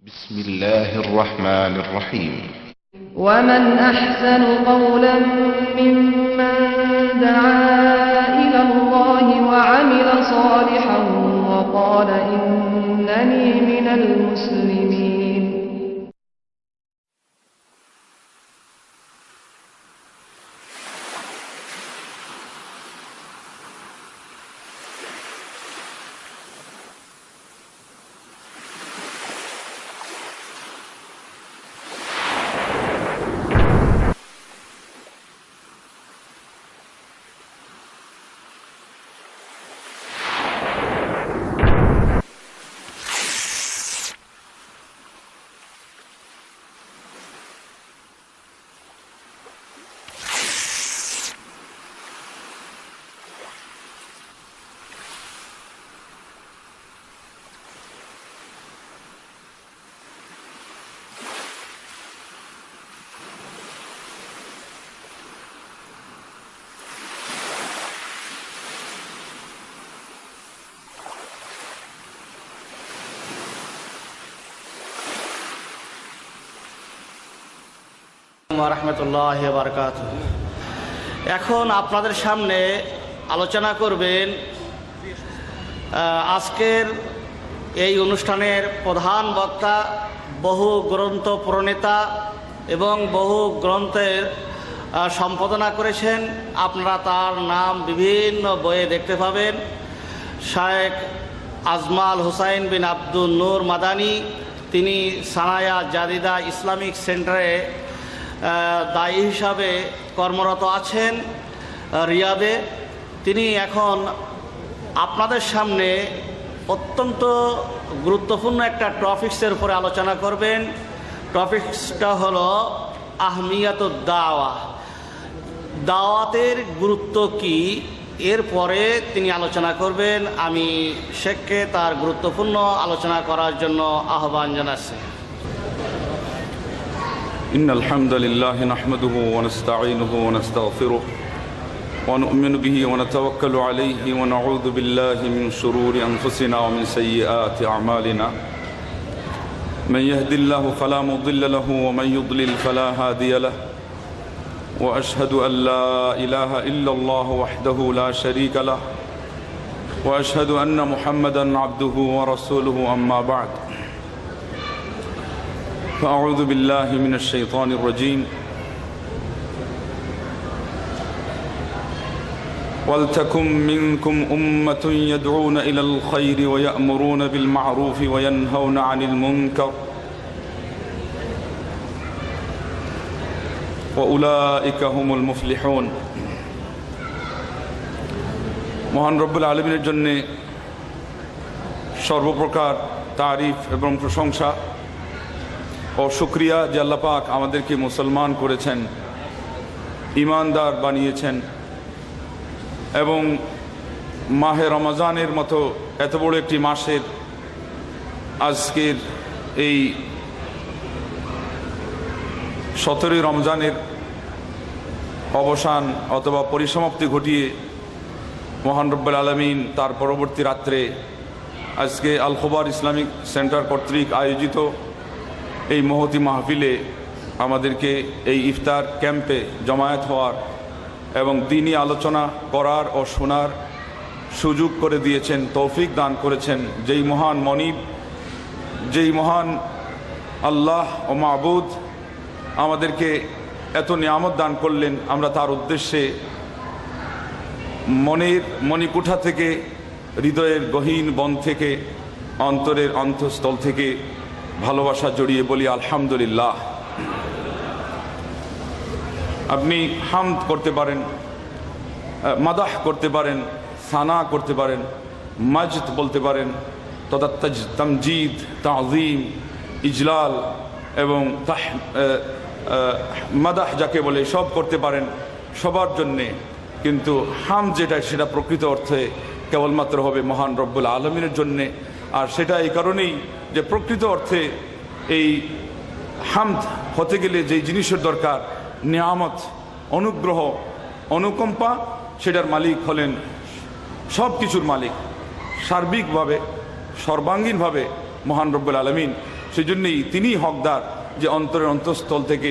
بسم الله الرحمن الرحيم ومن أحسن قولا ممن دعا إلى الله وعمل صالحا وقال إنني من المسلمين রাহমাতুল্লাহি ওয়া বারাকাতুহু। এখন আপনাদের সামনে আলোচনা করবেন আজকের এই অনুষ্ঠানের প্রধান বক্তা, বহু গ্রন্থ প্রণেতা এবং বহু গ্রন্থের সম্পাদনা করেছেন। আপনারা তার নাম বিভিন্ন বইয়ে দেখতে পাবেন। শায়েখ আজমাল হুসাইন বিন আব্দুল নূর মাদানী, তিনি সানায়া জাদিদা ইসলামিক সেন্টারে দায়ী হিসাবে কর্মরত আছেন রিয়াদে। তিনি এখন আপনাদের সামনে অত্যন্ত গুরুত্বপূর্ণ একটা টপিক্সের উপরে আলোচনা করবেন। টপিক্সটা হলো আহমিয়াতুদ দাওয়া, দাওয়াতের গুরুত্ব কি, এরপরে তিনি আলোচনা করবেন। আমি শেখকে তার গুরুত্বপূর্ণ আলোচনা করার জন্য আহ্বান জানাচ্ছি। إن الحمد لله نحمده ونستعينه ونستغفره ونؤمن به ونتوكل عليه ونعوذ بالله من شرور أنفسنا ومن سيئات أعمالنا من يهد الله فلا مضل له ومن يضلل فلا هادي له وأشهد أن لا إله إلا الله وحده لا شريك له وأشهد أن محمدا عبده ورسوله أما بعد فأعوذ بالله من الشيطان الرجيم ولتكن منكم أمة يدعون إلى الخير ويأمرون بالمعروف وينهون عن المنكر وأولئك هم المفلحون। মহান রব্বুল আলামিনের জন্য সর্বপ্রকার তারিফ এবং প্রশংসা ও শুকরিয়া যে আল্লাহ পাক আমাদেরকে মুসলমান করেছেন, ঈমানদার বানিয়েছেন এবং মাহে রমজানের মতো এত বড় একটি মাসের আজকের এই 17 রমজানের অবসান অথবা পরিসমাপ্তি ঘটিয়ে মহান রব্বুল আলামিন তার পরবর্তী রাত্রে আজকে আল খুবার ইসলামিক সেন্টার কর্তৃক আয়োজিত এই মহতি মাহফিলে আমাদেরকে এই ইফতার ক্যাম্পে জমায়েত হওয়ার এবং দ্বীনি আলোচনা করার ও শোনার সুযোগ করে দিয়েছেন, তৌফিক দান করেছেন। যেই মহান মনিব, যেই মহান আল্লাহ ও মাবুদ আমাদেরকে এত নিয়ামত দান করলেন, আমরা তার উদ্দেশ্যে মনের মণিকুঠা থেকে, হৃদয়ের গহীন বন থেকে, অন্তরের অন্তঃস্থল থেকে ভালোবাসা জড়িয়ে বলি আলহামদুলিল্লাহ। আপনি হামদ করতে পারেন, মাদাহ করতে পারেন, সানা করতে পারেন, মজদ বলতে পারেন, তথা তামজিদ, তাযীম, ইজলাল এবং মাদাহ যাকে বলে সব করতে পারেন সবার জন্যে। কিন্তু হামদ যেটা, সেটা প্রকৃত অর্থে কেবলমাত্র হবে মহান রব্বুল আলামিনের জন্যে। আর সেটা এই কারণেই যে প্রকৃত অর্থে এই হামদ হতে গেলে যেই জিনিসের দরকার, নিয়ামত, অনুগ্রহ, অনুকম্পা, সেটার মালিক হলেন সব কিছুর মালিক, সার্বিকভাবে সর্বাঙ্গীনভাবে মহান রব্বুল আলামিন। সেই জন্যই তিনিই হকদার যে অন্তরের অন্তঃস্থল থেকে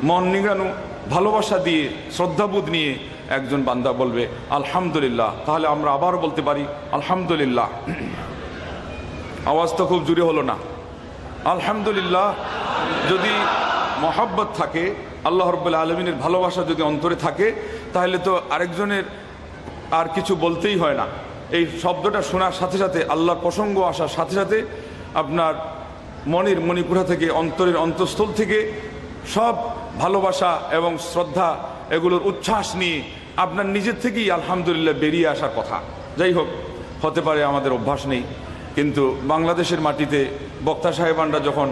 মন নিগানো ভালোবাসা দিয়ে শ্রদ্ধাবোধ নিয়ে একজন বান্দা বলবে আলহামদুলিল্লাহ। তাহলে আমরা আবারও বলতে পারি আলহামদুলিল্লাহ। আওয়াজ তো খুব জোরে হলো না। আলহামদুলিল্লাহ। যদি মহব্বত থাকে, আল্লাহ রাব্বুল আলামিনের ভালোবাসা যদি অন্তরে থাকে, তাহলে তো আরেকজনের আর কিছু বলতেই হয় না। এই শব্দটা শোনার সাথে সাথে, আল্লাহর প্রসঙ্গ আসার সাথে সাথে আপনার মনের মণিপুরা থেকে, অন্তরের অন্তঃস্থল থেকে সব ভালোবাসা এবং শ্রদ্ধা এগুলোর উচ্ছ্বাস নিয়ে আপনার নিজের থেকেই আলহামদুলিল্লাহ বেরিয়ে আসার কথা। যাই হোক, হতে পারে আমাদের অভ্যাস নেই, কিন্তু বাংলাদেশের মাটিতে বক্তা সাহেবানরা যখন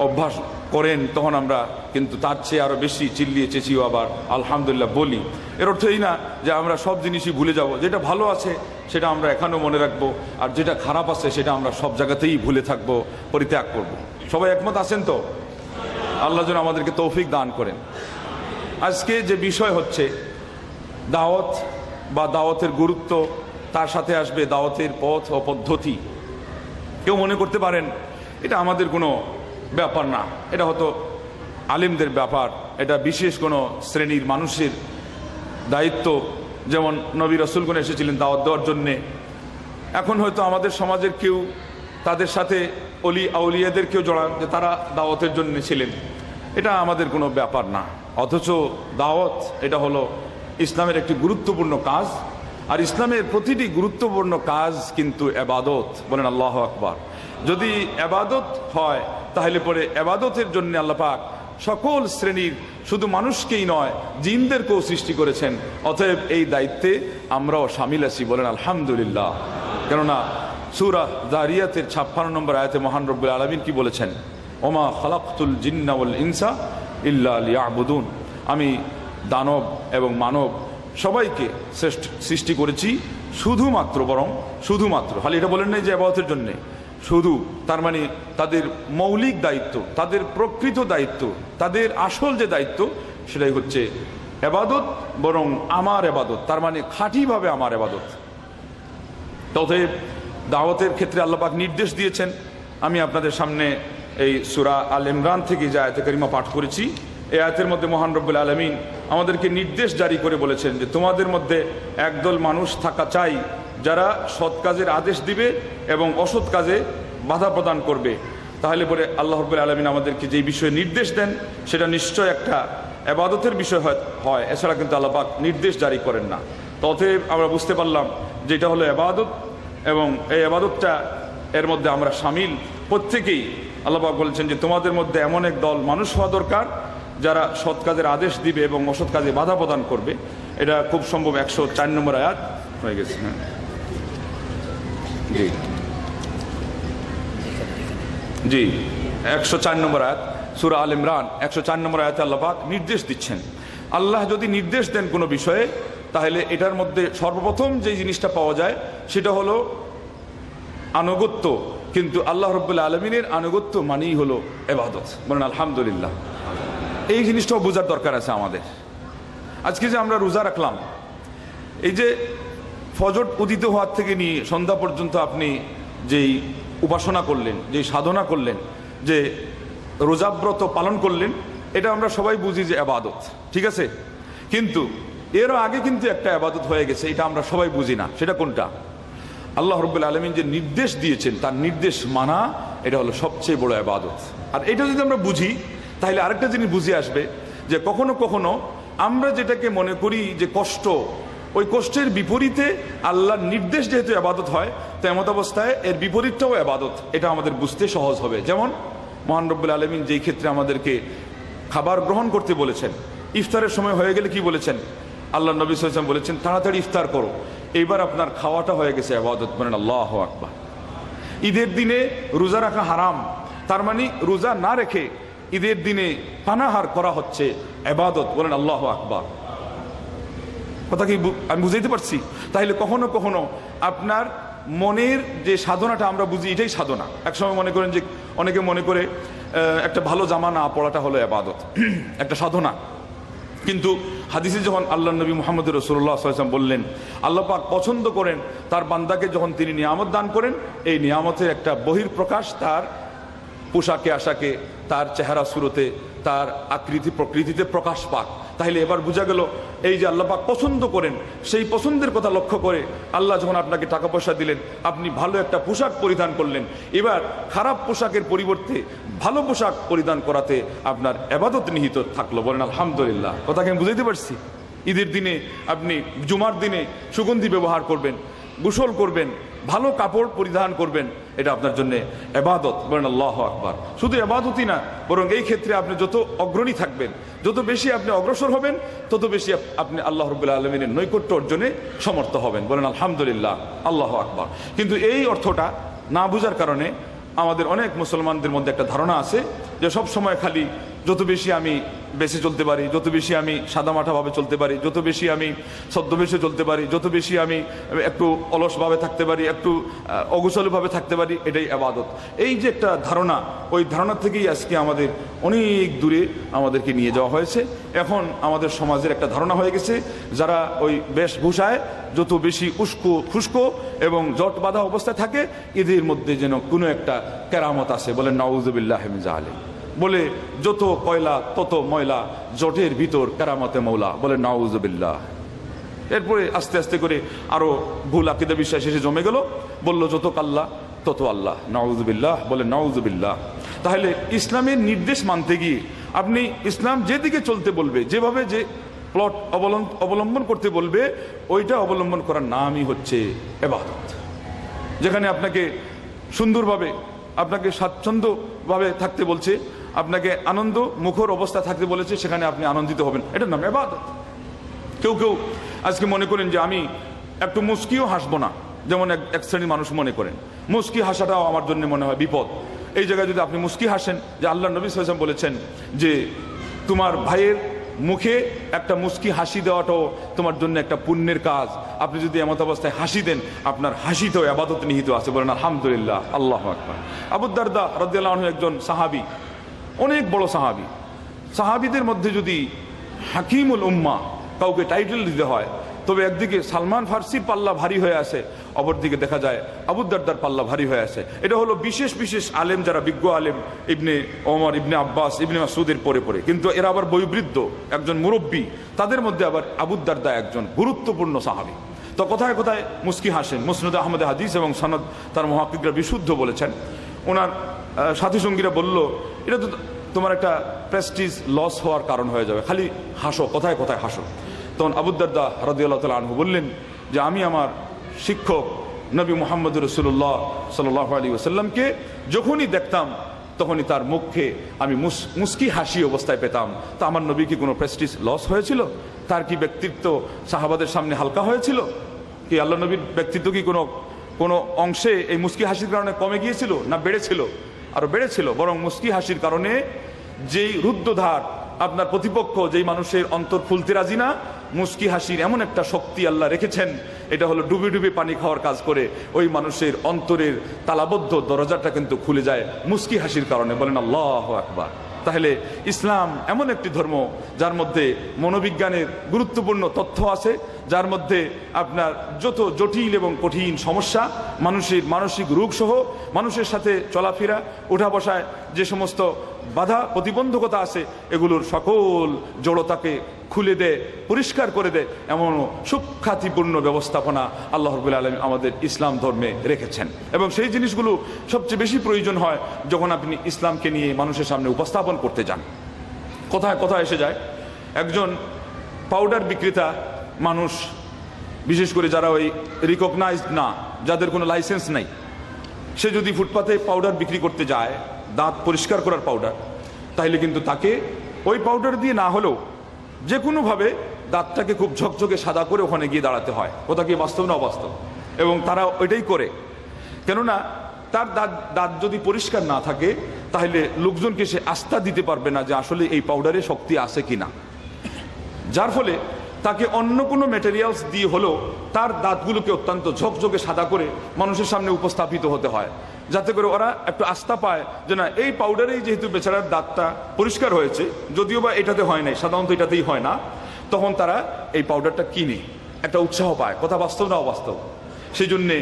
অভ্যাস করেন তখন আমরা কিন্তু তার চেয়ে আরও বেশি চিল্লিয়ে চেঁচিয়েও আবার আলহামদুলিল্লাহ বলি। এর অর্থ এই না যে আমরা সব জিনিসই ভুলে যাব। যেটা ভালো আছে সেটা আমরা এখানেও মনে রাখবো, আর যেটা খারাপ আছে সেটা আমরা সব জায়গাতেই ভুলে থাকবো, পরিত্যাগ করব। সবাই একমত আছেন তো? আল্লাহ যেন আমাদেরকে তৌফিক দান করেন। আজকে যে বিষয় হচ্ছে দাওয়াত বা দাওয়াতের গুরুত্ব, তার সাথে আসবে দাওয়াতের পথ ও পদ্ধতি। কেউ মনে করতে পারেন এটা আমাদের কোনো ব্যাপার না, এটা হয়তো আলেমদের ব্যাপার, এটা বিশেষ কোনো শ্রেণীর মানুষের দায়িত্ব, যেমন নবী রাসূলগণ এসেছিলেন দাওয়াত দেওয়ার জন্যে। এখন হয়তো আমাদের সমাজের কেউ তাদের সাথে অলি আউলিয়াদেরকেও জড়ান যে তারা দাওয়াতের জন্য ছিলেন, এটা আমাদের কোনো ব্যাপার না। অথচ দাওয়াত এটা হলো ইসলামের একটি গুরুত্বপূর্ণ কাজ, আর ইসলামের প্রতিটি গুরুত্বপূর্ণ কাজ কিন্তু এবাদত। বলেন আল্লাহু আকবার। যদি এবাদত হয় তাহলে পরে এবাদতের জন্য আল্লাহ পাক সকল শ্রেণীর, শুধু মানুষকেই নয় জিনদেরকেও সৃষ্টি করেছেন। অতএব এই দায়িত্বে আমরাও শামিল আছি। বলেন আলহামদুলিল্লাহ। কেননা সূরা যারিয়াতের 56 নম্বর আয়াতে মহান রব্বুল আলামিন কি বলেছেন? ওমা খালাকতুল জিন্না ওয়াল ইনসা ইল্লা লিয়াবুদুন। আমি দানব এবং মানব সবাইকে সৃষ্টি করেছি শুধুমাত্র, বরং শুধুমাত্র, খালি এটা বলেন নাই যে ইবাদতের জন্যে, শুধু। তার মানে তাদের মৌলিক দায়িত্ব, তাদের প্রকৃত দায়িত্ব, তাদের আসল যে দায়িত্ব সেটাই হচ্ছে ইবাদত, বরং আমার ইবাদত, তার মানে খাঁটিভাবে আমার ইবাদত। অতএব দাওয়াতের ক্ষেত্রে আল্লাহ পাক নির্দেশ দিয়েছেন। আমি আপনাদের সামনে এই সূরা আল ইমরান থেকে যে আয়াতে কারিমা পাঠ করেছি, এই আয়াতের মধ্যে মহান রব্বুল আলামিন আমাদেরকে নির্দেশ জারি করে বলেছেন যে তোমাদের মধ্যে একদল মানুষ থাকা চাই যারা সৎ কাজের আদেশ দিবে এবং অসৎ কাজে বাধা প্রদান করবে। তাহলে পরে আল্লাহ রাব্বুল আলামিন আমাদেরকে যে বিষয়ে নির্দেশ দেন সেটা নিশ্চয় একটা ইবাদতের বিষয় হয়, এছাড়া কিন্তু আল্লাহ পাক নির্দেশ জারি করেন না। অতএব আমরা বুঝতে পারলাম যে এটা হলো ইবাদত, এবং এই ইবাদতটা এর মধ্যে আমরা শামিল প্রত্যেকেই। আল্লাহ পাক বলেছেন যে তোমাদের মধ্যে এমন এক দল মানুষ হওয়া দরকার যারা সৎ কাজের আদেশ দিবে এবং অসৎ কাজে বাধা প্রদান করবে। এটা খুব সম্ভব 104 নম্বর আয়াত হয়ে গেছে। হ্যাঁ জি জি 104 নম্বর আয়াত সূরা আল ইমরান 104 নম্বর আয়াতে আল্লাহ পাক নির্দেশ দিচ্ছেন। আল্লাহ যদি নির্দেশ দেন কোনো বিষয়ে, তাহলে এটার মধ্যে সর্বপ্রথম যে জিনিসটা পাওয়া যায় সেটা হলো আনুগত্য। কিন্তু আল্লাহ রাব্বুল আলামিনের আনুগত্য মানেই হলো ইবাদত। বলেন আলহামদুলিল্লাহ। এই জিনিসটাও বোঝার দরকার আছে আমাদের। আজকে যে আমরা রোজা রাখলাম, এই যে ফজর উদিত হওয়ার থেকে নিয়ে সন্ধ্যা পর্যন্ত আপনি যেই উপাসনা করলেন, যেই সাধনা করলেন, যে রোজাব্রত পালন করলেন, এটা আমরা সবাই বুঝি যে ইবাদত, ঠিক আছে। কিন্তু এরও আগে কিন্তু একটা ইবাদত হয়ে গেছে, এটা আমরা সবাই বুঝি না। সেটা কোনটা? আল্লাহ রাব্বুল আলামিন যে নির্দেশ দিয়েছেন তার নির্দেশ মানা, এটা হলো সবচেয়ে বড় ইবাদত। আর এটা যদি আমরা বুঝি তাহলে আরেকটা জিনিস বুঝে আসবে যে কখনো কখনো আমরা যেটাকে মনে করি যে কষ্ট, ওই কষ্টের বিপরীতে আল্লাহর নির্দেশ যেহেতু ইবাদত হয়, তো এমত অবস্থায় এর বিপরীতটাও ইবাদত। এটা আমাদের বুঝতে সহজ হবে। যেমন মহান রব্বুল আলামিন যেই ক্ষেত্রে আমাদেরকে খাবার গ্রহণ করতে বলেছেন, ইফতারের সময় হয়ে গেলে কি বলেছেন? আল্লাহ নবী সাল্লাল্লাহু আলাইহি ওয়াসাল্লাম বলেছেন তাড়াতাড়ি ইফতার করো, এইবার আপনার খাওয়াটা হয়ে গেছে ইবাদত। বলেন আল্লাহু আকবার। ঈদের দিনে রোজা রাখা হারাম, তার মানে রোজা না রেখে ঈদের দিনে পানাহার করা হচ্ছে ইবাদত। বলেন আল্লাহু আকবার। কথা কি আমি বুঝাইতে পারছি? তাহলে কখনো কখনো আপনার মনের যে সাধনাটা আমরা বুঝি এটাই সাধনা। একসময় মনে করেন যে অনেকে মনে করে একটা ভালো জামা না পড়াটা হলো ইবাদত, একটা সাধনা। কিন্তু হাদিসে যখন আল্লাহ নবী মুহাম্মদ রাসূলুল্লাহ সাল্লাল্লাহু আলাইহি ওয়াসাল্লাম বললেন আল্লাহ পাক পছন্দ করেন তার বান্দাকে যখন তিনি নিয়ামত দান করেন, এই নিয়ামতের একটা বহির্প্রকাশ তার পোশাকে আশাকে, তার চেহারা সুরতে, তার আকৃতি প্রকৃতিতে প্রকাশ পাক। তাহলে এবার বোঝা গেল এই যে আল্লাহ পাক পছন্দ করেন, সেই পছন্দের কথা লক্ষ্য করে আল্লাহ যখন আপনাকে টাকা পয়সা দিলেন, আপনি ভালো একটা পোশাক পরিধান করলেন, এবার খারাপ পোশাকের পরিবর্তে ভালো পোশাক পরিধান করাতে আপনার ইবাদত নিহিত থাকলো। বলেন আলহামদুলিল্লাহ। কথাকে আমি বুঝাইতে পারছি? ঈদের দিনে আপনি, জুমার দিনে সুগন্ধি ব্যবহার করবেন, গোসল করবেন, ভালো কাপড় পরিধান করবেন, এটা আপনার জন্য ইবাদত। বলেন আল্লাহু আকবার। শুধু ইবাদতই না, বরং এই ক্ষেত্রে আপনি যত অগ্রণী থাকবেন, যত বেশি আপনি অগ্রসর হবেন, তত বেশি আপনি আল্লাহ রাব্বুল আলামিনের নৈকট্য অর্জনে সমর্থ হবেন। বলেন আলহামদুলিল্লাহ, আল্লাহু আকবার। কিন্তু এই অর্থটা না বুঝার কারণে আমাদের অনেক মুসলমানদের মধ্যে একটা ধারণা আছে যে সব সময় খালি যত বেশি আমি বেঁচে চলতে পারি, যত বেশি আমি সাদামাটাভাবে চলতে পারি, যত বেশি আমি ছদ্মবেশে চলতে পারি, যত বেশি আমি একটু অলসভাবে থাকতে পারি, একটু অগোছালোভাবে থাকতে পারি, এটাই ইবাদত। এই যে একটা ধারণা, ওই ধারণা থেকেই আজকে আমাদের অনেক দূরে আমাদেরকে নিয়ে যাওয়া হয়েছে। এখন আমাদের সমাজের একটা ধারণা হয়ে গেছে, যারা ওই বেশভূষায় যত বেশি উস্কো খুস্কো এবং জট বাঁধা অবস্থায় থাকে, এদের মধ্যে যেন কোনো একটা কেরামত আছে। বলেন নাউযুবিল্লাহি মিন যালিক। বলে যত কয়লা তত ময়লা, জটের ভিতর কেরামতে মৌলা। বলেন নাউযুবিল্লাহ। এরপরে আস্তে আস্তে করে আরো ভুল আকীদা বিশ্বাস এসে জমে গেল, বলল যত কাল্লা তত আল্লাহ। নাউযুবিল্লাহ। বলেন নাউযুবিল্লাহ। তাহলে ইসলামের নির্দেশ মানতে গিয়ে আপনি ইসলাম যেদিকে চলতে বলবে, যেভাবে যে প্লট অবলম্বন করতে বলবে, ওইটা অবলম্বন করার নামই হচ্ছে ইবাদত। যেখানে আপনাকে সুন্দরভাবে, আপনাকে স্বাচ্ছন্দ্যভাবে থাকতে বলছে, আপনাকে আনন্দ মুখর অবস্থা থাকতে বলেছে, সেখানে আপনি আনন্দিত হবেন, এটার নাম ইবাদত। কেউ কেউ আজকে মনে করেন যে আমি একটু মুস্কিও হাসবো না, যেমন এক শ্রেণীর মানুষ মনে করেন মুস্কি হাসাটাও আমার জন্য মনে হয় বিপদ। এই জায়গায় যদি আপনি মুস্কি হাসেন, যে আল্লাহ নবী সাল্লাল্লাহু আলাইহি ওয়াসাল্লাম বলেছেন যে তোমার ভাইয়ের মুখে একটা মুস্কি হাসি দেওয়াটাও তোমার জন্য একটা পুণ্যের কাজ। আপনি যদি এমত অবস্থায় হাসি দেন, আপনার হাসিতেও ইবাদত নিহিত আছে। বলেন আলহামদুলিল্লাহ, আল্লাহু আকবার। আবু দারদা রাদিয়াল্লাহু আনহু একজন সাহাবী, অনেক বড় সাহাবী। সাহাবীদের মধ্যে যদি হাকিমুল উম্মাহ কাউকে টাইটেল দিতে হয়, তবে একদিকে সালমান ফার্সির পাল্লা ভারী হয়ে আছে, অপরদিকে দেখা যায় আবু দারদার পাল্লা ভারী হয়ে আছে। এটা হলো বিশেষ বিশেষ আলেম, যারা বিজ্ঞ আলেম, ইবনে ওমর, ইবনে আব্বাস, ইবনে মাসউদের পরে পরে, কিন্তু এরা আবার বয়োবৃদ্ধ, একজন মুরব্বী। তাদের মধ্যে আবার আবু দারদা একজন গুরুত্বপূর্ণ সাহাবী। তো কোথায় কোথায় মুস্কি হাসেন। মুসনাদ আহমদে হাদিস এবং সনদ তার মুহাক্কিকরা বিশুদ্ধ বলেছেন। ওনার সাথী সঙ্গীরা বলল, এটা তো তোমার একটা প্রেস্টিজ লস হওয়ার কারণ হয়ে যাবে, খালি হাসো, কোথায় কোথায় হাসো। তখন আবু দারদা রাদিয়াল্লাহু তাআলা আনহু বললেন যে আমি আমার শিক্ষক নবী মুহাম্মদ রাসূলুল্লাহ সাল্লাল্লাহু আলাইহি ওয়াসাল্লামকে যখনই দেখতাম, তখনই তার মুখে আমি মুস্কি হাসি অবস্থায় পেতাম। তা আমার নবী কি কোনো প্রেস্টিজ লস হয়েছিল? তার কি ব্যক্তিত্ব সাহাবাদের সামনে হালকা হয়েছিল? কি আল্লাহ নবীর ব্যক্তিত্ব কি কোনো অংশে এই মুস্কি হাসির কারণে কমে গিয়েছিল, না বেড়েছিল? আরো বেড়েছিল। বরং মুস্কি হাসির কারণে যেই রুদ্ধধার আপনার প্রতিপক্ষ, যেই মানুষের অন্তর খুলতে রাজি না, মুস্কি হাসির এমন একটা শক্তি আল্লাহ রেখেছেন, এটা হলো ডুবে ডুবে পানি খাওয়ার কাজ করে। ওই মানুষের অন্তরের তালাবদ্ধ দরজাটা কিন্তু খুলে যায় মুস্কি হাসির কারণে। বলেন আল্লাহু আকবার। তাহলে ইসলাম এমন একটি ধর্ম যার মধ্যে মনোবিজ্ঞানের গুরুত্বপূর্ণ তথ্য আছে, যার মধ্যে আপনার যত জটিল এবং কঠিন সমস্যা, মানুষের মানসিক রোগ সহ মানুষের সাথে চলাফেরা, উঠা বসায় যে সমস্ত বাধা প্রতিবন্ধকতা আছে, এগুলোর সকল জড়তাকে খুলে দেয়, পরিষ্কার করে দেয়, এমন সুখ্যাতিপূর্ণ ব্যবস্থাপনা আল্লাহ রাব্বুল আলামিন আমাদের ইসলাম ধর্মে রেখেছেন। এবং সেই জিনিসগুলো সবচেয়ে বেশি প্রয়োজন হয় যখন আপনি ইসলামকে নিয়ে মানুষের সামনে উপস্থাপন করতে যান। কোথায় কোথায় এসে যায়, একজন পাউডার বিক্রেতা মানুষ, বিশেষ করে যারা ওই রিকগনাইজড না, যাদের কোনো লাইসেন্স নেই, সে যদি ফুটপাতে পাউডার বিক্রি করতে যায়, দাঁত পরিষ্কার করার পাউডার, তাহলে কিন্তু তাকে ওই পাউডার দিয়ে না হলেও যে কোনোভাবে দাঁতটাকে খুব ঝকঝকে সাদা করে ওখানে গিয়ে দাঁড়াতে হয়। ওটা কি বাস্তব না অবাস্তব? এবং তারা ওইটাই করে, কেননা তার দাঁত যদি পরিষ্কার না থাকে, তাহলে লোকজনকে সে আস্থা দিতে পারবে না যে আসলে এই পাউডারে শক্তি আছে কিনা। যার ফলে তাকে অন্য কোনো ম্যাটেরিয়ালস দিয়ে হলেও তার দাঁতগুলোকে অত্যন্ত ঝকঝকে সাদা করে মানুষের সামনে উপস্থাপিত হতে হয়, যাতে করে ওরা একটু আস্থা পায় যে না, এই পাউডারেই যেহেতু বেচারার দাঁতটা পরিষ্কার হয়েছে, যদিও বা এটাতে হয় নাই, সাধারণত এটাতেই হয় না, তখন তারা এই পাউডারটা কিনে একটা উৎসাহ পায়। কথা বাস্তব না অবাস্তব? সেই জন্যে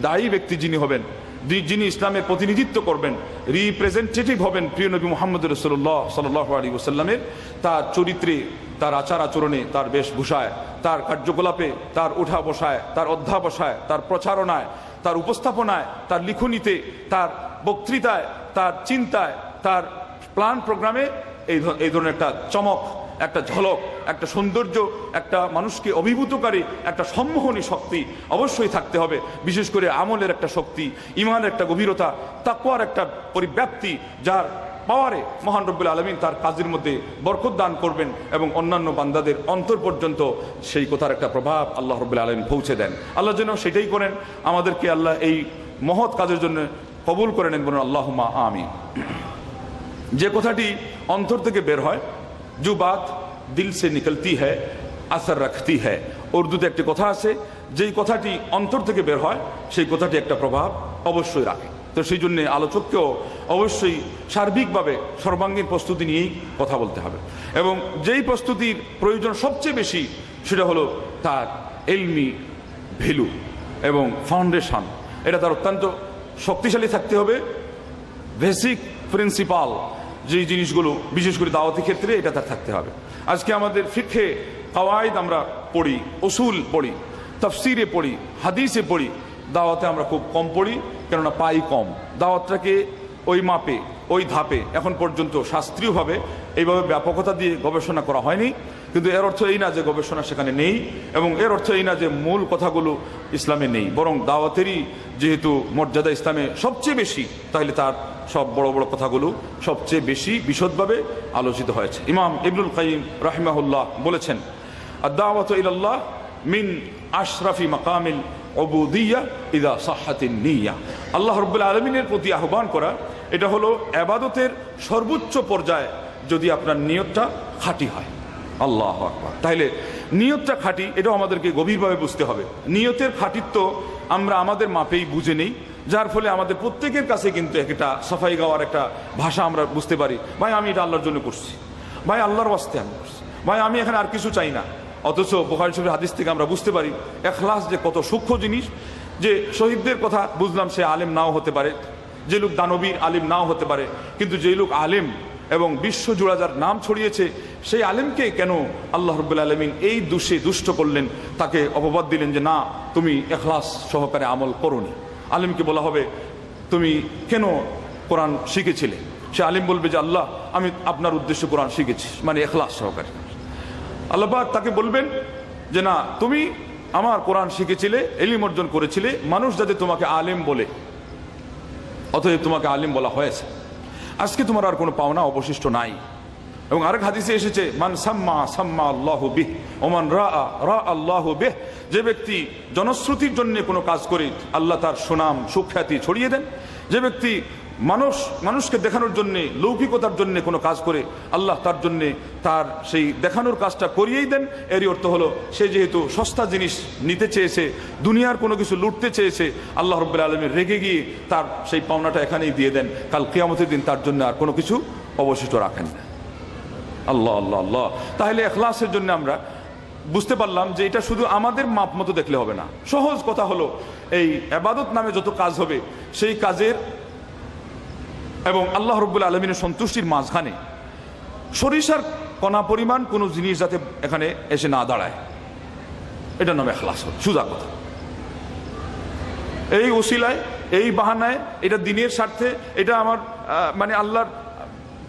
দায়ী ব্যক্তি যিনি হবেন, যিনি ইসলামের প্রতিনিধিত্ব করবেন, রিপ্রেজেন্টেটিভ হবেন প্রিয় নবী মুহাম্মদ রাসূলুল্লাহ সাল্লাল্লাহু আলাইহি ওয়াসাল্লামের, তার চরিত্রে, তার আচার আচরণে, তার বেশভূষায়, তার কার্যকলাপে, তার ওঠা বসায়, তার অধ্যাবসায়, তার প্রচারণায়, তার উপস্থাপনায়, তার লিখনীতে, তার বক্তৃতায়, তার চিন্তায়, তার প্ল্যান প্রোগ্রামে এই ধরনের একটা চমক, একটা ঝলক, একটা সৌন্দর্য, একটা মানুষকে অভিভূতকারী একটা সম্মোহনী শক্তি অবশ্যই থাকতে হবে। বিশেষ করে আমলের একটা শক্তি, ঈমানের একটা গভীরতা, তাকওয়ার একটা পরিব্যাপ্তি, যার পাওয়ারে মহান রব্বুল আলামিন তার কাজের মধ্যে বরকত দান করবেন এবং অন্যান্য বান্দাদের অন্তর পর্যন্ত সেই কথার একটা প্রভাব আল্লাহ রব্বুল আলামিন পৌঁছে দেন। আল্লাহ যেন সেটাই করেন, আমাদেরকে আল্লাহ এই মহৎ কাজের জন্য কবুল করে নেন, বলুন আল্লাহুম্মা আমিন। যে কথাটি অন্তর থেকে বের হয়, जो बात दिल से निकलती है असर रखती है, উর্দুতে একটি কথা আছে, যেই কথাটি অন্তর থেকে বের হয় সেই কথাটি একটা প্রভাব অবশ্যই রাখে। তো সেই জন্য আলোচককেও অবশ্যই সার্বিকভাবে সর্বাঙ্গীন প্রস্তুতি নিয়েই কথা বলতে হবে, এবং যেই প্রস্তুতির প্রয়োজন সবচেয়ে বেশি সেটা হলো তার ইলমি ভ্যালু এবং ফাউন্ডেশন, এটা তার অত্যন্ত শক্তিশালী থাকতে হবে। বেসিক প্রিন্সিপাল যেই জিনিসগুলো বিশেষ করে দাওয়াতি ক্ষেত্রে এটা তার থাকতে হবে। আজকে আমাদের ফিকহে কাওয়াইদ আমরা পড়ি, উসুল পড়ি, তাফসিরে পড়ি, হাদিসে পড়ি, দাওয়াতে আমরা খুব কম পড়ি, কেননা পাই কম। দাওয়াতটাকে ওই মাপে, ওই ধাপে এখন পর্যন্ত শাস্ত্রীয়ভাবে এইভাবে ব্যাপকতা দিয়ে গবেষণা করা হয়নি। কিন্তু এর অর্থ এই না যে গবেষণা সেখানে নেই, এবং এর অর্থ এই না যে মূল কথাগুলো ইসলামে নেই, বরং দাওয়াতেরই যেহেতু মর্যাদা ইসলামে সবচেয়ে বেশি, তাহলে তার সব বড় বড় কথাগুলো সবচেয়ে বেশি বিশদভাবে আলোচিত হয়েছে। ইমাম ইবনুল কাইয়িম রাহিমাহুল্লাহ বলেছেন, আদ-দাওয়াতু ইলাল্লাহ মিন আশরাফি মাকামিল উবুদিয়্যাহ ইযা সাহহাতিন নিয়্যাহ। আল্লাহ রাব্বুল আলামিনের প্রতি আহ্বান করা, এটা হলো ইবাদতের সর্বোচ্চ পর্যায়ে যদি আপনার নিয়তটা খাঁটি হয়। আল্লাহু আকবার। তাহলে নিয়তটা খাঁটি, এটাও আমাদেরকে গভীরভাবে বুঝতে হবে। নিয়তের খাঁটিত্ব আমরা আমাদের মাপেই বুঝে নেই, যার ফলে আমাদের প্রত্যেকের কাছে কিন্তু একটা সাফাই গাওয়ার একটা ভাষা আমরা বুঝতে পারি। ভাই আমি এটা আল্লাহর জন্য করছি, ভাই আল্লাহর ওয়াস্তে আমি করছি, ভাই আমি এখানে আর কিছু চাই না। অথচ বুখারী শরীফের হাদিস থেকে আমরা বুঝতে পারি ইখলাস যে কত সূক্ষ্ম জিনিস। যে শহীদদের কথা বুঝলাম, সে আলেম নাও হতে পারে, যে লোক দানবীর আলেম নাও হতে পারে, কিন্তু যে লোক আলেম এবং বিশ্বজোড়া যার নাম ছড়িয়েছে, সেই আলেমকে কেন আল্লাহ রাব্বুল আলামিন এই দোষে দুষ্ট করলেন, তাকে অপবাদ দিলেন যে না তুমি ইখলাস সহকারে আমল করোনি। আলেমকে বলা হবে তুমি কেন কোরআন শিখেছিলে? সে আলেম বলবে যে আল্লাহ আমি আপনার উদ্দেশ্যে কোরআন শিখেছি, মানে ইখলাস সহকারে। আল্লাহ পাক তাকে বলবেন যে না তুমি আমার কোরআন শিখেছিলে, ইলম অর্জন করেছিলে, মানুষ যাতে তোমাকে আলেম বলে, অতএব তোমাকে আলেম বলা হয়েছে। আজকে তোমার আর কোনো পাওনা অবশিষ্ট নাই। এবং আরেক হাদিসে এসেছে, মান সাম্মা সাম্মা আল্লাহু বিহ ওমান রাআ রাআ আল্লাহু বিহ। যে ব্যক্তি জনশ্রুতির জন্য কোনো কাজ করে আল্লাহ তার সুনাম সুখ্যাতি ছড়িয়ে দেন। যে ব্যক্তি মানুষকে দেখানোর জন্য, লৌকিকতার জন্য কোনো কাজ করে আল্লাহ তার জন্য তার সেই দেখানোর কাজটা করিয়েই দেন। এরই অর্থ হলো সে যেহেতু সস্তা জিনিস নিতে চেয়েছে, দুনিয়ার কোনো কিছু লুটতে চেয়েছে, আল্লাহ রাব্বুল আলামিন রেগে গিয়ে তার সেই পাওনাটা এখানেই দিয়ে দেন। কাল কিয়ামতের দিন তার জন্য আর কোনো কিছু অবশিষ্ট রাখেন না। আল্লাহ আল্লাহ আল্লাহ। তাহলে ইখলাসের জন্য আমরা বুঝতে পারলাম যে এটা শুধু আমাদের মাপ মতো দেখলে হবে না। সহজ কথা হলো, এই ইবাদত নামে যত কাজ হবে সেই কাজের এবং আল্লাহ রাব্বুল আলামিনের সন্তুষ্টির মাঝখানে সরিষার কণা পরিমাণ কোনো জিনিস যাতে এখানে এসে না দাঁড়ায়, এটা নামে ইখলাস। সোজা কথা, এই ওসিলায়, এই বাহানায়, এটা দিনের স্বার্থে, এটা আমার মানে আল্লাহর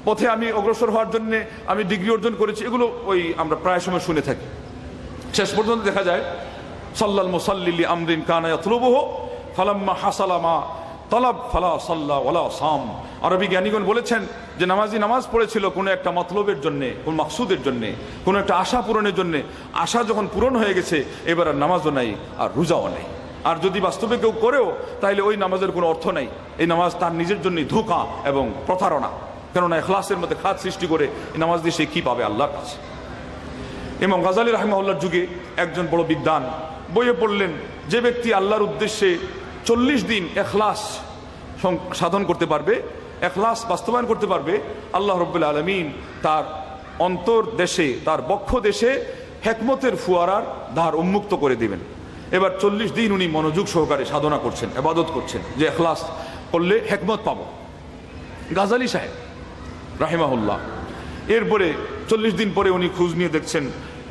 পথে আমি অগ্রসর হওয়ার জন্য আমি ডিগ্রি অর্জন করেছি, এগুলো ওই আমরা প্রায় সময় শুনে থাকি। শেষ পর্যন্ত দেখা যায় সাল্লাল মুসাল্লি লি আমরিন কানা ইয়াতলুবুহু ফালাম্মা হাসালা মা তালাব ফালা সাল্লা ওয়ালা সাম। আরবি জ্ঞানীগণ বলেছেন যে নামাজি নামাজ পড়েছিল কোনো একটা মতলবের জন্যে, কোন মাকসুদের জন্যে, কোনো একটা আশা পূরণের জন্যে। আশা যখন পূরণ হয়ে গেছে এবার আর নামাজও নাই, আর রোজাও নেই। আর যদি বাস্তবে কেউ করেও তাহলে ওই নামাজের কোনো অর্থ নাই। এই নামাজ তার নিজের জন্যই ধোঁকা এবং প্রতারণা। কেননা ইখলাসের মধ্যে খাত সৃষ্টি করে এই নামাজ দিয়ে সে কী পাবে আল্লাহর কাছে? ইমাম গাজালি রাহিমাহুল্লাহর যুগে একজন বড় বিদ্বান বইয়ে পড়লেন, যে ব্যক্তি আল্লাহর উদ্দেশ্যে 40 দিন ইখলাস সাধন করতে পারবে, ইখলাস বাস্তবায়ন করতে পারবে, আল্লাহ রাব্বুল আলামিন তার অন্তর দেশে, তার বক্ষ দেশে হিকমতের ফুয়ারার দ্বার উন্মুক্ত করে দিবেন। এবার 40 দিন উনি মনোযোগ সহকারে সাধনা করছেন, ইবাদত করছেন, যে ইখলাস করলে হিকমত পাবো। গাজালি সাহেব রাহিমাহুল্লাহ, এরপরে 40 দিন পরে উনি খোঁজ নিয়ে দেখছেন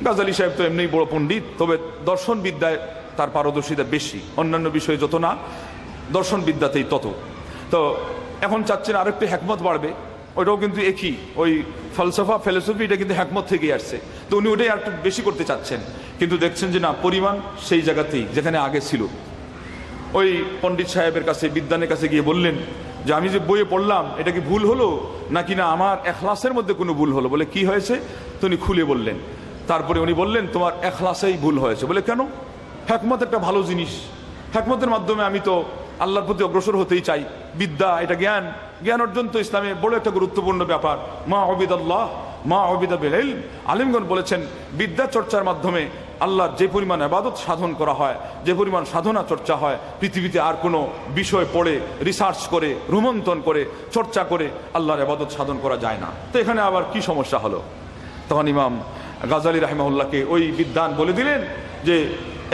গাজালি সাহেব তো এমনিই বড় পণ্ডিত, তবে দর্শন বিদ্যায় তার পারদর্শিতা বেশি, অন্যান্য বিষয়ে যত না দর্শন বিদ্যাতেই তত। তো এখন চাচ্ছেন আরেকটু হিকমত বাড়বে, ওইটাও কিন্তু একই, ওই ফিলোসফি এটা কিন্তু হিকমত থেকেই আসছে, তো উনি ওটাই আর একটু বেশি করতে চাচ্ছেন, কিন্তু দেখছেন যে না, পরিমাণ সেই জায়গাতেই যেখানে আগে ছিল। ওই পণ্ডিত সাহেবের কাছে, বিদ্বানের কাছে গিয়ে বললেন যে আমি যে বইয়ে পড়লাম এটা কি ভুল হলো নাকি না আমার ইখলাসের মধ্যে কোনো ভুল হলো? বলে কি হয়েছে? তো উনি খুলে বললেন। তারপরে উনি বললেন তোমার ইখলাসেই ভুল হয়েছে। বলে কেন? হিকমত একটা ভালো জিনিস, হিকমতের মাধ্যমে আমি তো আল্লাহর প্রতি অগ্রসর হতেই চাই। বিদ্যা এটা জ্ঞান, জ্ঞান অর্জন তো ইসলামে বড় একটা গুরুত্বপূর্ণ ব্যাপার। মা উবিদাল্লাহ মা উবিদা বিল ইলম, আলিমগণ বলেছেন বিদ্যা চর্চার মাধ্যমে আল্লাহর যে পরিমাণ ইবাদত সাধন করা হয়, যে পরিমাণ সাধনা চর্চা হয়, পৃথিবীতে আর কোনো বিষয় পড়ে রিসার্চ করে রোমন্থন করে চর্চা করে আল্লাহর ইবাদত সাধন করা যায় না। তো এখানে আবার কি সমস্যা হলো? তখন ইমাম গাজালি রাহিমাহুল্লাহকে ওই বিদ্বান বলে দিলেন যে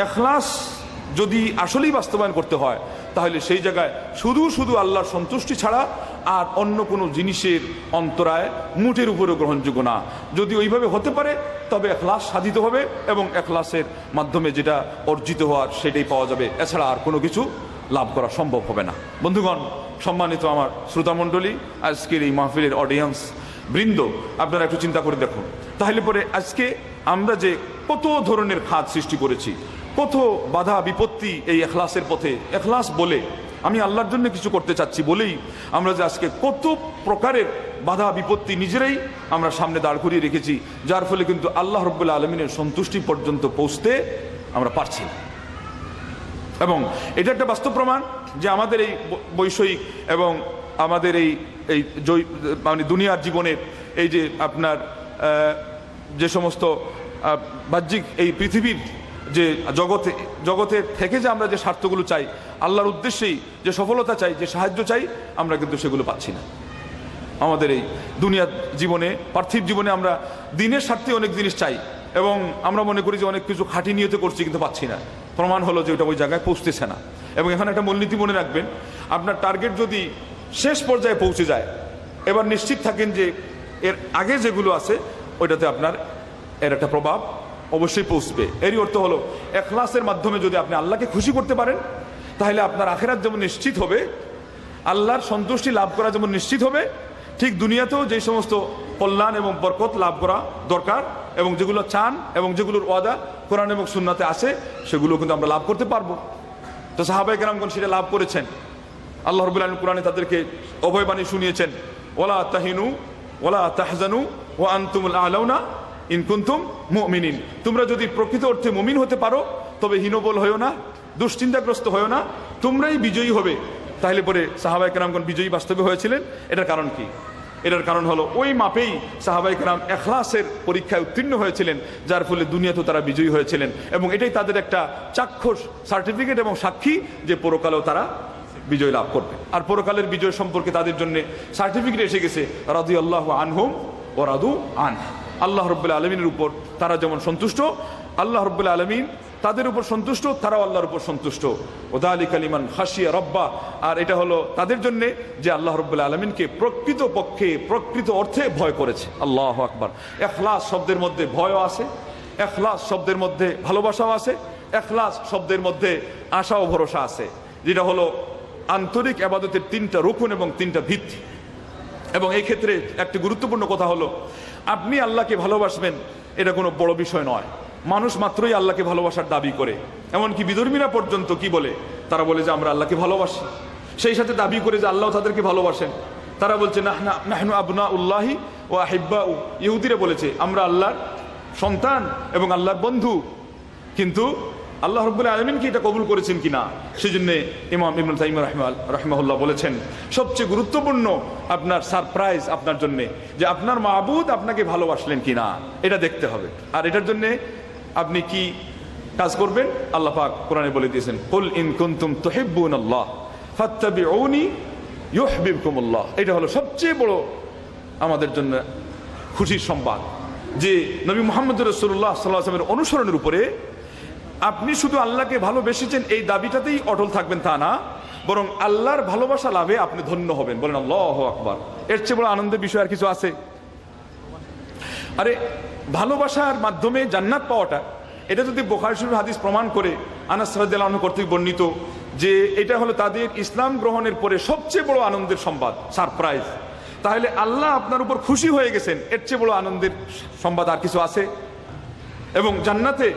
ইখলাস যদি আসলেই বাস্তবায়ন করতে হয় তাহলে সেই জায়গায় শুধু শুধু আল্লাহর সন্তুষ্টি ছাড়া আর অন্য কোনো জিনিসের অন্তরায় মুঠের উপরেও গ্রহণযোগ্য না। যদি ওইভাবে হতে পারে তবে ইখলাস সাধিত হবে এবং ইখলাসের মাধ্যমে যেটা অর্জিত হওয়ার সেটাই পাওয়া যাবে, এছাড়া আর কোনো কিছু লাভ করা সম্ভব হবে না। বন্ধুগণ, সম্মানিত আমার শ্রোতামণ্ডলী, আজকের এই মাহফিলের অডিয়েন্স বৃন্দ, আপনারা একটু চিন্তা করে দেখুন, তাহলে পরে আজকে আমরা যে কত ধরনের খাত সৃষ্টি করেছি, কত বাধা বিপত্তি এই ইখলাসের পথে, ইখলাস বলে আমি আল্লাহর জন্য কিছু করতে চাচ্ছি বলেই আমরা যে আজকে কত প্রকারের বাধা বিপত্তি নিজেরাই আমরা সামনে দাঁড় করিয়ে রেখেছি, যার ফলে কিন্তু আল্লাহ রাব্বুল আলামিনের সন্তুষ্টি পর্যন্ত পৌঁছতে আমরা পারছি না। এবং এটা একটা বাস্তব প্রমাণ যে আমাদের এই বৈষয়িক এবং আমাদের এই মানে দুনিয়ার জীবনের এই যে আপনার যে সমস্ত বাহ্যিক এই পৃথিবীর যে জগতে থেকে যে আমরা যে স্বার্থগুলো চাই, আল্লাহর উদ্দেশ্যেই যে সফলতা চাই, যে সাহায্য চাই, আমরা কিন্তু সেগুলো পাচ্ছি না। আমাদের এই দুনিয়ার জীবনে, পার্থিব জীবনে আমরা দিনের স্বার্থে অনেক জিনিস চাই এবং আমরা মনে করি যে অনেক কিছু খাঁটি নিয়তে করছি, কিন্তু পাচ্ছি না। প্রমাণ হলো যে ওটা ওই জায়গায় পৌঁছতেছে না। এবং এখানে একটা মূলনীতি মনে রাখবেন, আপনার টার্গেট যদি শেষ পর্যায়ে পৌঁছে যায়, এবার নিশ্চিত থাকেন যে এর আগে যেগুলো আছে ওইটাতে আপনার এর একটা প্রভাব অবশ্যই পৌঁছবে। এরই অর্থ হলো ইখলাসের মাধ্যমে যদি আপনি আল্লাহকে খুশি করতে পারেন তাহলে আপনার আখিরাত যেমন নিশ্চিত হবে, আল্লাহর সন্তুষ্টি লাভ করা যেমন নিশ্চিত হবে, ঠিক দুনিয়াতেও যে সমস্ত কল্যাণ এবং বরকত লাভ করা দরকার এবং যেগুলো চান এবং যেগুলোর ওয়াদা কোরআন এবং সুন্নাতে আছে সেগুলো কিন্তু আমরা লাভ করতে পারবো। তো সাহাবায়ে কেরামগণ সেটা লাভ করেছেন। আল্লাহ রাব্বুল আলামিন কোরআনে তাদেরকে অভয়বাণী শুনিয়েছেন, ওয়ালা তাহিনু ওয়ালা তাহজানু ওয়া আনতুমুল আ'লাউনা ইন কুনতুম মুমিনিন। তোমরা যদি প্রকৃত অর্থে মুমিন হতে পারো তবে হীনবল হয়েও না, দুশ্চিন্তাগ্রস্ত হয়েও না, তোমরাই বিজয়ী হবে। তাহলে পরে সাহাবায়ে কেরামগণ বিজয়ী বাস্তবে হয়েছিলেন। এটার কারণ কি? এটার কারণ হলো ওই মাপেই সাহাবায়ে কেরাম ইখলাসের পরীক্ষায় উত্তীর্ণ হয়েছিলেন, যার ফলে দুনিয়াতেও তারা বিজয়ী হয়েছিলেন। এবং এটাই তাদের একটা চাক্ষুষ সার্টিফিকেট এবং সাক্ষী যে পরকালেও তারা বিজয় লাভ করবে। আর পরকালের বিজয় সম্পর্কে তাদের জন্য সার্টিফিকেট এসে গেছে, রাদিয়াল্লাহু আনহুম ওয়া রাদু আন। আল্লাহ রাব্বুল আলামিনের উপর তারা যেমন সন্তুষ্ট, আল্লাহ রাব্বুল আলামিন তাদের উপর সন্তুষ্ট, তারাও আল্লাহর উপর সন্তুষ্ট। ওয়াযালিকা লিমান খাশিয়া রাব্বা। আর এটা হলো তাদের জন্য যে আল্লাহ রাব্বুল আলামিনকে প্রকৃত পক্ষে প্রকৃত অর্থে ভয় করেছে। আল্লাহু আকবার। ইখলাস শব্দের মধ্যে ভয়ও আছে, ইখলাস শব্দের মধ্যে ভালোবাসাও আছে, ইখলাস শব্দের মধ্যে আশা ও ভরসা আছে, যেটা হলো আন্তরিক ইবাদতের তিনটা রুকুন এবং তিনটা ভিত্তি। এবং এই ক্ষেত্রে একটি গুরুত্বপূর্ণ কথা হলো, আপনি আল্লাহকে ভালোবাসবেন এটা কোনো বড় বিষয় নয়। মানুষ মাত্রই আল্লাহকে ভালোবাসার দাবি করে, এমনকি বিধর্মীরা পর্যন্ত কি বলে, তারা বলে যে আমরা আল্লাহকে ভালোবাসি, সেই সাথে দাবি করে যে আল্লাহ তাদেরকে ভালোবাসেন। তারা বলছে নাহনু আবনাউল্লাহি ওয়া আহিব্বাউ। ইহুদিরা বলেছে আমরা আল্লাহর সন্তান এবং আল্লাহর বন্ধু, কিন্তু আল্লাহ রাব্বুল আলামিন কি এটা কবুল করেছেন কিনা। সেজন্য ইমাম ইবনে তাইমিয়া রাহিমাহুল্লাহ বলেছেন সবচেয়ে গুরুত্বপূর্ণ আপনার সারপ্রাইজ আপনার জন্য যে আপনার মাবুদ আপনাকে ভালোবাসলেন কিনা, এটা দেখতে হবে। আর এটার জন্য আপনি কি কাজ করবেন? আল্লাহ পাক কোরআনে বলে দিয়েছেন, কুল ইন কুনতুম তুহিব্বুনাল্লাহ ফাত্তাবিউনি ইউহিব্বুকুমুল্লাহ। এটা হলো সবচেয়ে বড় আমাদের জন্য খুশির সংবাদ যে নবী মুহাম্মদ রাসূলুল্লাহ সাল্লাল্লাহু আলাইহি ওয়াসাল্লামের অনুসরণের উপরে আপনি শুধু আল্লাহকে ভালোবেসেছেন এই দাবিটাতেই অটল থাকবেন তা না, বরং আল্লাহর ভালোবাসা লাভে আপনি ধন্য হবেন। বলেন আল্লাহু আকবার। এর চেয়ে বড় আনন্দের বিষয় আর কিছু আছে? আরে ভালোবাসার মাধ্যমে জান্নাত পাওয়াটা, এটা যদি বুখারী শরীফের হাদিস প্রমাণ করে, আনাস রাদিয়াল্লাহু আনহু কর্তৃক বর্ণিত, যে এটা হলো তাদের ইসলাম গ্রহণের পরে সবচেয়ে বড় আনন্দের সংবাদ, সারপ্রাইজ, তাহলে আল্লাহ আপনার উপর খুশি হয়ে গেছেন, এর চেয়ে বড় আনন্দের সংবাদ আর কিছু আছে? এবং জান্নাতে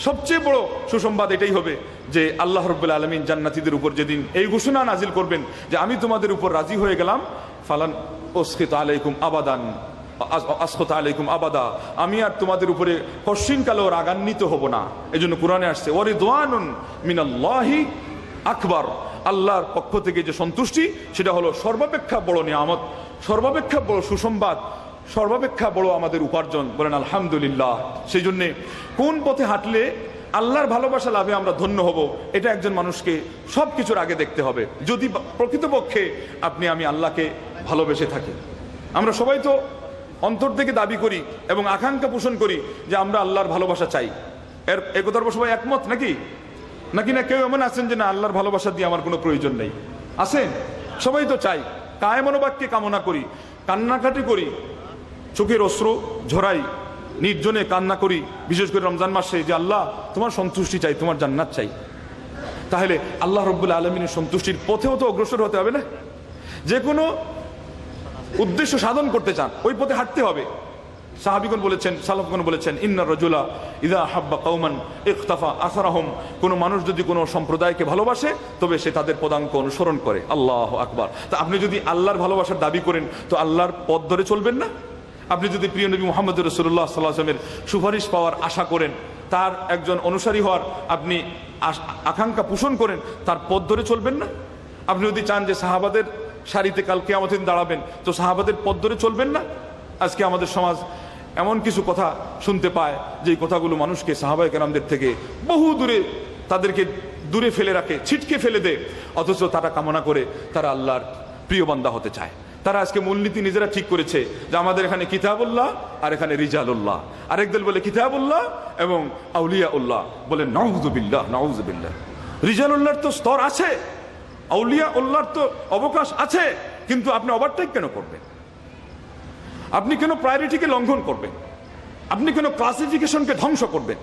সবচেয়ে বড় সুসংবাদ এটাই হবে যে আল্লাহ রাব্বুল আলামিন জান্নাতীদের উপর যেদিন এই ঘোষণা নাজিল করবেন যে আমি তোমাদের উপর রাজি হয়ে গেলাম, ফালান উসখিত আলাইকুম আবাদান আসখত আলাইকুম আবাদা, আমি আর তোমাদের উপরে কশিনকালেও রাগান্বিত হব না। এজন্য কোরআনে আসছে ওয়ারিদওয়ানুন মিনাল্লাহি আকবার, আল্লাহর পক্ষ থেকে যে সন্তুষ্টি সেটা হলো সর্বাপেক্ষা বড় নিয়ামত, সর্বাপেক্ষা বড় সুসংবাদ, সর্বাপেক্ষা বড় আমাদের উপার্জন। বলেন আলহামদুলিল্লাহ। সেই জন্যে কোন পথে হাঁটলে আল্লাহর ভালোবাসা লাভে আমরা ধন্য হব, এটা একজন মানুষকে সব কিছুর আগে দেখতে হবে। যদি প্রকৃতপক্ষে আমি আল্লাহকে ভালোবেসে থাকি। আমরা সবাই তো অন্তর থেকে দাবি করি এবং আকাঙ্ক্ষা পোষণ করি যে আমরা আল্লাহর ভালোবাসা চাই। এর কথার সবাই একমত নাকি? না কেউ এমন আছেন যে না আল্লাহর ভালোবাসা দিয়ে আমার কোনো প্রয়োজন নেই? আছেন? সবাই তো চাই, কায়ে মনোবাক্যে কামনা করি, কান্নাকাটি করি, চোখের অশ্রু ঝরাই, নির্জনে কান্না করি, বিশেষ করে রমজান মাসে, যে আল্লাহ তোমার সন্তুষ্টি চাই, তোমার জান্নাত চাই। তাহলে আল্লাহ রাব্বুল আলামিনের সন্তুষ্টির পথেও তো অগ্রসর হতে হবে না? যে কোনো উদ্দেশ্য সাধন করতে চান ওই পথে হাঁটতে হবে। সাহাবীগণ বলেছেন, সালাফগণ বলেছেন, ইন্নার রাজুলা ইযা হাব্বা কওমান ইখতাফা আসারাহুম, কোন মানুষ যদি কোনো সম্প্রদায়কে ভালোবাসে তবে সে তাদের পদাঙ্ক অনুসরণ করে। আল্লাহু আকবার। তা আপনি যদি আল্লাহর ভালোবাসার দাবি করেন তো আল্লাহর পথ ধরে চলবেন না? আপনি যদি প্রিয় নবী মুহাম্মদ রাসূলুল্লাহ সাল্লাল্লাহু আলাইহি ওয়াসাল্লামের সুপারিশ পাওয়ার আশা করেন, তার একজন অনুসারী হওয়ার আপনি আকাঙ্ক্ষা পোষণ করেন, তার পথ ধরে চলবেন না? আপনি যদি চান যে সাহাবাদের সারিতে কাল কিয়ামতের দিন দাঁড়াবেন, তো সাহাবাদের পথ ধরে চলবেন না? আজকে আমাদের সমাজ এমন কিছু কথা শুনতে পায় যে কথাগুলো মানুষকে সাহাবায়ে কেরামদের থেকে বহু দূরে, তাদেরকে দূরে ফেলে রাখে, ছিটকে ফেলে দেয়, অথচ তারা কামনা করে তারা আল্লাহর প্রিয় বান্দা হতে চায়। তারা আজকে মূলনীতি নিজেরা ঠিক করেছে যে আমাদের এখানে কিতাবুল্লাহ আর এখানে রিজালুল্লাহ, আরেক দল বলে কিতাবুল্লাহ এবং আউলিয়াউল্লাহ। বলে নাউযুবিল্লাহ, নাউযুবিল্লাহ। রিজালুল্লাহর তো স্তর আছে, আউলিয়াউল্লাহর তো অবকাশ আছে, কিন্তু আপনি ওভারটেক কেন করবেন? আপনি কেন প্রায়োরিটিকে লঙ্ঘন করবেন? আপনি কেন ক্লাসিফিকেশনকে ধ্বংস করবেন?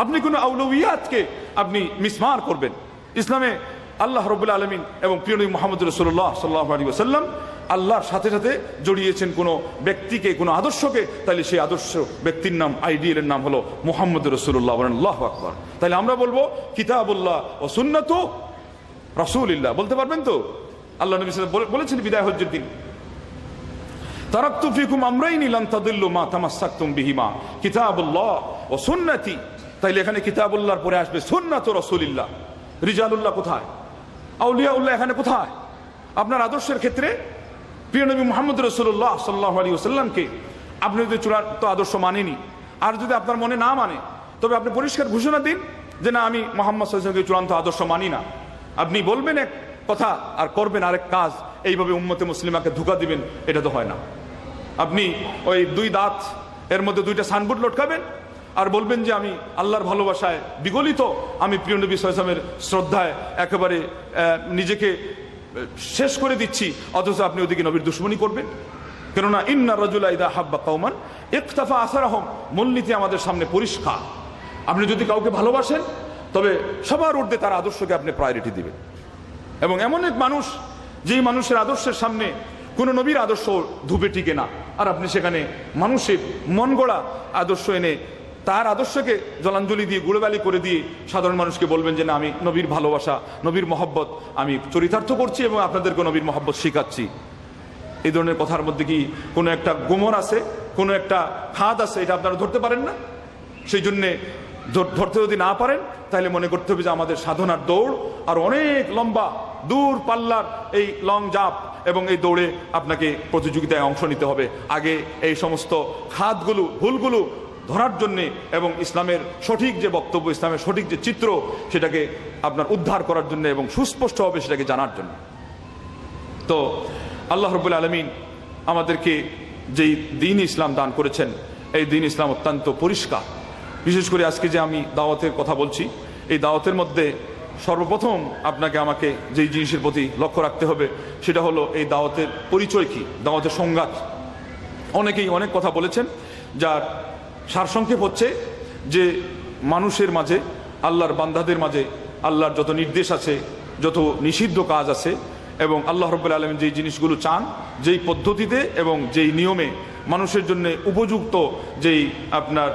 আপনি কোন আউলুইয়াতকে আপনি মিসমার করবেন? ইসলামে আল্লাহ রাব্বুল আলামিন এবং প্রিয় নবী মুহাম্মদ রাসূলুল্লাহ সাল্লাল্লাহু আলাইহি ওয়াসাল্লাম আল্লাহর সাথে সাথে জড়িয়েছেন কোনো ব্যক্তিকে, কোনো আদর্শকে, তাহলে সেই আদর্শ ব্যক্তির নাম, আইডিয়ালের নাম হলো মুহাম্মদ রাসূলুল্লাহ। বলেন আল্লাহু আকবার। তাহলে আমরা বলবো কিতাবুল্লাহ ও সুন্নাতু রাসূলিল্লাহ। বলতে পারবেন তো? আল্লাহ নবী সাল্লাল্লাহু আলাইহি ওয়াসাল্লাম বলেছেন বিদায় হজ্জের দিন, তারাকতু ফিকুম আমরাইনি লান তাদিল্লু মা তামাসসাকতুম বিহিমা কিতাবুল্লাহ ও সুন্নতি। তাইলে এখানে কিতাবুল্লাহর পরে আসবে সুন্নাতু রাসূলিল্লাহ। রিজালুল্লাহ কোথায়? আউলিয়াউল্লাহ এখানে কোথায়? আপনার আদর্শের ক্ষেত্রে প্রিয় নবী মুহাম্মদ রাসূলুল্লাহ সাল্লাল্লাহু আলাইহি ওয়াসাল্লামকে আপনি যদি চূড়ান্ত আদর্শ মানেনি, আর যদি আপনার মনে না মানে, তবে আপনি পরিষ্কার ঘোষণা দিন যে না, আমি মুহাম্মদ সাল্লাল্লাহু আলাইহি ওয়াসাল্লামকে চূড়ান্ত আদর্শ মানি না। আপনি বলবেন এক কথা আর করবেন আরেক কাজ, এইভাবে উম্মতে মুসলিমাকে ধোঁকা দিবেন, এটা তো হয় না। আপনি ওই দুই দাঁত এর মধ্যে দুইটা সাইনবোর্ড লটকাবেন আর বলবেন যে আমি আল্লাহর ভালোবাসায় বিগলিত, আমি প্রিয় নবী সাল্লাল্লাহু আলাইহি ওয়াসাল্লামের শ্রদ্ধায় একেবারে নিজেকে শেষ করে দিচ্ছি, অথচ আপনি ওদিকে নবীর দুশমনী করবেন। কেননা ইন্নার রাজুলা ইযা হাব্বা কওমান ইকতাফা আসারাহুম, মূলনীতি আমাদের সামনে পরিষ্কার। আপনি যদি কাউকে ভালোবাসেন তবে সবার ঊর্ধ্বে তার আদর্শকে আপনি প্রায়োরিটি দিবেন। এবং এমন এক মানুষ, যেই মানুষের আদর্শের সামনে কোনো নবীর আদর্শ ধুপে টিকে না, আর আপনি সেখানে মানুষের মন গড়া আদর্শ এনে তার আদর্শকে জলাঞ্জলি দিয়ে গুড়েবালি করে দিয়ে সাধারণ মানুষকে বলবেন যে না, আমি নবীর ভালোবাসা, নবীর মহব্বত আমি চরিতার্থ করছি এবং আপনাদেরকে নবীর মহব্বত শিখাচ্ছি। এই ধরনের কথার মধ্যে কি কোনো একটা গোমর আছে, কোনো একটা খাদ আছে, এটা আপনারা ধরতে পারেন না? সেই জন্যে ধরতে যদি না পারেন তাহলে মনে করতে হবে যে আমাদের সাধনার দৌড় আর অনেক লম্বা, দূর পাল্লার এই লং জাম্প, এবং এই দৌড়ে আপনাকে প্রতিযোগিতায় অংশ নিতে হবে। আগে এই সমস্ত খাতগুলো, ভুলগুলো ধরার জন্যে এবং ইসলামের সঠিক যে বক্তব্য, ইসলামের সঠিক যে চিত্র, সেটাকে আপনার উদ্ধার করার জন্য এবং সুস্পষ্টভাবে সেটাকে জানার জন্য। তো আল্লাহ রাব্বুল আলামিন আমাদেরকে যেই দ্বীন ইসলাম দান করেছেন, এই দ্বীন ইসলাম অত্যন্ত পরিষ্কার। বিশেষ করে আজকে যে আমি দাওয়াতের কথা বলছি, এই দাওয়াতের মধ্যে সর্বপ্রথম আপনাকে আমাকে যেই জিনিসের প্রতি লক্ষ্য রাখতে হবে সেটা হলো এই দাওয়াতের পরিচয় কি, দাওয়াতের সংজ্ঞা। অনেকেই অনেক কথা বলেছেন, যার সারসংক্ষেপ হচ্ছে যে মানুষের মাঝে, আল্লাহর বান্দাদের মাঝে আল্লাহর যত নির্দেশ আছে, যত নিষিদ্ধ কাজ আছে, এবং আল্লাহ রাব্বুল আলামিন যেই জিনিসগুলো চান, যেই পদ্ধতিতে এবং যেই নিয়মে মানুষের জন্য উপযুক্ত যেই আপনার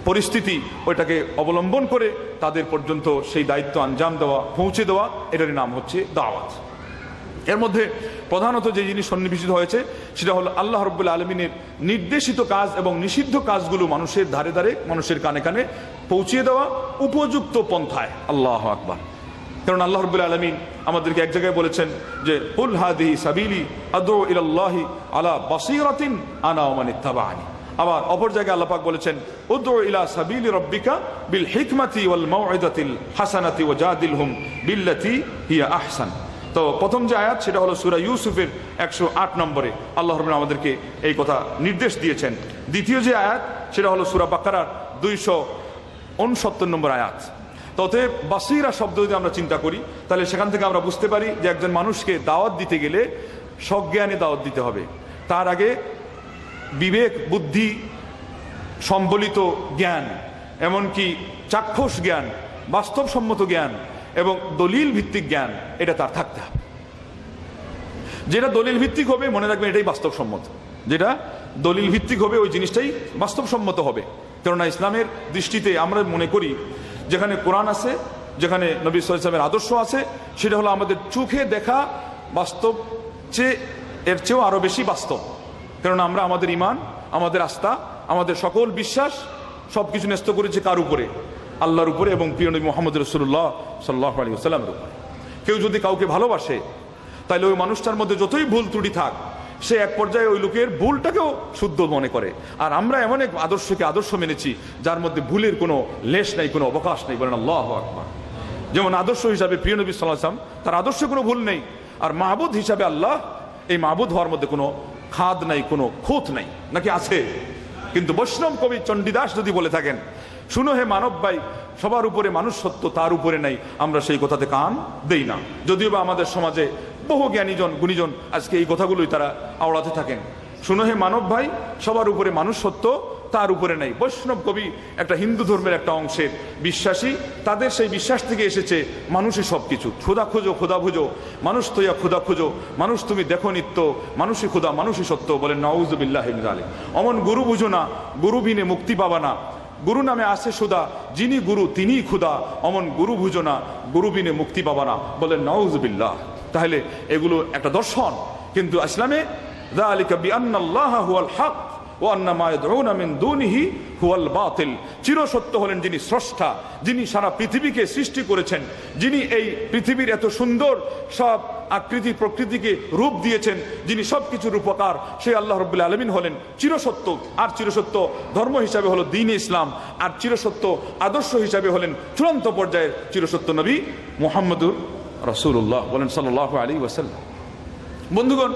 পরিস্থিতি, ওইটাকে অবলম্বন করে তাদের পর্যন্ত সেই দায়িত্ব আঞ্জাম দেওয়া, পৌঁছে দেওয়া, এটারই নাম হচ্ছে দাওয়াত। এর মধ্যে প্রধানত যে জিনিস সন্নিবেশিত হয়েছে সেটা হলো আল্লাহ রাব্বুল আলামিনের নির্দেশিত কাজ এবং নিষিদ্ধ কাজগুলো মানুষের ধারে ধারে, মানুষের কানে কানে পৌঁছিয়ে দেওয়া উপযুক্ত পন্থায়। আল্লাহু আকবার। কারণ আল্লাহ রাব্বুল আলামিন আমাদেরকে এক জায়গায় বলেছেন যে কুল হাদিহি সাবিলি আদউ ইলাল্লাহি আলা বাসীরাতিন আনা ওয়া মান ইত্তাবাআনি। আবার অপর জায়গায় আল্লাহ পাক বলেছেন উদউ ইলা সাবিলি রাব্বিকা বিল হিকমাতি ওয়াল মাউইযাতিল হাসানাতি ওয়াজাদিলহুম বিল্লাতি হিয়া আহসান। তো প্রথম যে আয়াত সেটা হলো সূরা ইউসুফের 108 নম্বরে আল্লাহ রাব্বুল আমাদেরকে এই কথা নির্দেশ দিয়েছেন। দ্বিতীয় যে আয়াত সেটা হলো সূরা বাকারার 269 নম্বর আয়াত। তবে বাসীরা শব্দ যদি আমরা চিন্তা করি তাহলে সেখান থেকে আমরা বুঝতে পারি যে একজন মানুষকে দাওয়াত দিতে গেলে সজ্ঞানে দাওয়াত দিতে হবে। তার আগে বিবেক বুদ্ধি সম্বলিত জ্ঞান, এমনকি চাক্ষুষ জ্ঞান, বাস্তবসম্মত জ্ঞান এবং দলিল ভিত্তিক জ্ঞান, এটা তার থাকতে হবে। যেটা দলিল ভিত্তিক হবে মনে রাখবেন এটাই বাস্তবসম্মত, যেটা দলিল ভিত্তিক হবে ওই জিনিসটাই বাস্তবসম্মত হবে। কেননা ইসলামের দৃষ্টিতে আমরা মনে করি যেখানে কোরআন আছে, যেখানে নবী সাল্লাল্লাহু আলাইহি ওয়াসাল্লামের আদর্শ আছে, সেটা হলো আমাদের চোখে দেখা বাস্তব এর চেয়েও আরো বেশি বাস্তব। কেননা আমরা আমাদের ঈমান, আমাদের আস্থা, আমাদের সকল বিশ্বাস সবকিছু ন্যস্ত করেছি কার উপরে? আল্লাহর উপরে এবং প্রিয় নবী মুহাম্মদ রাসূলুল্লাহ সাল্লাল্লাহু আলাইহি ওয়াসাল্লামের উপরে। কেউ যদি কাউকে ভালোবাসে তাহলে ওই মানুষটার মধ্যে যতই ভুল ত্রুটি থাক, সে এক পর্যায়ে ওই লোকের ভুলটাকেও শুদ্ধ মনে করে। আর আমরা এমন এক আদর্শকে আদর্শ মেনেছি যার মধ্যে ভুলের কোনো লেশ নাই, কোনো অবকাশ নেই। বলেন আল্লাহু আকবার। যেমন আদর্শ হিসাবে প্রিয় নবী সাল্লাল্লাহু আলাইহি ওয়াসাল্লাম, তার আদর্শে কোনো ভুল নেই। আর মাহবুদ হিসাবে আল্লাহ, এই মাহবুদ হওয়ার মধ্যে কোনো খাদ নাই, কোনো খুঁত নাই, নাকি আছে? কিন্তু বৈষ্ণব কবি চণ্ডীদাস যদি বলে থাকেন, শুনো হে মানব ভাই, সবার উপরে মানুষ সত্য, তার উপরে নাই, আমরা সেই কথাতে কান দেই না। যদিও বা আমাদের সমাজে বহু জ্ঞানীজন গুণীজন আজকে এই কথাগুলোই তারা আওড়াতে থাকেন। শুনো হে মানব ভাই, সবার উপরে মানুষ সত্য, তার উপরে নাই। বৈষ্ণব কবি একটা হিন্দু ধর্মের একটা অংশের বিশ্বাসী, তাদের সেই বিশ্বাস থেকে এসেছে মানুষই সবকিছু। খোদা খোঁজো, খোদা ভুজো, মানুষ তৈয়া খোদা খোঁজো, মানুষ তুমি দেখো নিত্য, মানুষই খোদা, মানুষই সত্য। বলেন নাউযু বিল্লাহি মিন যালিক। অমন গুরু বুঝো না, গুরু বিনে মুক্তি পাবা না, গুরু নামে আসে সুদা, যিনি গুরু তিনিই খুদা। অমন গুরু বুঝো না, গুরু বিনে মুক্তি পাবা না। বলেন নাউযু বিল্লাহ। তাহলে এগুলো একটা দর্শন, কিন্তু ইসলামে যালিকা বিআন্নাল্লাহা হুয়াল হক ওয়া আন্না মা ইয়াদউনা মিন দুনিহি হুয়াল বাতিল। চিরসত্য হলেন যিনি স্রষ্টা, যিনি সারা পৃথিবীকে সৃষ্টি করেছেন, যিনি এই পৃথিবীর এত সুন্দর সব আকৃতি প্রকৃতিকে রূপ দিয়েছেন, যিনি সবকিছুর উপকার, সেই আল্লাহ রাব্বুল আলামিন হলেন চিরসত্য। আর চিরসত্য ধর্ম হিসাবে হলো দ্বীন-ই ইসলাম, আর চিরসত্য আদর্শ হিসাবে হলেন চূড়ান্ত পর্যায়ের চিরসত্য নবী মুহাম্মদুর রাসূলুল্লাহ। বলেন সাল্লাল্লাহু আলাইহি ওয়াসাল্লাম। বন্ধুগণ,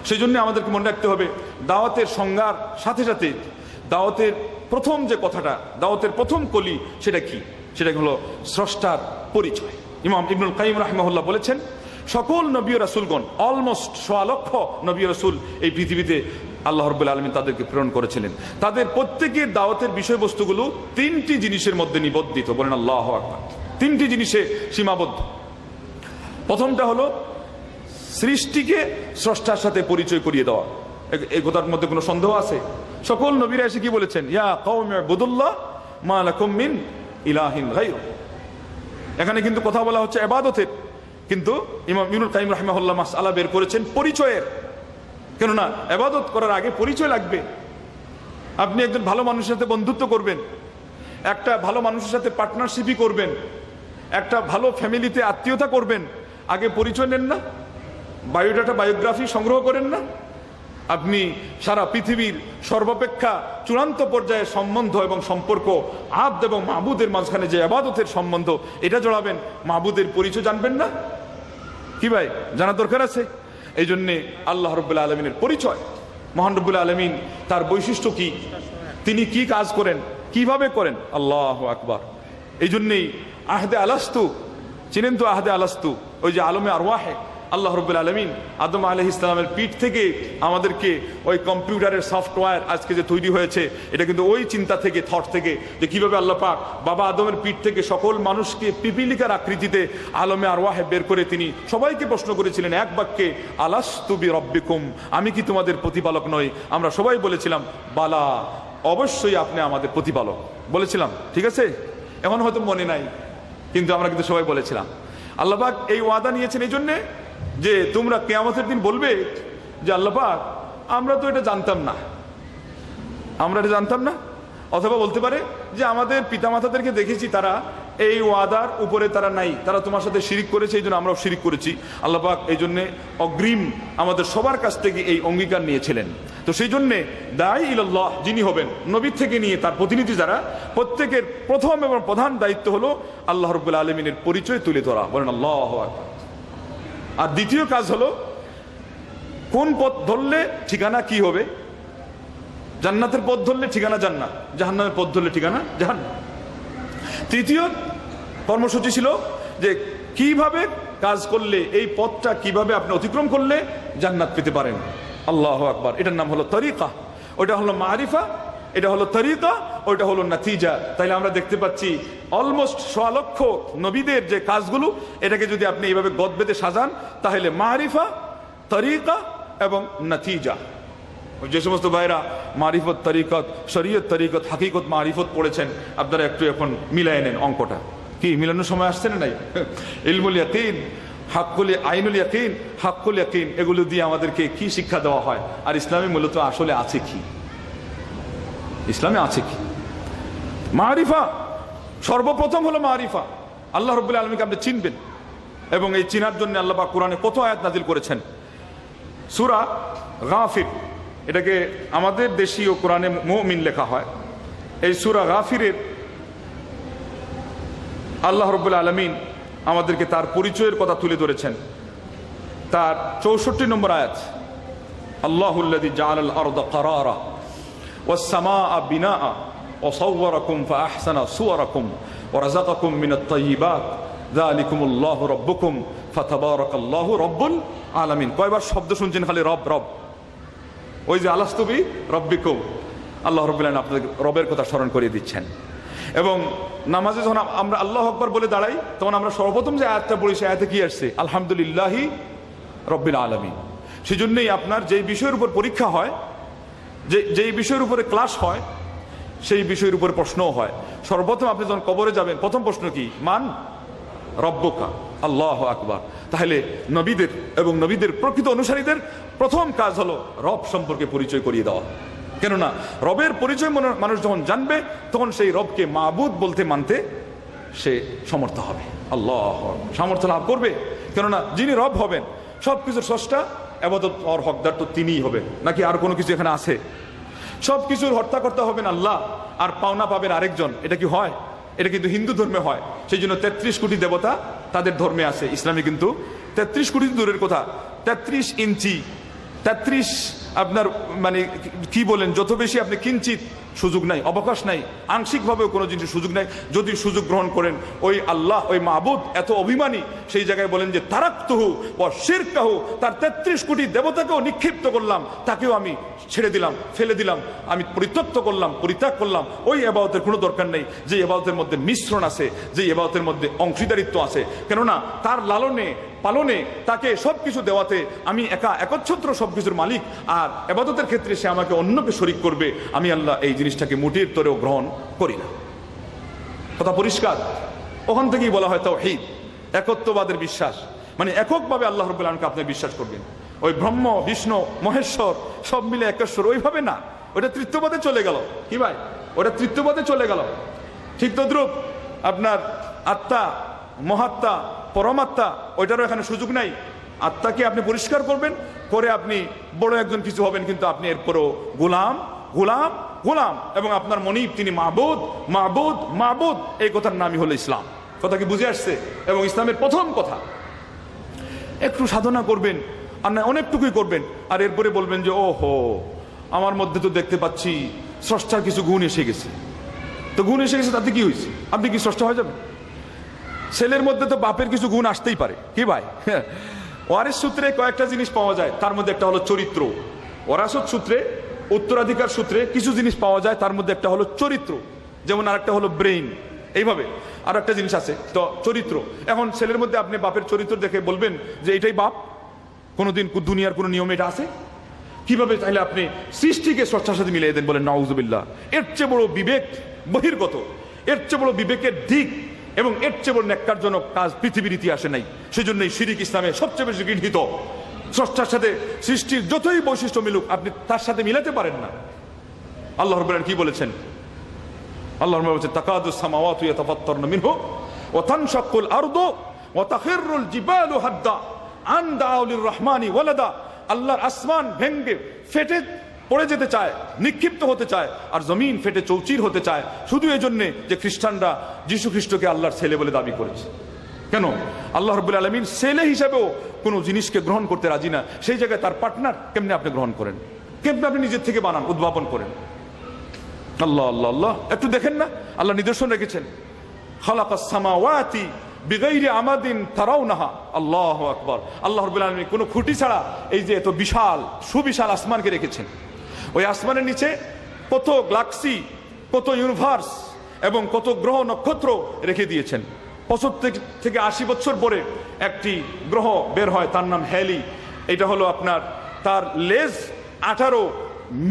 সেই জন্য আমাদেরকে মনে রাখতে হবে দাওয়াতের সংজ্ঞার সাথে সাথে দাওয়াতের প্রথম যে কথাটা, দাওয়াতের প্রথম কলি, সেটা কি? সেটা হলো স্রষ্টার পরিচয়। ইমাম ইবনুল কাইয়িম রাহিমাহুল্লাহ বলেছেন, সকল নবী ও রাসূলগণ, অলমোস্ট 1.25 লক্ষ নবী ও রাসূল এই পৃথিবীতে আল্লাহ রাব্বুল আলামিন তাদেরকে প্রেরণ করেছিলেন। তাদের প্রত্যেকের দাওয়াতের বিষয়বস্তুগুলো 3টি জিনিসের মধ্যে নিবদ্ধিত। বলেন আল্লাহু আকবার। 3টি জিনিসে সীমাবদ্ধ। প্রথমটা হলো সৃষ্টিকে স্রষ্টার সাথে পরিচয় করিয়ে দেওয়া। এই কথার মধ্যে কোনো সন্দেহ আছে? সকল নবীরা এসে কি বলেছেন? ইয়া কওমি ইবুদুল্লাহ মা লাকুম মিন ইলাহিন গায়রু। এখানে কিন্তু কথা বলা হচ্ছে ইবাদতের, কিন্তু ইমাম ইবনুল কাইয়িম রাহিমাহুল্লাহ মাসআলা বের করেছেন পরিচয়ের। কেননা ইবাদত করার আগে পরিচয় লাগবে। আপনি একজন ভালো মানুষের সাথে বন্ধুত্ব করবেন, একটা ভালো মানুষের সাথে পার্টনারশিপই করবেন, একটা ভালো ফ্যামিলিতে আত্মীয়তা করবেন, আগে পরিচয় নেন না? বায়োডাটা, বায়োগ্রাফি সংগ্রহ করেন না? আপনি সারা পৃথিবীর সর্বাপেক্ষা চূড়ান্ত পর্যায়ের সম্বন্ধ এবং সম্পর্ক, আবদ এবং মাহবুদের মাঝখানে যে ইবাদতের সম্বন্ধ, এটা জড়াবেন, মাহবুদের পরিচয় জানবেন না? কি ভাই, জানা দরকার আছে। এই জন্যে আল্লাহ রাব্বুল আলামিনের পরিচয়, মহান রব্বুল আলামিন, তার বৈশিষ্ট্য কি, তিনি কি কাজ করেন, কিভাবে করেন, আল্লাহু আকবার। এই জন্যেই আহদে আলাস্তু, চিনেন তো আহদে আলাস্তু? ওই যে আলমে আরওয়াহে আল্লাহ রাব্বুল আলামিন আদম আলাইহিস সালামের পিঠ থেকে আমাদেরকে ওই কম্পিউটারের সফটওয়্যার আজকে যে তৈরি হয়েছে, এটা কিন্তু ওই চিন্তা থেকে, থট থেকে, যে কিভাবে আল্লাহ পাক বাবা আদমের পিঠ থেকে সকল মানুষকে পিপিলিকার আকৃতিতে আলমে আরওয়াহে বের করে তিনি সবাইকে প্রশ্ন করেছিলেন এক বাক্যে, আলাস্তু বিরব্বিকুম, আমি কি তোমাদের প্রতিপালক নই? আমরা সবাই বলেছিলাম বালা, অবশ্যই আপনি আমাদের প্রতিপালক বলেছিলাম। ঠিক আছে, এখন হয়তো মনে নাই, কিন্তু আমরা কিন্তু সবাই বলেছিলাম। আল্লাহ পাক এই ওয়াদা নিয়েছেন এই জন্যে যে তোমরা কিয়ামতের দিন বলবে যে আল্লাহ পাক আমরা তো এটা জানতাম না, আমরা এটা জানতাম না। অথবা বলতে পারে যে আমাদের পিতামাতাদেরকে দেখেছি তারা এই ওয়াদার উপরে তারা নাই, তারা তোমার সাথে শিরিক করেছে, এই জন্য আমরাও শিরিক করেছি। আল্লাহ পাক এই জন্যে অগ্রিম আমাদের সবার কাছ থেকে এই অঙ্গীকার নিয়েছিলেন। তো সেই জন্যে দাঈ ইলাল্লাহ যিনি হবেন, নবী থেকে নিয়ে তার প্রতিনিধি যারা, প্রত্যেকের প্রথম এবং প্রধান দায়িত্ব হলো আল্লাহ রাব্বুল আলামিনের পরিচয় তুলে ধরা। বলেন আল্লাহু আকবার। আর দ্বিতীয় কাজ হলো কোন পথ ধরলে ঠিকানা কি হবে। জান্নাতের পথ ধরলে ঠিকানা জান্নাত, জাহান্নামের পথ ধরলে ঠিকানা জাহান্নাম। তৃতীয় কর্মসূচি ছিল যে কিভাবে কাজ করলে, এই পথটা কিভাবে আপনি অতিক্রম করলে জান্নাত পেতে পারেন। আল্লাহু আকবার। এটার নাম হলো তরিকা, ওটা হলো মারিফা, এটা হলো তরিকা, ওটা হলো নাতিজা। তাইলে আমরা দেখতে পাচ্ছি অলমোস্ট 100 লক্ষ নবীদের যে কাজগুলো, এটাকে যদি আপনি এইভাবে গদ বেঁধে সাজান, তাহলে মারিফা, তরিকা এবং নাতিজা। যে সমস্ত ভাইরা মারিফত, তরিকত, শরীয়ত, তরিকত, হাকিকত, মারিফত পড়েছেন, আপনারা একটু এখন মিলাই নেন অঙ্কটা। কি মিলানোর সময় আসছে না? নাই। ইলমুল ইয়াকিন, হাক্কুল আইনুল ইয়াকিন, হাক্কুল ইয়াকিন, এগুলো দিয়ে আমাদেরকে কি শিক্ষা দেওয়া হয়? আর ইসলামে মূলত আসলে আছে কি? ইসলামে আছে কি? মারিফা সর্বপ্রথম হলো মারিফা। আল্লাহ রাব্বুল আলামিনকে আপনি চিনবেন, এবং এই চিনার জন্য আল্লাহ পাক কোরআনে কত আয়াত নাজিল করেছেন। সূরা গাফির, এটাকে আমাদের দেশীয় কোরআনে মুমিন লেখা হয়। এই সূরা গাফিরের আল্লাহ রাব্বুল আলামিন আমাদেরকে তার পরিচয়ের কথা তুলে ধরেছেন। তার 64 নম্বর আয়াত, আল্লাহুল্লাযী জাআলাল আরদা কারারা ওয়াস সামাআ বিনাআ ওয়া সাওওয়ারাকুম ফাআহসানা সুওয়ারাকুম ওয়া রাযাকাকুম মিনাত তাইয়্যিবাত যালিকুমুল্লাহু রাব্বুকুম ফাতাবারাকাল্লাহু রাব্বুল আলামিন। কয়বার শব্দ শুনছেন খালি রব রব? ওই যে আলাস্তু বি রব্বিকুম, আল্লাহ রাব্বুল আলামিন আপনাদের রবের কথা স্মরণ করিয়ে দিচ্ছেন। এবং নামাজে যখন আমরা আল্লাহু আকবার বলে দাঁড়াই, তখন আমরা সর্বপ্রথম যে আয়াতটা পড়ি, সে আয়াতে কি আসছে? আলহামদুলিল্লাহি রব্বিল আলামিন। সেই জন্যই আপনার যেই বিষয়ের উপর পরীক্ষা হয়, যেই বিষয়ের উপরে ক্লাস হয়, সেই বিষয়ের উপর প্রশ্নও হয়। সর্বপ্রথম আপনি যখন কবরে যাবেন, প্রথম প্রশ্ন কি? মান রব্বুকা, আল্লাহু আকবার। তাহলে নবীদের এবং নবীদের প্রকৃত অনুসারীদের প্রথম কাজ হলো রব সম্পর্কে পরিচয় করিয়ে দেওয়া। কেননা রবের পরিচয় মানুষ যখন জানবে, তখন সেই রবকে মাবুদ বলতে মানতে সে সমর্থ হবে। আল্লাহ সামর্থ্য লাভ করবে। কেননা যিনি রব হবেন, সবকিছুর স্রষ্টা, ইবাদত আর হকদার তো তিনিই হবেন, নাকি আর কোনো কিছু এখানে আছে? সবকিছুর হর্তাকর্তা হবেন আল্লাহ, আর পাওনা পাবেন আরেকজন। এটা কি হয়? এটা কিন্তু হিন্দু ধর্মে হয়। সেই জন্য 33 কোটি দেবতা তাদের ধর্মে আছে। ইসলামে কিন্তু 33 কোটি দূরের কথা, 33 ইঞ্চি, 33 আপনার মানে কি বলেন, যত বেশি আপনি কিঞ্চিত সুযোগ নাই, অবকাশ নাই, আংশিকভাবেও কোনো জিনিসের সুযোগ নাই। যদি সুযোগ গ্রহণ করেন, ওই আল্লাহ, ওই মাবুদ এত অভিমানী, সেই জায়গায় বলেন যে তারাকতুহু ওয়া শিরকাহু, তার 33 কোটি দেবতাকেও নিক্ষিপ্ত করলাম, তাকেও আমি ছেড়ে দিলাম, ফেলে দিলাম, আমি পরিত্যক্ত করলাম, পরিত্যাগ করলাম। ওই ইবাদতের কোনো দরকার নেই যে ইবাদতের মধ্যে মিশ্রণ আছে, যে ইবাদতের মধ্যে অংশীদারিত্ব আছে। কেননা তার লালনে পালনে, তাকে সবকিছু দেওয়াতে আমি একচ্ছত্র সবকিছুর মালিক, আর ইবাদতের ক্ষেত্রে সে আমাকে অন্যকে শরীক করবে, আমি আল্লাহ এই জিনিসটাকে মুটির তরেও গ্রহণ করি না। কথা পরিষ্কার। ওখান থেকেই বলা হয় তাওহীদ, একত্ববাদের বিশ্বাস। মানে এককভাবে আল্লাহ রাব্বুল আলামিনকে আপনি বিশ্বাস করবেন। ওই ব্রহ্ম, বিষ্ণু, মহেশ্বর সব মিলে একেশ্বর, ওইভাবে না। ওটা তৃতীয়বাদে চলে গেল। কি ভাই? ওটা তৃতীয়বাদে চলে গেল। ঠিক তদ্রূপ আপনার আত্মা, মহাত্মা, পরমাত্মা, ওইটারও এখানে সুযোগ নাই। আত্মাকে আপনি পরিষ্কার করবেন, করে আপনি বড় একজন কিছু হবেন, কিন্তু আপনি এরপরও গোলাম, গোলাম, গোলাম। এবং আপনার মনিব তিনি মাবুদ, মাবুদ, মাবুদ। এই কথার নামই হলো ইসলাম। কথা কি বুঝে আসছে? এবং ইসলামের প্রথম কথা, একটু সাধনা করবেন, আর না অনেকটুকুই করবেন, আর এরপরে বলবেন যে ওহো, আমার মধ্যে তো দেখতে পাচ্ছি স্রষ্টার কিছু গুণ এসে গেছে। তো গুণ এসে গেছে, তাতে কি হয়েছে? আপনি কি স্রষ্টা হয়ে যাবেন? ছেলের মধ্যে তো বাপের কিছু গুণ আসতেই পারে, কি ভাই? ওয়ারিস সূত্রে কয়েকটা জিনিস পাওয়া যায়, তার মধ্যে একটা হলো চরিত্র। ওরাসত সূত্রে, উত্তরাধিকার সূত্রে কিছু জিনিস পাওয়া যায়, তার মধ্যে একটা হলো চরিত্র, যেমন আরেকটা হলো ব্রেইন। এইভাবে আর একটা জিনিস আছে, তো চরিত্র। এখন ছেলের মধ্যে আপনি বাপের চরিত্র দেখে বলবেন যে এটাই বাপ? কোনোদিন দুনিয়ার কোনো নিয়ম এটা আছে? কিভাবে চাইলে আপনি সৃষ্টিকে স্রষ্টার সাথে মিলিয়ে দেন, বলেন নাউজুবিল্লাহ। এর চেয়ে বড় বিবেক বহির্গত, এর চেয়ে বড় বিবেকের দিক এবং এর চেয়ে বড় ন্যাক্কারজনক কাজ পৃথিবীর ইতিহাসে নাই। সেজন্যই শিরিক ইসলামে সবচেয়ে বেশি গৃহীত। স্রষ্টার সাথে সৃষ্টির যতই বৈশিষ্ট্য মিলুক, আপনি তার সাথে মিলাতে পারেন না। আল্লাহ রাব্বুল আলামিন কি বলেছেন? আল্লাহ রাব্বুল বলেছেন তাকাদুস সামাওয়াতু ইয়াতাফাত্তারনা মিনহু ওয়া তানশাক্কুল আরদু ওয়া তাখিরুল জিবালু হাদ্দা আন দাউ লিররহমানি ওয়ালাদা। আল্লাহর আসমান ভেঙ্গে ফেটে পড়ে যেতে চায়, নিক্ষিপ্ত হতে চায়, আর জমিন ফেটে চৌচির হতে চায়, শুধু এই জন্যে যে খ্রিস্টানরা যীশু খ্রিস্টকে আল্লাহর ছেলে বলে দাবি করেছে। কেন? আল্লাহ রাব্বুল আলামিন ছেলে হিসেবেও কোনো জিনিসকে গ্রহণ করতে রাজি না, সেই জায়গায় তার পার্টনার কেমনে আপনি গ্রহণ করেন? কেমনে আপনি নিজের থেকে বানান, উদ্ভাবন করেন? আল্লাহ আল্লাহ আল্লাহ, একটু দেখেন না, আল্লাহ নিদর্শন রেখেছেন। খালাকাস সামাওয়াতি বিগাইরি আমাদিন তারাউনাহা। আল্লাহু আকবার। আল্লাহ রাব্বুল আলামিন কোনো খুঁটি ছাড়া এই যে এত বিশাল সুবিশাল আসমানকে রেখেছেন। ওই আসমানের নিচে কত গ্যালাক্সি, কত ইউনিভার্স এবং কত গ্রহ নক্ষত্র রেখে দিয়েছেন। 75 থেকে 80 বছর পরে একটি গ্রহ বের হয়, তার নাম হ্যালি। এটা হলো আপনার, তার লেজ 18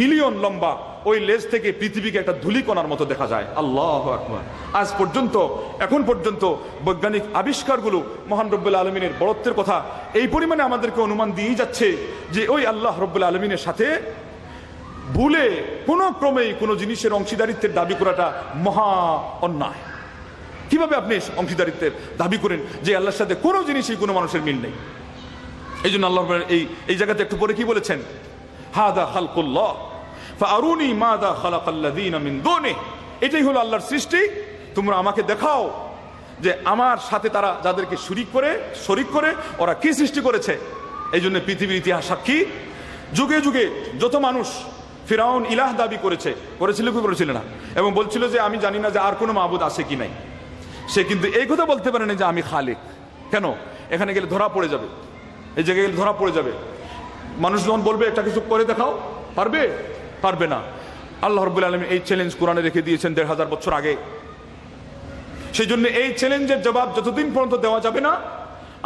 মিলিয়ন লম্বা। ওই লেজ থেকে পৃথিবীকে একটা ধূলিকণার মতো দেখা যায়। আল্লাহু আকবার। আজ পর্যন্ত, এখন পর্যন্ত বৈজ্ঞানিক আবিষ্কারগুলো মহান রব্বুল আলমিনের বড়ত্বের কথা এই পরিমাণে আমাদেরকে অনুমান দিয়েই যাচ্ছে যে ওই আল্লাহ রব্বুল আলমিনের সাথে ভুলে কোনো ক্রমেই কোনো জিনিসের অংশীদারিত্বের দাবি করাটা মহা অন্যায়। কিভাবে আপনি অংশীদারিত্বের দাবি করেন যে আল্লাহর সাথে কোনো জিনিসই কোনো মানুষের মিল নেই? এই জন্য আল্লাহ এই জায়গাতে একটু পরে কি বলেছেন? হাদা খালকুল্লাহ ফাআরুনি মাযা খালাকাল্লাযীনা মিন দুনিহি। এটাই হলো আল্লাহর সৃষ্টি, তোমরা আমাকে দেখাও যে আমার সাথে তারা যাদেরকে শরীক করে ওরা কি সৃষ্টি করেছে। এই জন্য পৃথিবীর ইতিহাস সাক্ষী, যুগে যুগে যত মানুষ ফিরাউন ইলাহ দাবি করেছিল কি করেছিল না, এবং বলছিল যে আমি জানি না যে আর কোনো মাবুদ আছে কি নাই, সে কিন্তু এই কথা বলতে পারে না যে আমি খালিক। কেন? এখানে গেলে ধরা পড়ে যাবে, এই জায়গায় গেলে ধরা পড়ে যাবে। মানুষ যখন বলবে একটা কিছু করে দেখাও, পারবে না। আল্লাহ রাব্বুল আলামিন এই চ্যালেঞ্জ কোরআনে রেখে দিয়েছেন 1500 বছর আগে। সেই জন্য এই চ্যালেঞ্জের জবাব যতদিন পর্যন্ত দেওয়া যাবে না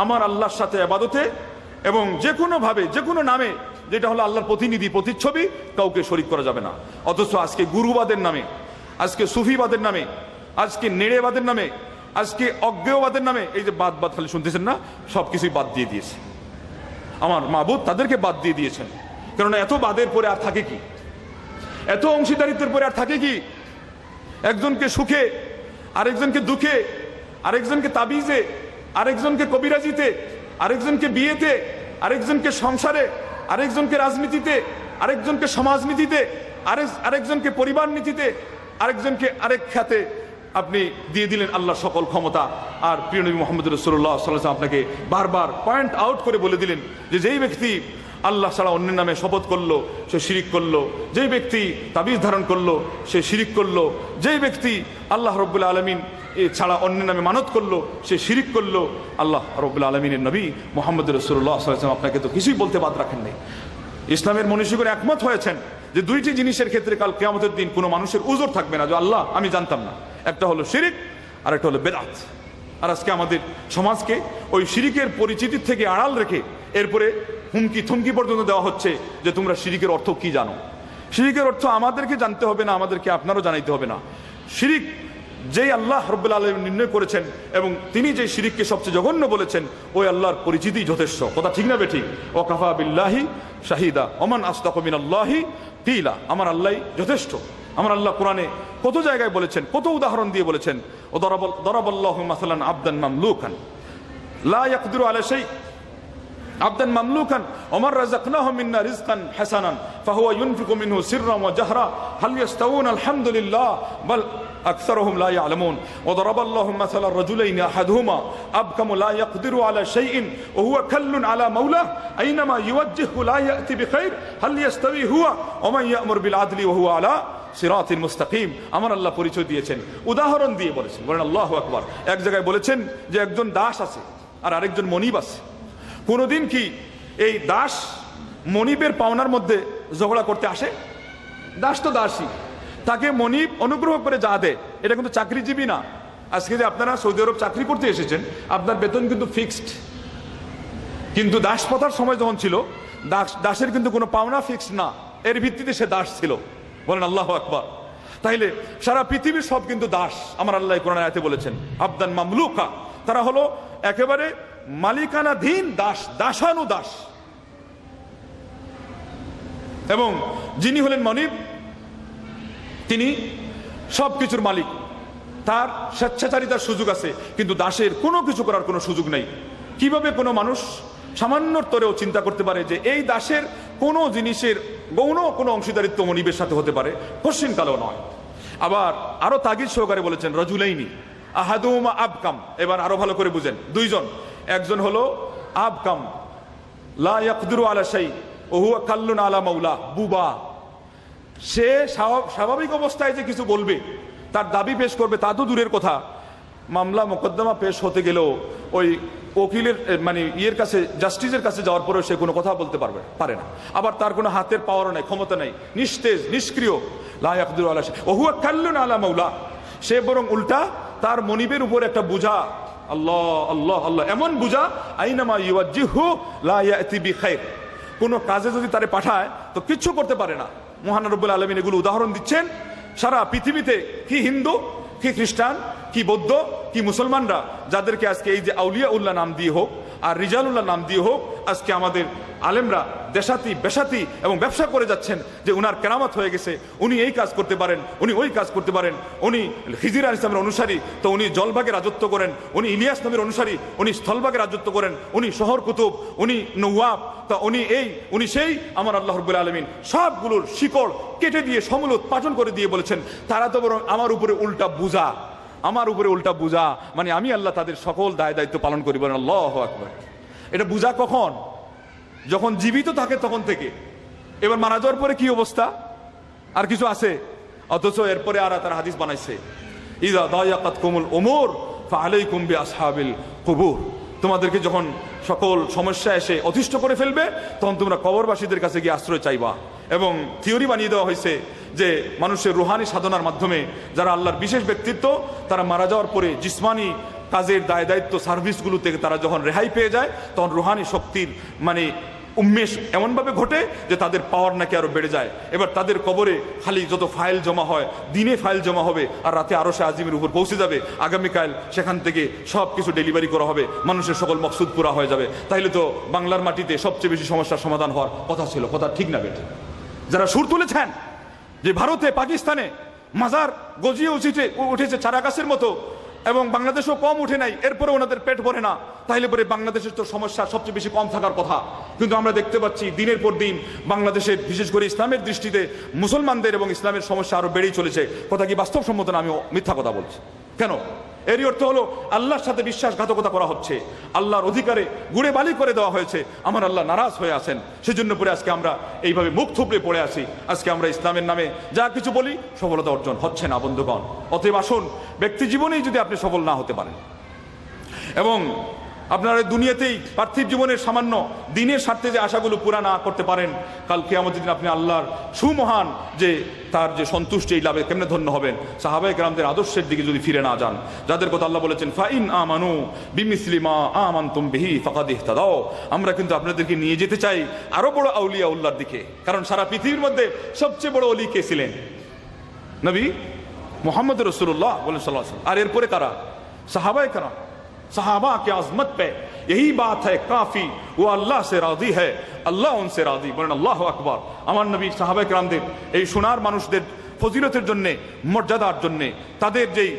আমার আল্লাহর সাথে ইবাদতে এবং যে কোনো ভাবে, যে কোনো নামে, যেটা হলো আল্লাহর প্রতিনিধি, প্রতিচ্ছবি, কাউকে শরীক করা যাবে না। অথচ আজকে গুরুবাদের নামে, আজকে সুফিবাদের নামে, আজকে নেড়েবাদের নামে, আজকে অজ্ঞেয়বাদের নামে এই যে বাদ খালি শুনতেছেন না, সবকিছুই বাদ দিয়ে দিয়েছে। আমার মাবুদ তাদেরকে বাদ দিয়ে দিয়েছেন। কেননা এত বাদের পরে আর থাকে কি? এত অংশীদারিত্বের পরে আর থাকে কি? একজনকে সুখে, আরেকজনকে দুঃখে, আরেকজনকে তাবিজে, আরেকজনকে কবিরাজিতে, আরেকজনকে বিয়েতে, আরেকজনকে সংসারে, আরেকজনকে রাজনীতিতে, আরেকজনকে সমাজনীতিতে, আরেকজনকে পরিবার নীতিতে, আরেকজনকে আরেক খাতে আপনি দিয়ে দিলেন আল্লাহ সকল ক্ষমতা। আর প্রিয় নবী মুহাম্মদ রাসূলুল্লাহ সাল্লাল্লাহু আলাইহি ওয়াসাল্লাম আপনাকে বারবার পয়েন্ট আউট করে বলে দিলেন যে যেই ব্যক্তি আল্লাহ ছাড়া অন্যের নামে শপথ করলো সে শিরিক করলো, যেই ব্যক্তি তাবিজ ধারণ করলো সে শিরিক করলো, যেই ব্যক্তি আল্লাহ রাব্বুল আলামিন ছাড়া অন্যের নামে মানত করলো সে শিরিক করলো। আল্লাহ রাব্বুল আলামিনের নবী মুহাম্মদ রাসূলুল্লাহ সাল্লাল্লাহু আলাইহি ওয়াসাল্লাম আপনাকে তো কিছুই বলতে বাদ রাখেন নাই। ইসলামের মনীষীগণ একমত হয়েছেন যে দুইটি জিনিসের ক্ষেত্রে কাল কিয়ামতের দিন কোনো মানুষের উযর থাকবে না যে আল্লাহ আমি জানতাম না। একটা হলো শিরিক আর একটা হলো বেদাত। আর আজকে আমাদের সমাজকে ওই শিরিকের পরিচিতির থেকে আড়াল রেখে এরপরে হুমকি থুমকি পর্যন্ত দেওয়া হচ্ছে যে তোমরা শিরিকের অর্থ কি জানো। শিরিকের অর্থ আমাদেরকে জানতে হবে না, আমাদেরকে আপনারও জানাইতে হবে না। শিরিক যেই আল্লাহ রাব্বুল আলামিন নির্ণয় করেছেন এবং তিনি যে শিরিককে সবচেয়ে জঘন্য বলেছেন ওই আল্লাহর পরিচিতি যথেষ্ট। কথা ঠিক না বেঠিক? ওয়াকাফা বিল্লাহি শাহিদা ওমান আসদাকু মিনাল্লাহি কিলা। আমার আল্লাহই যথেষ্ট। আমার আল্লাহ কোরআনে কত জায়গায় বলেছেন, কত উদাহরণ দিয়ে বলেছেন। ও দরাবাল্লাহু মাসালান আবদান মামলুকান লা ইয়াকদিরু আলা শাই عبدا مملوكا ومن رزقناه منا رزقا حسنا فهو ينفق منه سرا وجهرا هل يستوون الحمد لله بل أكثرهم لا يعلمون وضرب الله مثلا الرجلين أحدهما أبكم لا يقدر على شيء وهو كل على مولاه أينما يوجهه لا يأتي بخير هل يستوي هو ومن يأمر بالعدل وهو على সিরাতিল মুস্তাকিম। আমার আল্লাহ পরিচয় দিয়েছেন, উদাহরণ দিয়ে বলেছেন, বলেন আল্লাহু আকবার। এক জায়গায় বলেছেন যে একজন দাস আছে আর আরেকজন মনিব আছে। কোনোদিন কি এই দাস মনিবের পাওনার মধ্যে ঝগড়া করতে আসে? দাস তো দাসই, তাকে মনিব অনুগ্রহ করে যা দেয়, এটা কিন্তু চাকরিজীবী না। আজকে যে আপনারা সৌদি আরব চাকরি করতে এসেছেন, আপনার বেতন কিন্তু ফিক্সড, কিন্তু দাস প্রথার সময় যখন ছিল, দাসের কিন্তু কোনো পাওনা ফিক্সড না, এর ভিত্তিতে সে দাস ছিল। বলেন আল্লাহু আকবার। তাইলে সারা পৃথিবীর সব কিন্তু দাস। আমার আল্লাহ কোরআন আয়াতে বলেছেন আবদান মামলুকা, তারা হলো একেবারে মালিকানাধীন দাস, দাসানু দাস। এবং যিনি হলেন মনিব, তিনি সবকিছুর মালিক, তার স্বেচ্ছাচারিতার সুযোগ আছে, কিন্তু দাসের কোনো কিছু করার কোনো সুযোগ নেই। কিভাবে কোনো মানুষ সামান্যতরেও চিন্তা করতে পারে যে এই দাসের কোনো জিনিসের গৌণ কোনো অংশীদারিত্ব মনিবের সাথে হতে পারে? কোশ্চিন কালেও নয়। আবার আরো তাগিদ সহকারে বলেছেন রজুলাইনি আহাদুহুমা আবকাম। এবার আরো ভালো করে বুঝেন, দুইজন, একজন হলো আবকাম লা ইয়াকদিরু আলা শাই ওয়া হুয়া কাল্লুন আলা মাওলা, বুবা। সে স্বাভাবিক অবস্থায় যে কিছু বলবে, তার দাবি পেশ করবে, তা তো দূরের কথা, মামলা মোকদ্দমা পেশ হতে গেলেও ওই উকিলের মানে ইয়ের কাছে, জাস্টিসের কাছে যাওয়ার পরেও সে কোনো কথা বলতে পারে না। আবার তার কোনো হাতের পাওয়ারও নেই, ক্ষমতা নেই, নিস্তেজ, নিষ্ক্রিয়। লা ইয়াকদিরু আলা শাই ওয়া হুয়া কাল্লুন আলা মাওলা। সে বরং উল্টা তার মনিবের উপর একটা বোঝা, আল্লাহ আল্লাহ আল্লাহ, এমন বোঝা আইনামা ইউওয়াজ্জিহু লা ইয়াতি বিখাইর। কোনো কাজে যদি তারে পাঠায় তো কিচ্ছু করতে পারে না। মহান রব্বুল আলামিন এগুলো উদাহরণ দিচ্ছেন। সারা পৃথিবীতে কি হিন্দু, কি খ্রিস্টান, কি বৌদ্ধ, কি মুসলমানরা, যাদেরকে আজকে এই যে আউলিয়া উল্লাহ নাম দিয়ে হোক আর রিজালুল্লাহ নাম দিয়ে হোক, আজকে আমাদের আলেমরা দেশাতি বেশাতি এবং ব্যবসা করে যাচ্ছেন যে উনার কেরামত হয়ে গেছে, উনি এই কাজ করতে পারেন, উনি ওই কাজ করতে পারেন, উনি খিজির আলাইহিস সালামের অনুসারী তো উনি জলভাগে রাজত্ব করেন, উনি ইলিয়াস নবীর অনুসারী উনি স্থলভাগে রাজত্ব করেন, উনি শহর কুতুব, উনি নওয়াব, তা উনি এই উনি সেই। আমার আল্লাহ রাব্বুল আলামিন সবগুলোর শিকড় কেটে দিয়ে সমূল উৎপাদন করে দিয়ে বলেছেন তারা তো বরং আমার উপরে উল্টা বুঝা, আমার উপরে উল্টা বুঝা, মানে আমি আল্লাহ তাদের সকল দায় দায়িত্ব পালন করি। বলেন আল্লাহু আকবার। এটা বুঝা কখন? যখন জীবিত থাকে তখন থেকে। এবার মারা যাওয়ার পরে কি অবস্থা? আর কিছু আছে? অথচ এরপরে আর তারা হাদিস বানাইছে, ইযা দায়াকাতকুমুল উমুর ফাআলাইকুম বিআসহাবিল কুবুর। তোমাদেরকে যখন সকল সমস্যা এসে অতিষ্ঠ করে ফেলবে, তখন তোমরা কবরবাসীদের কাছে গিয়ে আশ্রয় চাইবা। এবং থিওরি বানিয়ে দেওয়া হয়েছে যে মানুষের রুহানি সাধনার মাধ্যমে যারা আল্লাহর বিশেষ ব্যক্তিত্ব, তারা মারা যাওয়ার পরে জিসমানি কাজের দায় দায়িত্ব সার্ভিসগুলো থেকে তারা যখন রেহাই পেয়ে যায়, তখন রুহানি শক্তির মানে উন্মেষ এমনভাবে ঘটে যে তাদের পাওয়ার নাকি আরো বেড়ে যায়। এবার তাদের কবরে খালি যত ফাইল জমা হয়, দিনে ফাইল জমা হবে আর রাতে আরশে আজিমের উপর পৌঁছে যাবে। আগামীকাল সেখান থেকে সব কিছু ডেলিভারি করা হবে, মানুষের সকল মকসুদ পুরা হয়ে যাবে। তাইলে তো বাংলার মাটিতে সবচেয়ে বেশি সমস্যার সমাধান হওয়ার কথা ছিল। কথা ঠিক না বেঠিক? যারা সুর তুলেছেন যে ভারতে পাকিস্তানে মাজার গজিয়ে উঠেছে চারা গাছের মতো, এবং বাংলাদেশও কম উঠে নাই, এরপরে ওনাদের পেট ভরে না, তাহলে পরে বাংলাদেশের তো সমস্যা সবচেয়ে বেশি কম থাকার কথা। কিন্তু আমরা দেখতে পাচ্ছি দিনের পর দিন বাংলাদেশের, বিশেষ করে ইসলামের দৃষ্টিতে মুসলমানদের এবং ইসলামের সমস্যা আরো বেড়েই চলেছে। কথা কি বাস্তবসম্মত না? আমি মিথ্যা কথা বলছি কেন? এরই অর্থ হলো আল্লাহর সাথে বিশ্বাসঘাতকতা করা হচ্ছে, আল্লাহর অধিকারে গুড়ে বালি করে দেওয়া হয়েছে। আমার আল্লাহ নারাজ হয়ে আছেন, সেজন্য পরে আজকে আমরা এইভাবে মুখ থুবড়ে পড়ে আছি। আজকে আমরা ইসলামের নামে যা কিছু বলি, সফলতা অর্জন হচ্ছে না বন্ধুগণ। অতএব আসুন, ব্যক্তি জীবনেই যদি আপনি সফল না হতে পারেন এবং আপনার দুনিয়াতেই পার্থিব জীবনের সামান্য দিনের স্বার্থে যে আশাগুলো পুরা না করতে পারেন, কাল কিয়ামতের দিন আপনি আল্লাহর সুমহান যে তার যে সন্তুষ্টি, এই লাভে কেমনে ধন্য হবেন? সাহাবায়ে কেরামদের আদর্শের দিকে যদি ফিরে না যান, যাদের কথা আল্লাহ বলেছেন ফাইন আমানু বিমিসলি মা আমানতুম বিহি ফাকাদ ইহতাদাও। আমরা কিন্তু আপনাদেরকে নিয়ে যেতে চাই আরো বড় আউলিয়া উল্লাহর দিকে। কারণ সারা পৃথিবীর মধ্যে সবচেয়ে বড় ওলি কে ছিলেন? নবী মুহাম্মদ রাসূলুল্লাহ সাল্লাল্লাহু আলাইহি ওয়াসাল্লাম। আর এরপরে কারা? সাহাবায়ে কেরাম। साहबा की आजमत पे यही बात है काफी, वो अल्लाह से राजी है, अल्लाह उनसे राजी। বলেন আল্লাহু আকবার। আমার নবী সাহাবায়ে কেরামদের এই সোনার মানুষদের ফজিলতের জন্য, মর্যাদার জন্য, তাদের যেই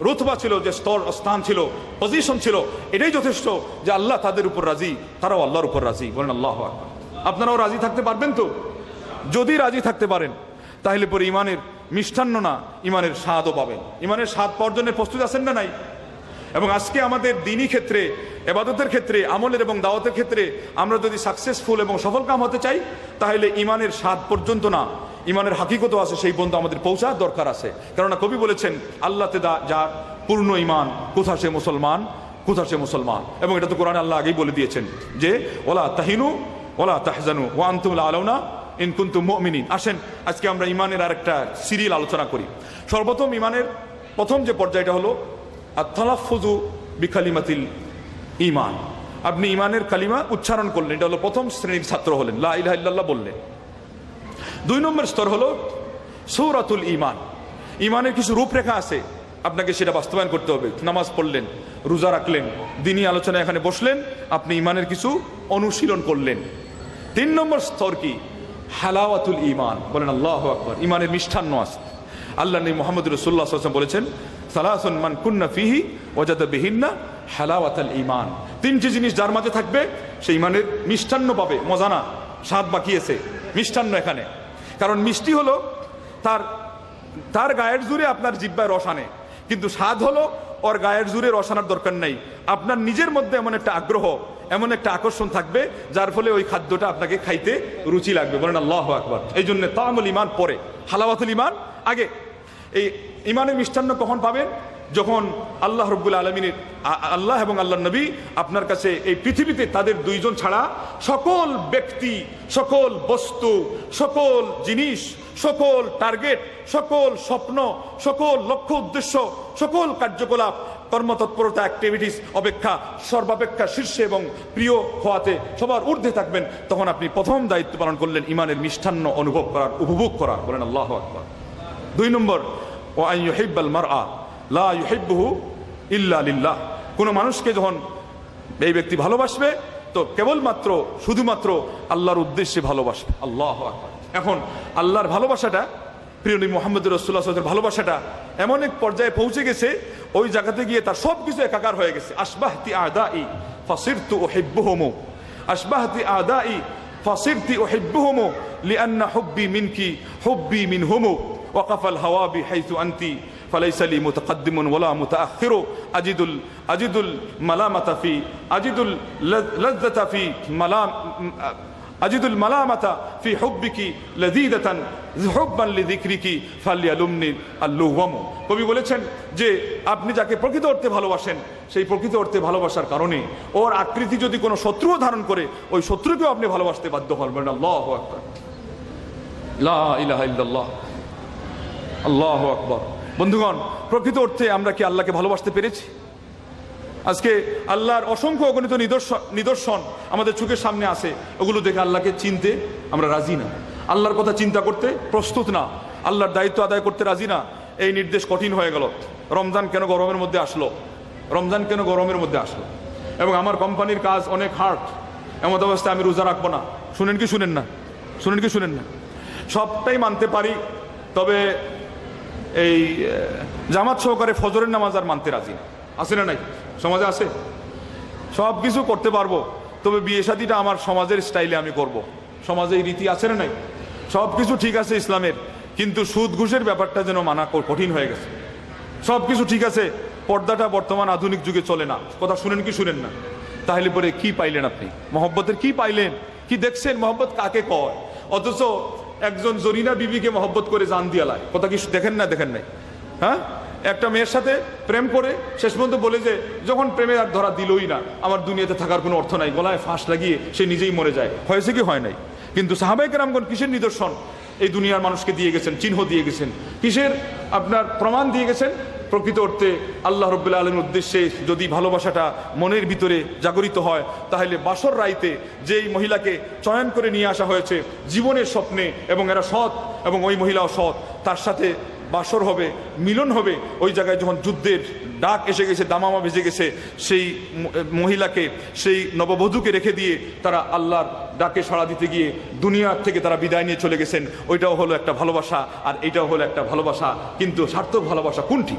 রুতবা ছিল, যে স্তর স্থান ছিল, পজিশন ছিল, এটাই যথেষ্ট যে আল্লাহ তাদের উপর রাজি, তারাও আল্লাহর উপর রাজি। বলেন আল্লাহু আকবার। আপনারাও রাজি থাকতে পারবেন তো? যদি রাজি থাকতে পারেন তাহলে পরে ইমানের মিষ্টান্ন না, ইমানের স্বাদও পাবেন। ইমানের স্বাদ পাওয়ার জন্য প্রস্তুত আছেন না নাই? এবং আজকে আমাদের দ্বীনি ক্ষেত্রে, ইবাদতের ক্ষেত্রে, আমলের এবং দাওয়াতের ক্ষেত্রে আমরা যদি সাকসেসফুল এবং সফলকাম হতে চাই, তাহলে ইমানের স্বাদ পর্যন্ত না, ইমানের হাকিকত আছে সেই পর্যন্ত আমাদের পৌঁছার দরকার আছে। কেননা কবি বলেছেন, আল্লাহতে যার পূর্ণ ইমান, কোথা সে মুসলমান, কোথা সে মুসলমান। এবং এটা তো কোরআনে আল্লাহ আগেই বলে দিয়েছেন যে ওয়ালা তাহিনু ওয়ালা তাহজানু ওয়া আনতুম লা আলাউনা ইন কুনতুম মুমিনিন। আসেন আজকে আমরা ইমানের আরেকটা সিরিয়াল আলোচনা করি। সর্বপ্রথম ইমানের প্রথম যে পর্যায়টা হলো আত-তালাফফুযু বিকালিমাতিল ঈমান। আপনি ইমানের কালিমা উচ্চারণ করলেন, এটা হলো প্রথম শ্রেণীর ছাত্র হলেন, লা ইলাহা ইল্লাল্লাহ বললেন। 2 নম্বর স্তর হলো সূরাতুল ঈমান। ইমানের কিছু রূপরেখা আছে, আপনাকে সেটা বাস্তবায়ন করতে হবে। নামাজ পড়লেন, রোজা রাখলেন, দ্বীনি আলোচনায় এখানে বসলেন, আপনি ইমানের কিছু অনুশীলন করলেন। 3 নম্বর স্তর কি? হালাওয়াতুল ঈমান। বলেন আল্লাহু আকবার। ইমানের মিষ্টান্ন আছে। আল্লাহ নবী মুহাম্মদ রাসূলুল্লাহ সাল্লাল্লাহু আলাইহি ওয়াসাল্লাম বলেছেন, সালাসুন মান কুন্না ফিহি ওয়াজাদা বিহিন্না হালাওয়াতাল ঈমান। 3টি জিনিস যার মাঝে থাকবে সেই ইমানের মিষ্টান্ন পাবে। মজা না, স্বাদ বাকিয়েছে, মিষ্টান্ন এখানে। কারণ মিষ্টি হলো তার গায়ের জুড়ে আপনার জিহ্বায় রস আনে, কিন্তু স্বাদ হলো ওর গায়ের জুড়ে রস আনার দরকার নাই। আপনার নিজের মধ্যে এমন একটা আগ্রহ, এমন একটা আকর্ষণ থাকবে যার ফলে ওই খাদ্যটা আপনাকে খাইতে রুচি লাগবে। বলেন আল্লাহু আকবার। এই জন্য তাআমুল ঈমান পরে, হালাওয়াতুল ঈমান আগে। এই ইমানের মিষ্টান্ন কখন পাবেন? যখন আল্লাহ রাব্বুল আলামিনের, আল্লাহ এবং আল্লাহর নবী আপনার কাছে এই পৃথিবীতে তাদের 2 জন ছাড়া সকল ব্যক্তি, সকল বস্তু, সকল জিনিস, সকল টার্গেট, সকল স্বপ্ন, সকল লক্ষ্য উদ্দেশ্য, সকল কার্যকলাপ, কর্মতৎপরতা, অ্যাক্টিভিটিস অপেক্ষা সর্বাপেক্ষা শীর্ষে এবং প্রিয় হওয়াতে সবার ঊর্ধ্বে থাকবেন, তখন আপনি প্রথম দায়িত্ব পালন করলেন ইমানের মিষ্টান্ন অনুভব করার, উপভোগ করার। বলেন আল্লাহু আকবার। 2 নম্বর, ওয়া আন ইউহিব্বাল মারআ লা ইউহিব্বুহু ইল্লা লিল্লাহ। কোনো মানুষকে যখন এই ব্যক্তি ভালোবাসবে তো কেবলমাত্র শুধুমাত্র আল্লাহর উদ্দেশ্যে ভালোবাসবে। আল্লাহু আকবার। এখন আল্লাহর ভালোবাসাটা, প্রিয় নবী মুহাম্মদ রাসূলুল্লাহ সাল্লাল্লাহু আলাইহি ওয়াসাল্লামের ভালোবাসাটা এমন এক পর্যায়ে পৌঁছে গেছে, ওই জায়গাতে গিয়ে তার সব কিছু একাকার হয়ে গেছে। আশবাহতি আদাই ফাসিরতু উহিব্বুহুম, আশবাহতি আদাই ফাসিরতু উহিব্বুহুম লিআন্না হুব্বি মিনকি হুব্বি মিনহুম ওয়াকাফাল হাওয়াবি হাইথু আনতি فليس لي متقدم ولا متأخر أجد الملامة في أجد اللذة في ملام أجد الملامة في حبك لذيذة حبا لذكرك فليلمني اللوم। কবি বলেছেন যে আপনি যাকে প্রকৃত অর্থে ভালোবাসেন, সেই প্রকৃত অর্থে ভালোবাসার কারণে ওর আকৃতি যদি কোনো শত্রুও ধারণ করে, ওই শত্রুকেও আপনি ভালোবাসতে বাধ্য হবেন। আল্লাহু আকবার, লা ইলাহা ইল্লাল্লাহ, আল্লাহু আকবার। বন্ধুগণ, প্রকৃত অর্থে আমরা কি আল্লাহকে ভালোবাসতে পেরেছি? আজকে আল্লাহর অসংখ্য অগণিত নিদর্শন আমাদের চোখের সামনে আছে, ওগুলো দেখে আল্লাহকে চিনতে আমরা রাজি না, আল্লাহর কথা চিন্তা করতে প্রস্তুত না, আল্লাহর দায়িত্ব আদায় করতে রাজি না। এই নির্দেশ কঠিন হয়ে গেল। রমজান কেন গরমের মধ্যে আসলো? রমজান কেন গরমের মধ্যে আসলো? এবং আমার কোম্পানির কাজ অনেক হার্ড, এমন অবস্থায় আমি রোজা রাখবো না। শুনেন কি শুনেন না? শুনেন কি শুনেন না? সবটাই মানতে পারি, তবে এই জামাত সহকারে ফজরের নামাজ আর মানতে রাজি না। আছে না নাই? সমাজে আছে। সব কিছু করতে পারবো, তবে বিয়ে শাদীটা আমার সমাজের স্টাইলে আমি করব। সমাজে এই রীতি আছে না নাই? সব কিছু ঠিক আছে ইসলামের, কিন্তু সুদ ঘুষের ব্যাপারটা যেন মানা কঠিন হয়ে গেছে। সব কিছু ঠিক আছে, পর্দাটা বর্তমান আধুনিক যুগে চলে না। কথা শুনেন কি শুনেন না? তাহলে পরে কি পাইলেন আপনি? মহব্বতের কি পাইলেন? কি দেখছেন? মহব্বত কাকে কয়? অথচ একজন জরিনা বিবিকে মহব্বত করে জান দিয়ালায়। কথা কি দেখেন না? দেখেন নাই? হ্যাঁ, একটা মেয়ের সাথে প্রেম করে শেষ পর্যন্ত বলে যে যখন প্রেমে আর ধরা দিলই না, আমার দুনিয়াতে থাকার কোনো অর্থ নাই, গলায় ফাঁস লাগিয়ে সে নিজেই মরে যায়। হয়েছে কি হয় নাই? কিন্তু সাহাবায়ে কেরামগণ কিসের নিদর্শন এই দুনিয়ার মানুষকে দিয়ে গেছেন? চিহ্ন দিয়ে গেছেন। কিসের আপনার প্রমাণ দিয়ে গেছেন? প্রকৃত অর্থে আল্লাহ রাব্বুল আলামিনের উদ্দেশ্যে যদি ভালোবাসাটা মনের ভিতরে জাগরিত হয়, তাহলে বাসর রাইতে যেই মহিলাকে চয়ন করে নিয়ে আসা হয়েছে জীবনের স্বপ্নে, এবং এরা সৎ এবং ওই মহিলাও সৎ, তার সাথে বাসর হবে, মিলন হবে। ওই জায়গায় যখন যুদ্ধের ডাক এসে গেছে, দামামা বেজে গেছে, সেই মহিলাকে, সেই নববধূকে রেখে দিয়ে তারা আল্লাহর ডাকে সাড়া দিতে গিয়ে দুনিয়া থেকে তারা বিদায় নিয়ে চলে গেছেন। ওইটাও হলো একটা ভালোবাসা, আর এটাও হলো একটা ভালোবাসা। কিন্তু সার্থক ভালোবাসা কোনটি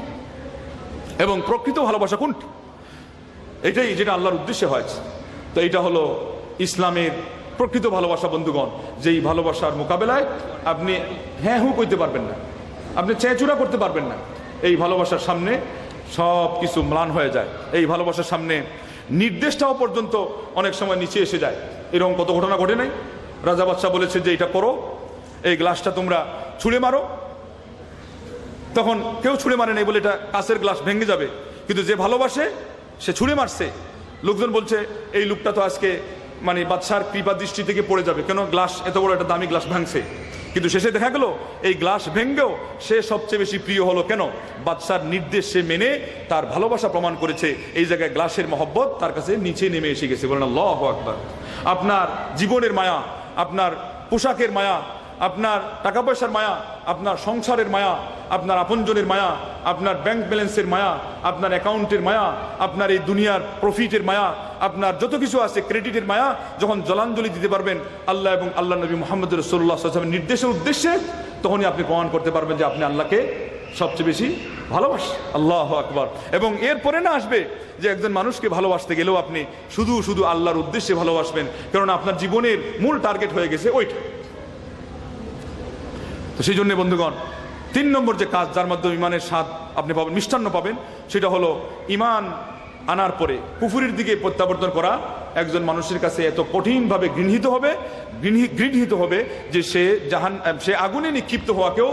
এবং প্রকৃত ভালোবাসা কোনটি? এটাই যেটা আল্লাহর উদ্দেশ্যে হয়েছে। তো এইটা হলো ইসলামের প্রকৃত ভালোবাসা। বন্ধুগণ, যেই ভালোবাসার মোকাবেলায় আপনি হ্যাঁ হু কইতে পারবেন না, আপনি চেঁচুরা করতে পারবেন না। এই ভালোবাসার সামনে সব কিছু ম্লান হয়ে যায়। এই ভালোবাসার সামনে নির্দেশটাও পর্যন্ত অনেক সময় নিচে এসে যায়। এরকম কত ঘটনা ঘটে নাই? রাজা বাদশাহ বলেছে যে এটা করো, এই গ্লাসটা তোমরা ছুঁড়ে মারো। তখন কেউ ছুঁড়ে মারে নাই বলে এটা কাঁচের গ্লাস ভেঙে যাবে, কিন্তু যে ভালোবাসে সে ছুঁড়ে মারছে। লোকজন বলছে এই লোকটা তো আজকে মানে বাদশার কৃপা দৃষ্টি থেকে পড়ে যাবে, কেন গ্লাস এত বড় একটা দামি গ্লাস ভাঙছে। কিন্তু শেষে দেখা গেল এই গ্লাস ভেঙ্গেও সে সবচেয়ে বেশি প্রিয় হলো, কেন বাদশার নির্দেশ সে মেনে তার ভালোবাসা প্রমাণ করেছে। এই জায়গায় গ্লাসের মহব্বত তার কাছে নিচে নেমে এসে গেছে। বলেন আল্লাহু আকবার। আপনার জীবনের মায়া, আপনার পোশাকের মায়া, আপনার টাকা পয়সার মায়া, আপনার সংসারের মায়া, আপনার আপনজনের মায়া, আপনার ব্যাংক ব্যালেন্সের মায়া, আপনার অ্যাকাউন্টের মায়া, আপনার এই দুনিয়ার প্রফিটের মায়া, আপনার যত কিছু আছে ক্রেডিটের মায়া যখন জলাঞ্জলি দিতে পারবেন আল্লাহ এবং আল্লাহ নবী মুহাম্মদ রাসূলুল্লাহ সাল্লাল্লাহু আলাইহি ওয়াসাল্লামের নির্দেশের উদ্দেশ্যে, তখনই আপনি প্রমাণ করতে পারবেন যে আপনি আল্লাহকে সবচেয়ে বেশি ভালোবাসেন। আল্লাহু আকবার। এবং এরপরে না আসবে যে একজন মানুষকে ভালোবাসতে গেলেও আপনি শুধু শুধু আল্লাহর উদ্দেশ্যে ভালোবাসবেন, কারণ আপনার জীবনের মূল টার্গেট হয়ে গেছে ওইটা। তো সেই জন্য বন্ধুগণ, 3 নম্বর যে কাজ যার মাধ্যমে ইমানের স্বাদ আপনি পাবেন, মিষ্টান্ন পাবেন, সেটা হলো ইমান আনার পরে কুফরির দিকে প্রত্যাবর্তন করা। একজন মানুষের কাছে এত কঠিনভাবে গৃহীত হবে যে সে আগুনে নিক্ষিপ্ত হওয়াকেও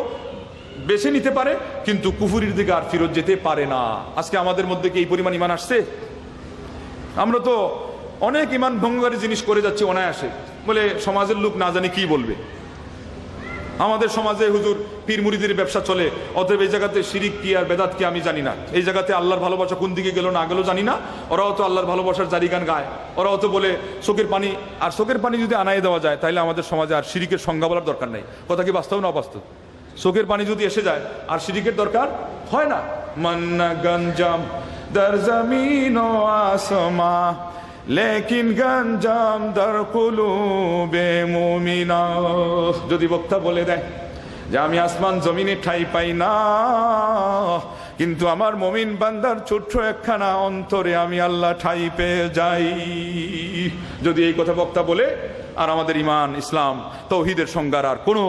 বেছে নিতে পারে, কিন্তু কুফরির দিকে আর ফিরত যেতে পারে না। আজকে আমাদের মধ্যে কি এই পরিমাণ ইমান আসছে? আমরা তো অনেক ইমান ভঙ্গকারী জিনিস করে যাচ্ছি অনায়াসে, বলে সমাজের লোক না জানি কি বলবে। আমাদের সমাজে হুজুর পীর মুরিদের ব্যবসা চলে, অতএব এই জায়গাতে শিরিক কি আর বেদাত কি আমি জানি না, এই জায়গাতে আল্লাহর ভালোবাসা কোন দিকে গেল না গেল জানি না। ওরাও তো আল্লাহর ভালোবাসার জারি গান গায়, ওরাও তো বলে চোখের পানি। আর চোখের পানি যদি আনাই দেওয়া যায় তাহলে আমাদের সমাজে আর শিরিকের সংজ্ঞা বলার দরকার নেই। কথা কি বাস্তব না অবাস্তব? চোখের পানি যদি এসে যায় আর শিরিকের দরকার হয় না। মান্না গঞ্জাম দর জমিন ও আসমা লেকিন গঞ্জাম দর কুলুবে মুমিনা। যদি বক্তা বলে দেয় যে আমি আসমান জমিনে ঠাই পাই না, কিন্তু আমার মুমিন বান্দার ছোট্ট একখানা অন্তরে আমি আল্লাহ ঠাই পেয়ে যাই, যদি এই কথা বক্তা বলে, আর আমাদের ইমান ইসলাম তাওহীদের সংজ্ঞার আর কোনো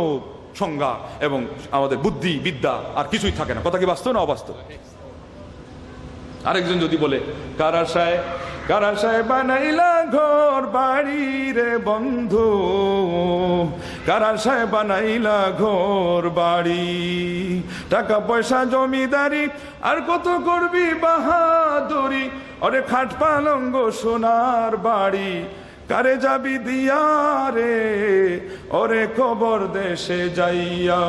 সংজ্ঞা এবং আমাদের বুদ্ধি বিদ্যা আর কিছুই থাকে না। কথা কি বাস্তব না অবাস্তব? আরেকজন যদি বলে কারাশায় বানাইলা ঘর বাড়ি রে বন্ধু, কারাশায় বানাইলা ঘর বাড়ি, টাকা পয়সা জমিদারি আর কত করবি বাহাদুরি, ওরে খাট পালঙ্গ সোনার বাড়ি, কারে যাবি দিয়া রে ওরে কবর দেশে যাইয়া,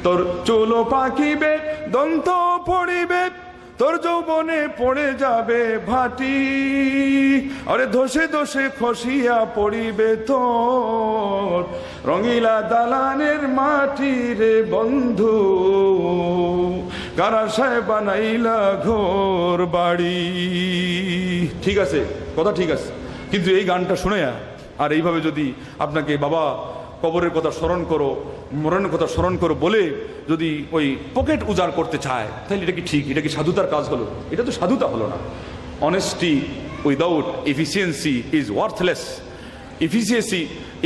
তোর চুলো পাকিবে দন্ত পড়িবে, তোর যৌবনে পড়ে যাবে ভাটি, আরে ধসে ধসে খসিয়া পড়িবে তোর রঙিলা দালানের মাটি রে বন্ধু, কারাশায় বানাইলা ঘর বাড়ি। ঠিক আছে, কথা ঠিক আছে, কিন্তু এই গানটা শুনে আর এইভাবে যদি আপনাকে বাবা কবরের কথা স্মরণ করো, মরণের কথা স্মরণ করো বলে যদি ওই পকেট উজাড় করতে চায়, তাহলে এটা কি ঠিক? এটা কি সাধুতার কাজ হলো? এটা তো সাধুতা হলো না। Honesty without efficiency is worthless,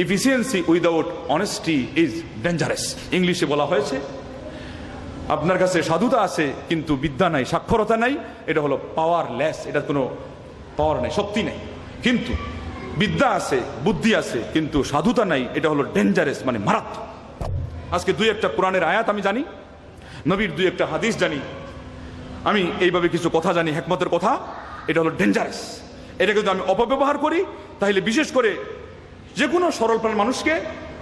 efficiency without honesty is dangerous. ইংলিশে বলা হয়েছে আপনার কাছে সাধুতা আছে কিন্তু বিদ্যা নাই, সাক্ষরতা নাই, এটা হলো পাওয়ারলেস, এটা কোনো পাওয়ার নাই, শক্তি নেই। কিন্তু বিদ্যা আছে, বুদ্ধি আছে, কিন্তু সাধুতা নাই, এটা হলো ডেঞ্জারাস, মানে মারাত্মক। আজকে 2-1টা কোরআনের আয়াত আমি জানি, নবীর 2-1টা হাদিস জানি, আমি এইভাবে কিছু কথা জানি, হিকমতের কথা, এটা হলো ডেঞ্জারাস। এটা যদি আমি অপব্যবহার করি তাহলে বিশেষ করে যে কোনো সরল প্রাণ মানুষকে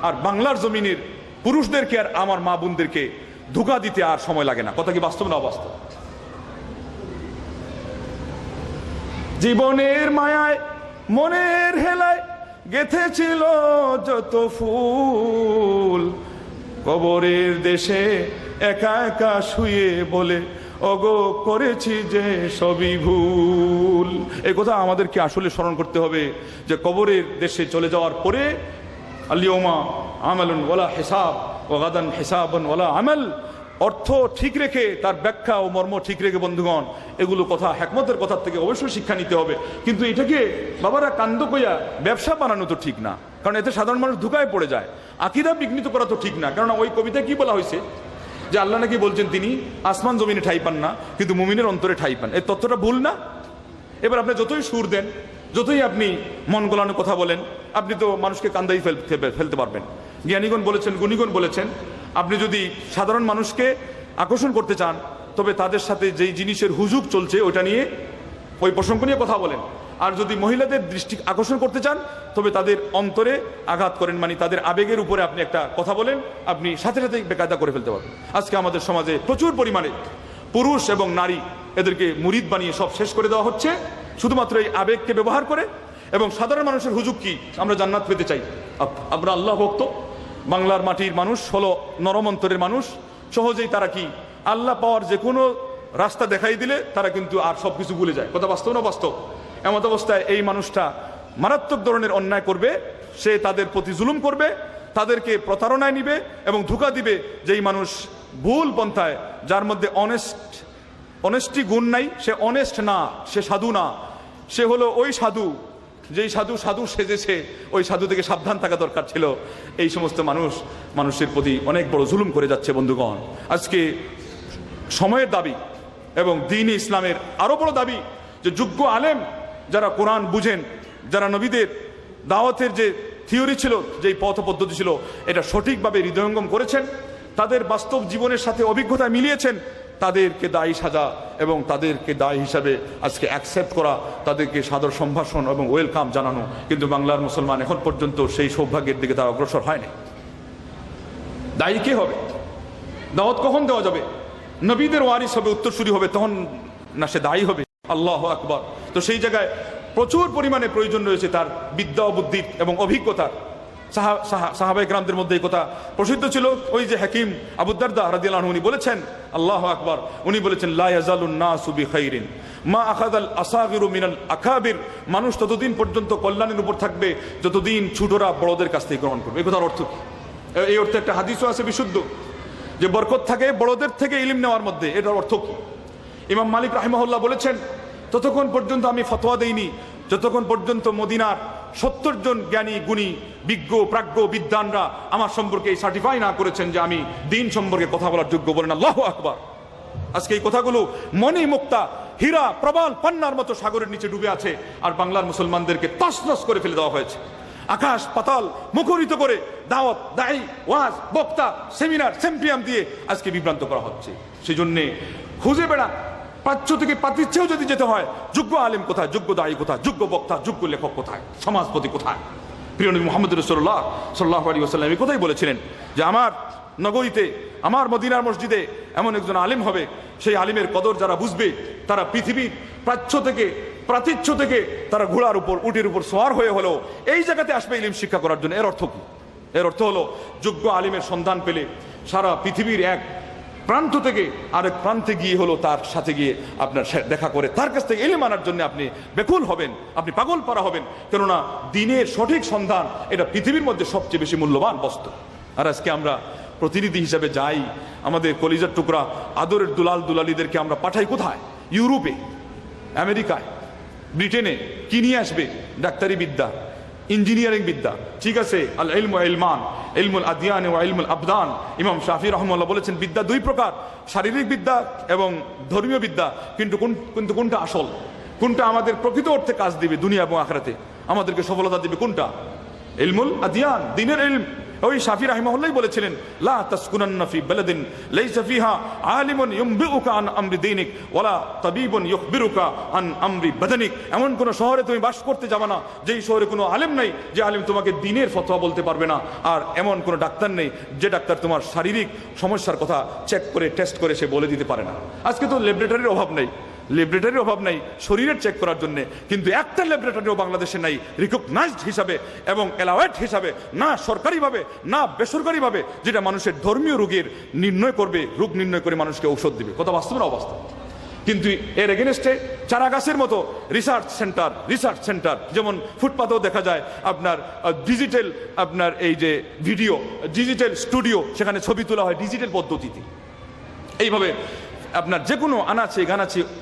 আর বাংলার জমিনের পুরুষদেরকে আর আমার মা বোনদেরকে ধোঁকা দিতে আর সময় লাগে না। কথা কি বাস্তব না অবাস্তব? জীবনের মায়ায় মনের হেলায় গেথেছিল যত ফুল, কবরের দেশে একা একা শুয়ে বলে ওগো করেছি যে সবই ভুল। এই কথা আমাদেরকে আসলে স্মরণ করতে হবে যে কবরের দেশে চলে যাওয়ার পরে আল-ইয়াউমা আমালুন ওয়ালা হিসাব ওয়া গাদান হিসাবুন ওয়ালা আমাল, অর্থ ঠিক রেখে তার ব্যাখ্যা ও মর্ম ঠিক রেখে বন্ধুগণ এগুলো কথা হিকমতের কথা থেকে অবশ্যই শিক্ষা নিতে হবে। কিন্তু এটাকে বাবারা কান্দ কইয়া ব্যবসা বানানো তো ঠিক না, কারণ এতে সাধারণ মানুষ ধোঁকায় পড়ে যায়। আকীদা বিঘ্নিত করা তো ঠিক না, কারণ ওই কবিতায় কি বলা হয়েছে যে আল্লাহ নাকি বলছেন তিনি আসমান জমিনে ঠাই পান না কিন্তু মুমিনের অন্তরে ঠাই পান। এই তথ্যটা ভুল না? এবার আপনি যতই সুর দেন, যতই আপনি মন গলানো কথা বলেন, আপনি তো মানুষকে কান্দাই ফেলতে পারবেন। জ্ঞানীগণ বলেছেন, গুণীগণ বলেছেন, আপনি যদি সাধারণ মানুষকে আকর্ষণ করতে চান তবে তাদের সাথে যেই জিনিসের হুজুগ চলছে ওইটা নিয়ে, ওই প্রসঙ্গ নিয়ে কথা বলেন। আর যদি মহিলাদের দৃষ্টি আকর্ষণ করতে চান তবে তাদের অন্তরে আঘাত করেন, মানে তাদের আবেগের উপরে আপনি একটা কথা বলেন, আপনি সাথে সাথে বেকায়দা করে ফেলতে পারবেন। আজকে আমাদের সমাজে প্রচুর পরিমাণে পুরুষ এবং নারী এদেরকে মুরিদ বানিয়ে সব শেষ করে দেওয়া হচ্ছে শুধুমাত্র এই আবেগকে ব্যবহার করে। এবং সাধারণ মানুষের হুজুগ কি? আমরা জান্নাত পেতে চাই, আমরা আল্লাহ ভক্ত, বাংলার মাটির মানুষ হলো নরম অন্তরের মানুষ, সহজেই তারা কি আল্লাহ পাওয়ার যে কোনো রাস্তা দেখাই দিলে তারা কিন্তু আর সব কিছু ভুলে যায়। কথা বাস্তব না বাস্তব? এমত অবস্থায় এই মানুষটা মারাত্মক ধরনের অন্যায় করবে, সে তাদের প্রতি জুলুম করবে, তাদেরকে প্রতারণায় নিবে এবং ধোঁকা দিবে। যেই মানুষ ভুল পন্থায়, যার মধ্যে অনেস্টি গুণ নাই, সে অনেস্ট না, সে সাধু না, সে হলো ওই সাধু যেই সাধু সেজেছে, ওই সাধু থেকে সাবধান থাকা দরকার ছিল। এই সমস্ত মানুষের প্রতি অনেক বড় জুলুম করে যাচ্ছে বন্ধুগণ। আজকে সময়ের দাবি এবং দ্বীন ইসলামের আরো বড় দাবি যে যোগ্য আলেম যারা কোরআন বুঝেন, যারা নবীদের দাওয়াতের যে থিওরি ছিল, যেই পথ পদ্ধতি ছিল, এটা সঠিকভাবে হৃদয়ঙ্গম করেছেন, তাদের বাস্তব জীবনের সাথে অভিজ্ঞতা মিলিয়েছেন, তাদেরকে দায়ী সাজা এবং তাদেরকে দায়ী হিসাবে আজকে অ্যাকসেপ্ট করা, তাদেরকে সাদর সম্ভাষণ এবং ওয়েলকাম জানানো। কিন্তু বাংলার মুসলমান এখন পর্যন্ত সেই সৌভাগ্যের দিকে তারা অগ্রসর হয়নি। দায়ী কে হবে? দাওয়াত কখন দেওয়া যাবে? নবীদের ওয়ারিস হবে, উত্তরসূরি হবে, তখন না সে দায়ী হবে? আল্লাহু আকবার। তো সেই জায়গায় প্রচুর পরিমাণে প্রয়োজন রয়েছে তার বিদ্যা ও বুদ্ধি এবং অভিজ্ঞতার। সাহাবায়ে কেরামদের মধ্যে এই কথা প্রসিদ্ধ ছিল। ওই যে হাকিম আবু দারদা রাদিয়াল্লাহু আনহু উনি বলেছেন, আল্লাহু আকবার, উনি বলেছেন লা ইয়াজালুন নাসু বিখাইরিন মা আখাযাল আসাগিরু মিনাল আকাবির। মানুষ ততদিন পর্যন্ত কল্যাণের উপর থাকবে যতদিন ছোটরা বড়দের কাছ থেকে গ্রহণ করবে। এই কথার অর্থ কি? এই অর্থে একটা হাদিসও আছে বিশুদ্ধ, যে বরকত থাকে বড়দের থেকে ইলম নেওয়ার মধ্যে। এটার অর্থ কি? ইমাম মালিক রাহিমাহুল্লাহ বলেছেন, ততক্ষণ পর্যন্ত আমি ফতোয়া দেইনি যতক্ষণ পর্যন্ত মদিনার 70 জন জ্ঞানী গুণী বিজ্ঞ প্রাজ্ঞ বিদ্বানরা আমার সম্পর্কে সার্টিফাই না করেছেন যে আমি দ্বীন সম্পর্কে কথা বলার যোগ্য। বলেন আল্লাহু আকবার। আজকে এই কথাগুলো মনি মুক্তা হীরা প্রবাল পান্নার মতো সাগরের নিচে ডুবে আছে, আর বাংলার মুসলমানদেরকে তছনছ করে ফেলে দেওয়া হয়েছে। আকাশ পাতাল মুখরিত করে দাওয়াত, দায়ী, ওয়াজ, বক্তা, সেমিনার, সেম্পিয়াম দিয়ে আজকে বিভ্রান্ত করা হচ্ছে। সেই জন্যে খুঁজে বেড়া, প্রাচ্য থেকে প্রাচ্যেও যদি যেতে হয়, যোগ্য আলেম কোথায়, যোগ্য দায়ী কোথায়, যোগ্য বক্তা, যোগ্য লেখক কোথায়, সমাজপতি কোথায়? প্রিয় নবী মুহাম্মদ রাসূলুল্লাহ সাল্লাল্লাহু আলাইহি ওয়াসাল্লাম এই কথাই বলেছিলেন যে আমার নগরীতে, আমার মদিনার মসজিদে এমন একজন আলেম হবে, সেই আলিমের কদর যারা বুঝবে তারা পৃথিবীর প্রাচ্য থেকে তারা ঘোড়ার উপর, উটের উপর সওয়ার হয়ে হলেও এই জায়গাতে আসবে ইলম শিক্ষা করার জন্য। এর অর্থ কি? এর অর্থ হলো যোগ্য আলিমের সন্ধান পেলে সারা পৃথিবীর এক প্রান্ত থেকে আরেক প্রান্তে গিয়ে হলো তার সাথে গিয়ে আপনার দেখা করে তার কাছ থেকে ইলম আনার জন্য আপনি বেকুল হবেন, আপনি পাগল পারা হবেন। কেননা দ্বীনের সঠিক সন্ধান এটা পৃথিবীর মধ্যে সবচেয়ে বেশি মূল্যবান বস্তু। আর আজকে আমরা প্রতিনিধি হিসাবে যাই, আমাদের কলিজার টুকরা আদরের দুলাল দুলালিদেরকে আমরা পাঠাই কোথায়? ইউরোপে, আমেরিকায়, ব্রিটেনে। কি নিয়ে আসবে? ডাক্তারি বিদ্যা, ইঞ্জিনিয়ারিং বিদ্যা। ঠিক আছে, আল ইলমু ইলমান, ইলমুল আদিয়ান ওয়া ইলমুল আবদান। ইমাম শাফি রাহিমাহুল্লাহ বলেছেন বিদ্যা দুই প্রকার, শারীরিক বিদ্যা এবং ধর্মীয় বিদ্যা। কিন্তু কোনটা আসল, কোনটা আমাদের প্রকৃত অর্থে কাজ দিবে দুনিয়া এবং আখিরাতে, আমাদেরকে সফলতা দিবে? কোনটা? ইলমুল আদিয়ান, দ্বীনের ইলম। ওই শাফি রাহিমাহুল্লাহ বলেছিলেন লা তাসকুনান্না ফি বালাদিন লাইসা ফিহা আলিমুন ইউমবিউকা আন আমরি দীনিক ওয়ালা তাবিবুন ইখবিরুকা আন আমরি বাদানিক। এমন কোন শহরে তুমি বাস করতে যাবে না যেই শহরে কোনো আলেম নাই, যে আলেম তোমাকে দ্বীনের ফতোয়া বলতে পারবে না। আর এমন কোনো ডাক্তার নেই যে ডাক্তার তোমার শারীরিক সমস্যার কথা চেক করে টেস্ট করে সে বলে দিতে পারে না। আজকে তো ল্যাবরেটরির অভাব নাই শরীরের চেক করার জন্য, কিন্তু একটা ল্যাবরেটরিও বাংলাদেশে নাই রিকগনাইজড হিসাবে এবং এলাওয়েড হিসাবে, না সরকারিভাবে না বেসরকারিভাবে, যেটা মানুষের ধর্মীয় রোগের নির্ণয় করবে, রোগ নির্ণয় করে মানুষকে ঔষধ দিবে। কথা বাস্তব না অবাস্তব? কিন্তু এর এগেনস্টে চারাগাছের মতো রিসার্চ সেন্টার, যেমন ফুটপাতেও দেখা যায় আপনার ডিজিটাল, আপনার এই যে ভিডিও ডিজিটাল স্টুডিও, সেখানে ছবি তোলা হয় ডিজিটাল পদ্ধতিতে। এইভাবে আপনার যে কোনো আনাচে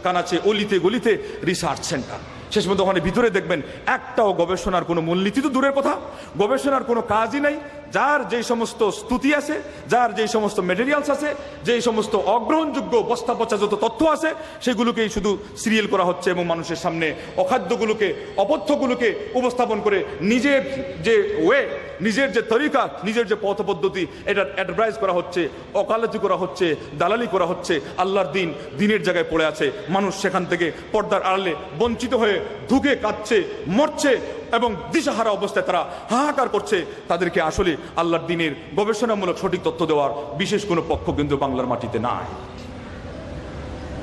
কানাচে অলিতে গলিতে রিসার্চ সেন্টার। শেষ পর্যন্ত ওখানে ভিতরে দেখবেন একটাও গবেষণার কোনো মূলনীতি তো দূরের কথা, গবেষণার কোনো কাজই নাই। যার যে সমস্ত স্তুতি আছে, যার যে সমস্ত মেটেরিয়ালস আছে, যে সমস্ত অগ্রহণযোগ্য বস্তা পচা যত তথ্য আছে, সেগুলোকেই শুধু সিরিয়াল করা হচ্ছে এবং মানুষের সামনে অখাদ্যগুলোকে, অপথ্যগুলোকে উপস্থাপন করে নিজের যে ওয়ে, নিজের যে তরিকা, নিজের যে পথ পদ্ধতি, এটা অ্যাডভার্টাইজ করা হচ্ছে, ওকালতি করা হচ্ছে, দালালি করা হচ্ছে। আল্লাহর দিন দিনের জায়গায় পড়ে আছে, মানুষ সেখান থেকে পর্দার আড়ালে বঞ্চিত হয়ে ধুকে কাঁদছে, মরছে এবং দিশাহারা অবস্থায় তারা হাহাকার করছে। তাদেরকে আসলে আল্লাহর দিনের গবেষণামূলক সঠিক তথ্য দেওয়ার বিশেষ কোনো পক্ষ কিন্তু বাংলার মাটিতে নাই।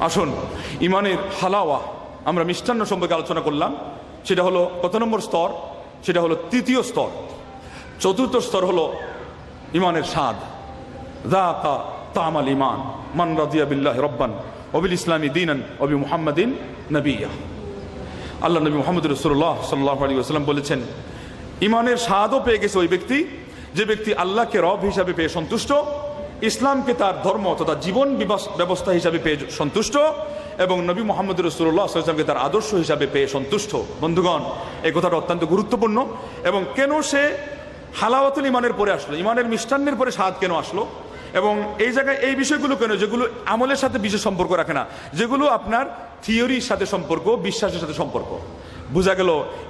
আসুন, ইমানের হালাওয়া, আমরা মিষ্টান্ন সম্পর্কে আলোচনা করলাম, সেটা হলো কত নম্বর স্তর? সেটা হলো তৃতীয় স্তর। চতুর্থ স্তর হলো ইমানের স্বাদ। যাকা তামাল ইমান মান রাদিয়া বিল্লাহি রাব্বান ওয়া বিল ইসলামি দীনান ওয়া বি মুহাম্মাদিন নবিয়্যা। আল্লাহ নবী মুহাম্মদ রাসূলুল্লাহ সাল্লাল্লাহু আলাইহি ওয়াসাল্লাম বলেছেন, ইমানের স্বাদও পেয়ে গেছে ওই ব্যক্তি যে ব্যক্তি আল্লাহকে রব হিসাবে পেয়ে সন্তুষ্ট, ইসলামকে তার ধর্ম তথা জীবন ব্যবস্থা হিসাবে পেয়ে সন্তুষ্ট এবং নবী মুহাম্মদ রাসূলুল্লাহ সাল্লাল্লাহু আলাইহি ওয়াসাল্লামকে তার আদর্শ হিসাবে পেয়ে সন্তুষ্ট। বন্ধুগণ, এই কথাটা অত্যন্ত গুরুত্বপূর্ণ। এবং কেন সে হালাওয়াতুল ইমানের পরে আসলো, ইমানের মিষ্টান্নের পরে স্বাদ কেন আসলো, এবং এই জায়গায় এই বিষয়গুলো কেন, যেগুলো আমলের সাথে বিশেষ সম্পর্ক রাখে না, যেগুলো আপনার থিওরির সাথে সম্পর্ক, বিশ্বাসের সাথে সম্পর্ক। বোঝা গেল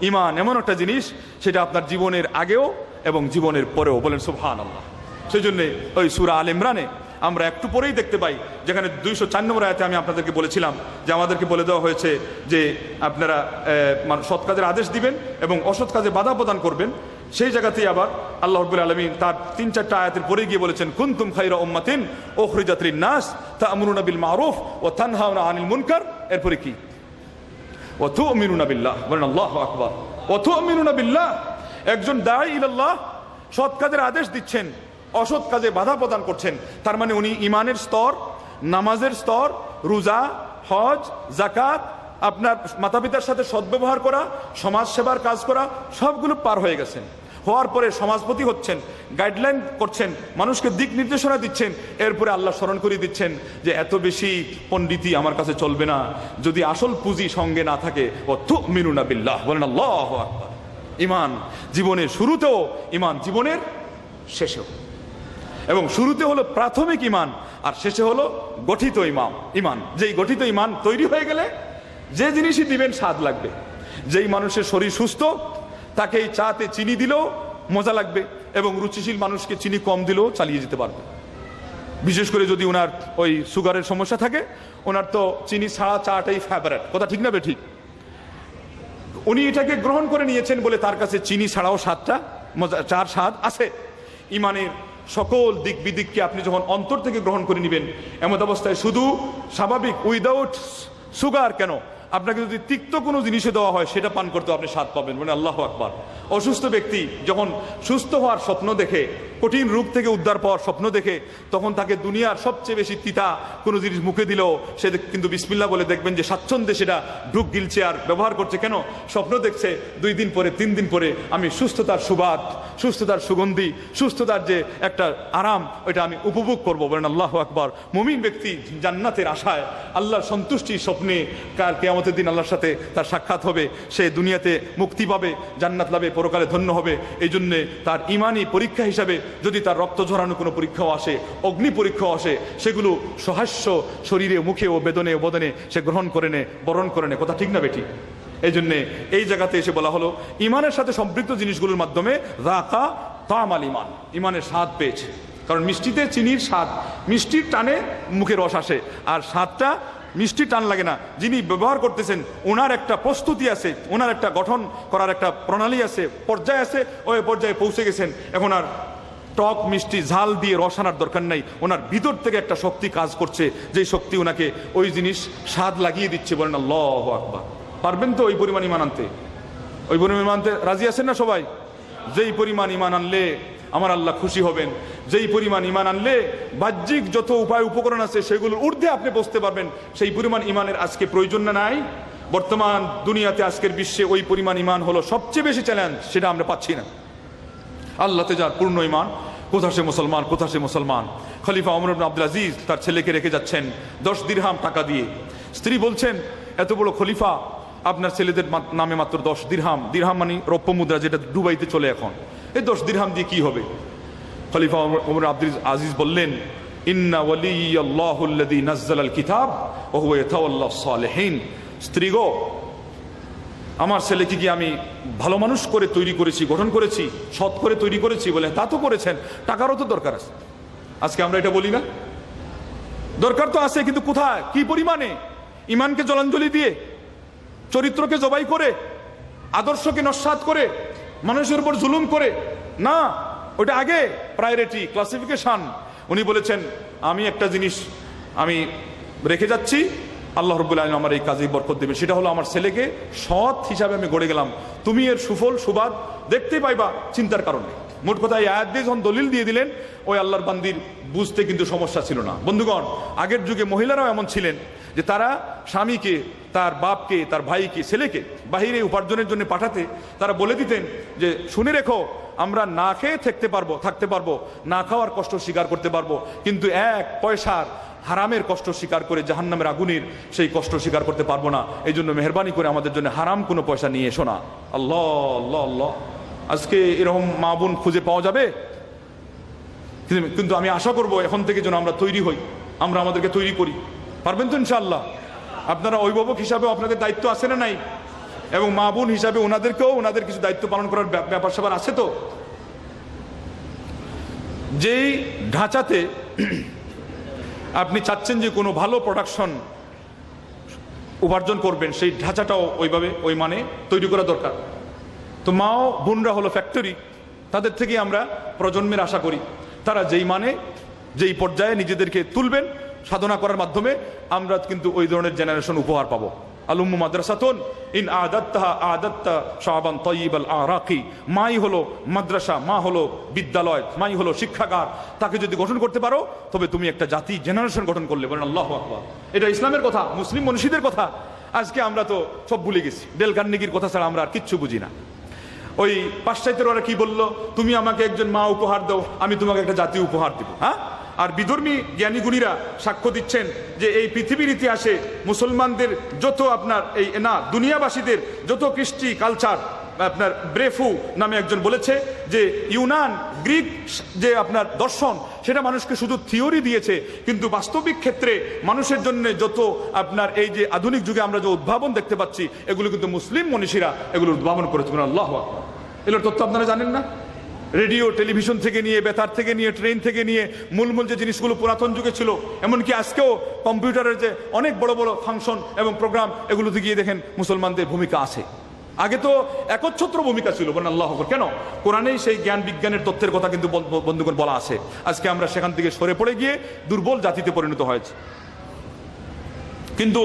ইমান এমন একটা জিনিস, সেটা আপনার জীবনের আগেও এবং জীবনের পরেও। বলেন সুবহানাল্লাহ। সেই জন্যে ওই সূরা আল ইমরানে আমরা একটু পরেই দেখতে পাই, যেখানে 204 নম্বর আয়াতে আমি আপনাদেরকে বলেছিলাম যে আমাদেরকে বলে দেওয়া হয়েছে যে আপনারা সৎ কাজের আদেশ দিবেন এবং অসৎ কাজে বাধা প্রদান করবেন। সেই জায়গাতেই আবার আল্লাহ রাব্বুল আলামিন তার 3-4টা আয়াতের পরে গিয়ে বলেছেন, কুনতুম খায়রা উম্মাতিন উখরিজাত লিন-নাস তা'মুরুনা বিল মা'রুফ ওয়া তানহাউনা আনিল মুনকার। এরপরে কি? ওয়া তু'মিনুনা বিল্লাহ। বলেন আল্লাহু আকবার। ওয়া তু'মিনুনা বিল্লাহ। একজন দাঈ ইলাল্লাহ সৎ কাজের আদেশ দিচ্ছেন, অসৎ কাজে বাধা প্রদান করছেন, তার মানে উনি ইমানের স্তর, নামাজের স্তর, রোজা, হজ, যাকাত, আপনার মাতা পিতার সাথে সদ্ব্যবহার করা, সমাজ সেবার কাজ করা, সবগুলো পার হয়ে গেছেন। হওয়ার পরে সমাজপতি হচ্ছেন, গাইডলাইন করছেন, মানুষকে দিক নির্দেশনা দিচ্ছেন। এরপরে আল্লাহ স্মরণ করিয়ে দিচ্ছেন যে এত বেশি পণ্ডিতি আমার কাছে চলবে না, যদি আসল পুঁজি সঙ্গে না থাকে। ও তুমিনুনা বিল্লাহ। বলেন আল্লাহু আকবার। ইমান জীবনের শুরুতেও, ইমান জীবনের শেষেও। এবং শুরুতে হলো প্রাথমিক ইমান, আর শেষে হলো গঠিত ইমান। যেই গঠিত ইমান তৈরি হয়ে গেলে যে জিনিসই দিবেন স্বাদ লাগবে। যেই মানুষের শরীর সুস্থ, তাকে এই চাতে চিনি দিলেও মজা লাগবে, এবং রুচিশীল মানুষকে চিনি কম দিলেও চালিয়ে যেতে পারবে। বিশেষ করে যদি ওনার ওই সুগারের সমস্যা থাকে, ওনার তো চিনি ছাড়া চাটাই ফেভারিট। কথা ঠিক না বে ঠিক? উনি এটাকে গ্রহণ করে নিয়েছেন বলে তার কাছে চিনি ছাড়াও স্বাদটা মজা, চার স্বাদ আছে। ইমানের সকল দিক বিদিককে আপনি যখন অন্তর থেকে গ্রহণ করে নেবেন, এমন অবস্থায় শুধু স্বাভাবিক উইদাউট সুগার কেন, আপনাকে যদি তিক্ত কোনো জিনিসে দেওয়া হয় সেটা পান করতে আপনি স্বাদ পাবেন। মানে আল্লাহু আকবার। অসুস্থ ব্যক্তি যখন সুস্থ হওয়ার স্বপ্ন দেখে, কঠিন রোগ থেকে উদ্ধার পাওয়ার স্বপ্ন দেখে, তখন তাকে দুনিয়ার সবচেয়ে বেশি তিতা কোনো জিনিস মুখে দিলেও সে কিন্তু বিসমিল্লাহ বলে দেখবেন যে স্বাচ্ছন্দ্যে সেটা ঢুক গিলছে আর ব্যবহার করছে। কেন? স্বপ্ন দেখছে 2 দিন পরে 3 দিন পরে আমি সুস্থতার সুবাদ, সুস্থতার সুগন্ধি, সুস্থতার যে একটা আরাম, ওইটা আমি উপভোগ করবো। বলেন আল্লাহু আকবার। মুমিন ব্যক্তি জান্নাতের আশায়, আল্লাহর সন্তুষ্টির স্বপ্নে, কাল কিয়ামতের দিন আল্লাহর সাথে তার সাক্ষাৎ হবে, সে দুনিয়াতে মুক্তি পাবে, জান্নাত লাভে পরকালে ধন্য হবে। এই জন্যে তার ইমানি পরীক্ষা হিসাবে যদি তার রক্ত ঝরানো কোনো পরীক্ষাও আসে, অগ্নি পরীক্ষাও আসে, সেগুলো সহাস্য শরীরে, মুখে ও বেদনে ও বদনে সে গ্রহণ করে নে, বরণ করে নে। কথা ঠিক না বেটি? এই জন্যে এই জায়গাতে এসে বলা হলো ইমানের সাথে সম্পৃক্ত জিনিসগুলোর মাধ্যমে যাকা তামাল ইমান, ইমানের স্বাদ পেয়েছে। কারণ মিষ্টিতে চিনির স্বাদ, মিষ্টির টানে মুখে রস আসে, আর স্বাদটা মিষ্টি টান লাগে না। যিনি ব্যবহার করতেছেন ওনার একটা প্রস্তুতি আছে, ওনার একটা গঠন করার একটা প্রণালী আছে, পর্যায় আছে, ওই পর্যায়ে পৌঁছে গেছেন। এখন আর টক মিষ্টি ঝাল দিয়ে রস আনার দরকার নাই, ওনার ভিতর থেকে একটা শক্তি কাজ করছে, যেই শক্তি ওনাকে ওই জিনিস স্বাদ লাগিয়ে দিচ্ছে। বলেন আল্লাহু আকবার। পারবেন তো ওই পরিমাণ ইমান আনতে? ওই পরিমাণ ইমান আনতে রাজি আছেন না সবাই? যেই পরিমাণ ইমান আনলে আমার আল্লাহ খুশি হবেন, যেই পরিমাণ ইমান আনলে বাহ্যিক যত উপায় উপকরণ আছে সেগুলোর ঊর্ধ্বে আপনি বসতে পারবেন, সেই পরিমাণ ইমানের আজকে প্রয়োজন না নাই? বর্তমান দুনিয়াতে, আজকের বিশ্বে ওই পরিমাণ ইমান হলো সবচেয়ে বেশি চ্যালেঞ্জ, সেটা আমরা পাচ্ছি না। আল্লাহতে যার পূর্ণ ইমান, কোথা সে মুসলমান, কোথা সে মুসলমান। খলিফা ওমর ইবনে আব্দুল আজিজ তার ছেলেকে রেখে যাচ্ছেন 10 দিরহাম টাকা দিয়ে। স্ত্রী বলছেন, এত বড় খলিফা, আপনার ছেলেদের নামে মাত্র 10 দিরহাম, দিরহাম মানে রৌপ্য মুদ্রা, যেটা দুবাইতে চলে এখন, এই 10 দিরহাম দিয়ে কি হবে? খলিফা ওমর আব্দুল আজিজ বললেন, ইন্না ওয়ালিয়াল্লাহুল্লাযী নাযালাল কিতাব ওয়া হুয়া ইয়াতাওয়াল্লাস সালিহিন। স্ত্রীগো, আমার ছেলেকে কি আমি ভালো মানুষ করে তৈরি করেছি, গঠন করেছি, সৎ করে তৈরি করেছি? বলে তা তো করেছেন, টাকারও তো দরকার আছে। আজকে আমরা এটা বলি না? দরকার তো আছে, কিন্তু কোথায়, কি পরিমাণে? ইমানকে জলাঞ্জলি দিয়ে, চরিত্রকে জবাই করে, আদর্শকে নস্যাৎ করে, মানুষের উপর জুলুম করে না, ওটা আগে প্রায়োরিটি, ক্লাসিফিকেশন। উনি বলেছেন, আমি একটা জিনিস আমি রেখে যাচ্ছি, আল্লাহ রাব্বুল আলামিন আমার এই কাজে বরকত দেবে, সেটা হলো আমার ছেলেকে সৎ হিসাবে আমি গড়ে গেলাম। তুমি এর সুফল সুবাদ দেখতে পাইবা চিন্তার কারণে। মোট কথা এই আয়াত দিয়ে যখন দলিল দিয়ে দিলেন, ওই আল্লাহর বান্দির বুঝতে কিন্তু সমস্যা ছিল না। বন্ধুগণ, আগের যুগে মহিলারাও এমন ছিলেন যে তারা স্বামীকে, তার বাপকে, তার ভাইকে, ছেলেকে বাহিরে উপার্জনের জন্য পাঠাতে তারা বলে দিতেন যে শুনে রেখো, আমরা না খেয়ে থাকতে পারবো, না খাওয়ার কষ্ট স্বীকার করতে পারবো, কিন্তু এক পয়সার হারামের কষ্ট স্বীকার করে জাহান্নামের আগুনের সেই কষ্ট স্বীকার করতে পারবো না। এই জন্য মেহরবানি করে আমাদের জন্য হারাম কোনো পয়সা নিয়ে এসো না। আল্লাহ আল্লাহ আল্লাহ। আজকে এরকম মা বোন খুঁজে পাওয়া যাবে? কিন্তু আমি আশা করবো এখন থেকে যেন আমরা তৈরি হই, আমরা আমাদেরকে তৈরি করি। পারবেন তো ইনশাআল্লাহ? আপনারা অভিভাবক হিসাবেও আপনাদের দায়িত্ব আছে না নাই? এবং মা বোন হিসাবে ওনাদেরকেও ওনাদের কিছু দায়িত্ব পালন করার ব্যাপার স্যাপার আছে তো। যেই ঢাঁচাতে আপনি চাচ্ছেন যে কোনো ভালো প্রোডাকশন উপার্জন করবেন, সেই ঢাঁচাটাও ওইভাবে ওই মানে তৈরি করা দরকার। তো মাও বোনরা হলো ফ্যাক্টরি, তাদের থেকে আমরা প্রজন্মের আশা করি তারা যেই মানে যেই পর্যায়ে নিজেদেরকে তুলবেন সাধনা করার মাধ্যমে, আমরা কিন্তু ওই ধরনের জেনারেশন উপহার পাবো। আলুম্মু মাদ্রাসাতুন ইন আদাত্তাহা আদাত্তা শাবান তাইয়িবাল আরাকি। মাই হলো মাদ্রাসা, মা হলো বিদ্যালয়, মাই হলো শিক্ষাগার। তাকে যদি গঠন করতে পারো তবে তুমি একটা জাতি, জেনারেশন গঠন করলে। বলেন আল্লাহু আকবার। এটা ইসলামের কথা, মুসলিম মনীষীদের কথা। আজকে আমরা তো সব ভুলে গেছি। ডেল কার্নেগির কথা ছাড়া আমরা আর কিচ্ছু বুঝি না। ওই পাশ্চাত্যের ওরা কি বললো, তুমি আমাকে একজন মা উপহার দাও, আমি তোমাকে একটা জাতি উপহার দিব। হ্যাঁ, আর বিধর্মী জ্ঞানী গুণীরা সাক্ষ্য দিচ্ছেন যে এই পৃথিবীর ইতিহাসে মুসলমানদের যত আপনার এই না দুনিয়াবাসীদের যত কৃষ্টি কালচার, আপনার ব্রেফু নামে একজন বলেছে যে ইউনান গ্রিক যে আপনার দর্শন, সেটা মানুষকে শুধু থিওরি দিয়েছে, কিন্তু বাস্তবিক ক্ষেত্রে মানুষের জন্য যত আপনার এই যে আধুনিক যুগে আমরা যে উদ্ভাবন দেখতে পাচ্ছি, এগুলো কিন্তু মুসলিম মনীষীরা এগুলো উদ্ভাবন করেছে। আল্লাহু আকবার। এগুলোর তথ্য আপনারা জানেন না? রেডিও, টেলিভিশন থেকে নিয়ে, বেতার থেকে নিয়ে, ট্রেন থেকে নিয়ে, মূল যে জিনিসগুলো পুরাতন যুগে ছিল, এমনকি আজকেও কম্পিউটারের যে অনেক বড় বড় ফাংশন এবং প্রোগ্রাম, এগুলোতে গিয়ে দেখেন মুসলমানদের ভূমিকা আছে। আগে তো একচ্ছত্র ভূমিকা ছিল। বলেন আল্লাহু আকবার। কেন? কোরআনেই সেই জ্ঞান বিজ্ঞানের তথ্যের কথা কিন্তু বন্ধুগণ বলা আছে। আজকে আমরা সেখান থেকে সরে পড়ে গিয়ে দুর্বল জাতিতে পরিণত হয়েছে। কিন্তু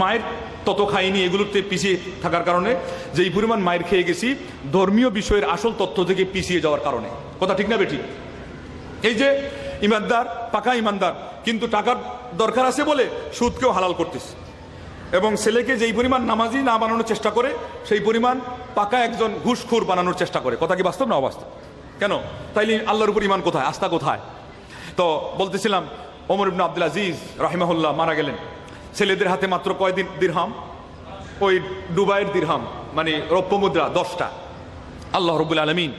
মায়ের তত খাইনি, এগুলোতে পিছিয়ে থাকার কারণে, যেই পরিমাণ মায়ের খেয়ে গেছি ধর্মীয় বিষয়ের আসল তথ্য থেকে পিছিয়ে যাওয়ার কারণে। কথা ঠিক না বেঠিক? এই যে ইমানদার, পাকা ইমানদার, কিন্তু টাকার দরকার আছে বলে সুদকেও হালাল করতেছে, এবং ছেলেকে যেই পরিমাণ নামাজি না বানানোর চেষ্টা করে, সেই পরিমাণ পাকা একজন ঘুষখোর বানানোর চেষ্টা করে। কথা কি বাস্তব না অবাস্তব? কেন? তাইলে আল্লাহর উপর ইমান কোথায়, আস্থা কোথায়? তো বলতেছিলাম, ওমর ইবনে আব্দুল আজিজ রাহিমাহুল্লাহ মারা গেলেন। ছেলেদের হাতে মাত্র কয়দিন দিরহাম? ওই দুবাইয়ের দিরহাম, মানে রৌপ্য মুদ্রা 10টা। আল্লাহ রাব্বুল আলামিন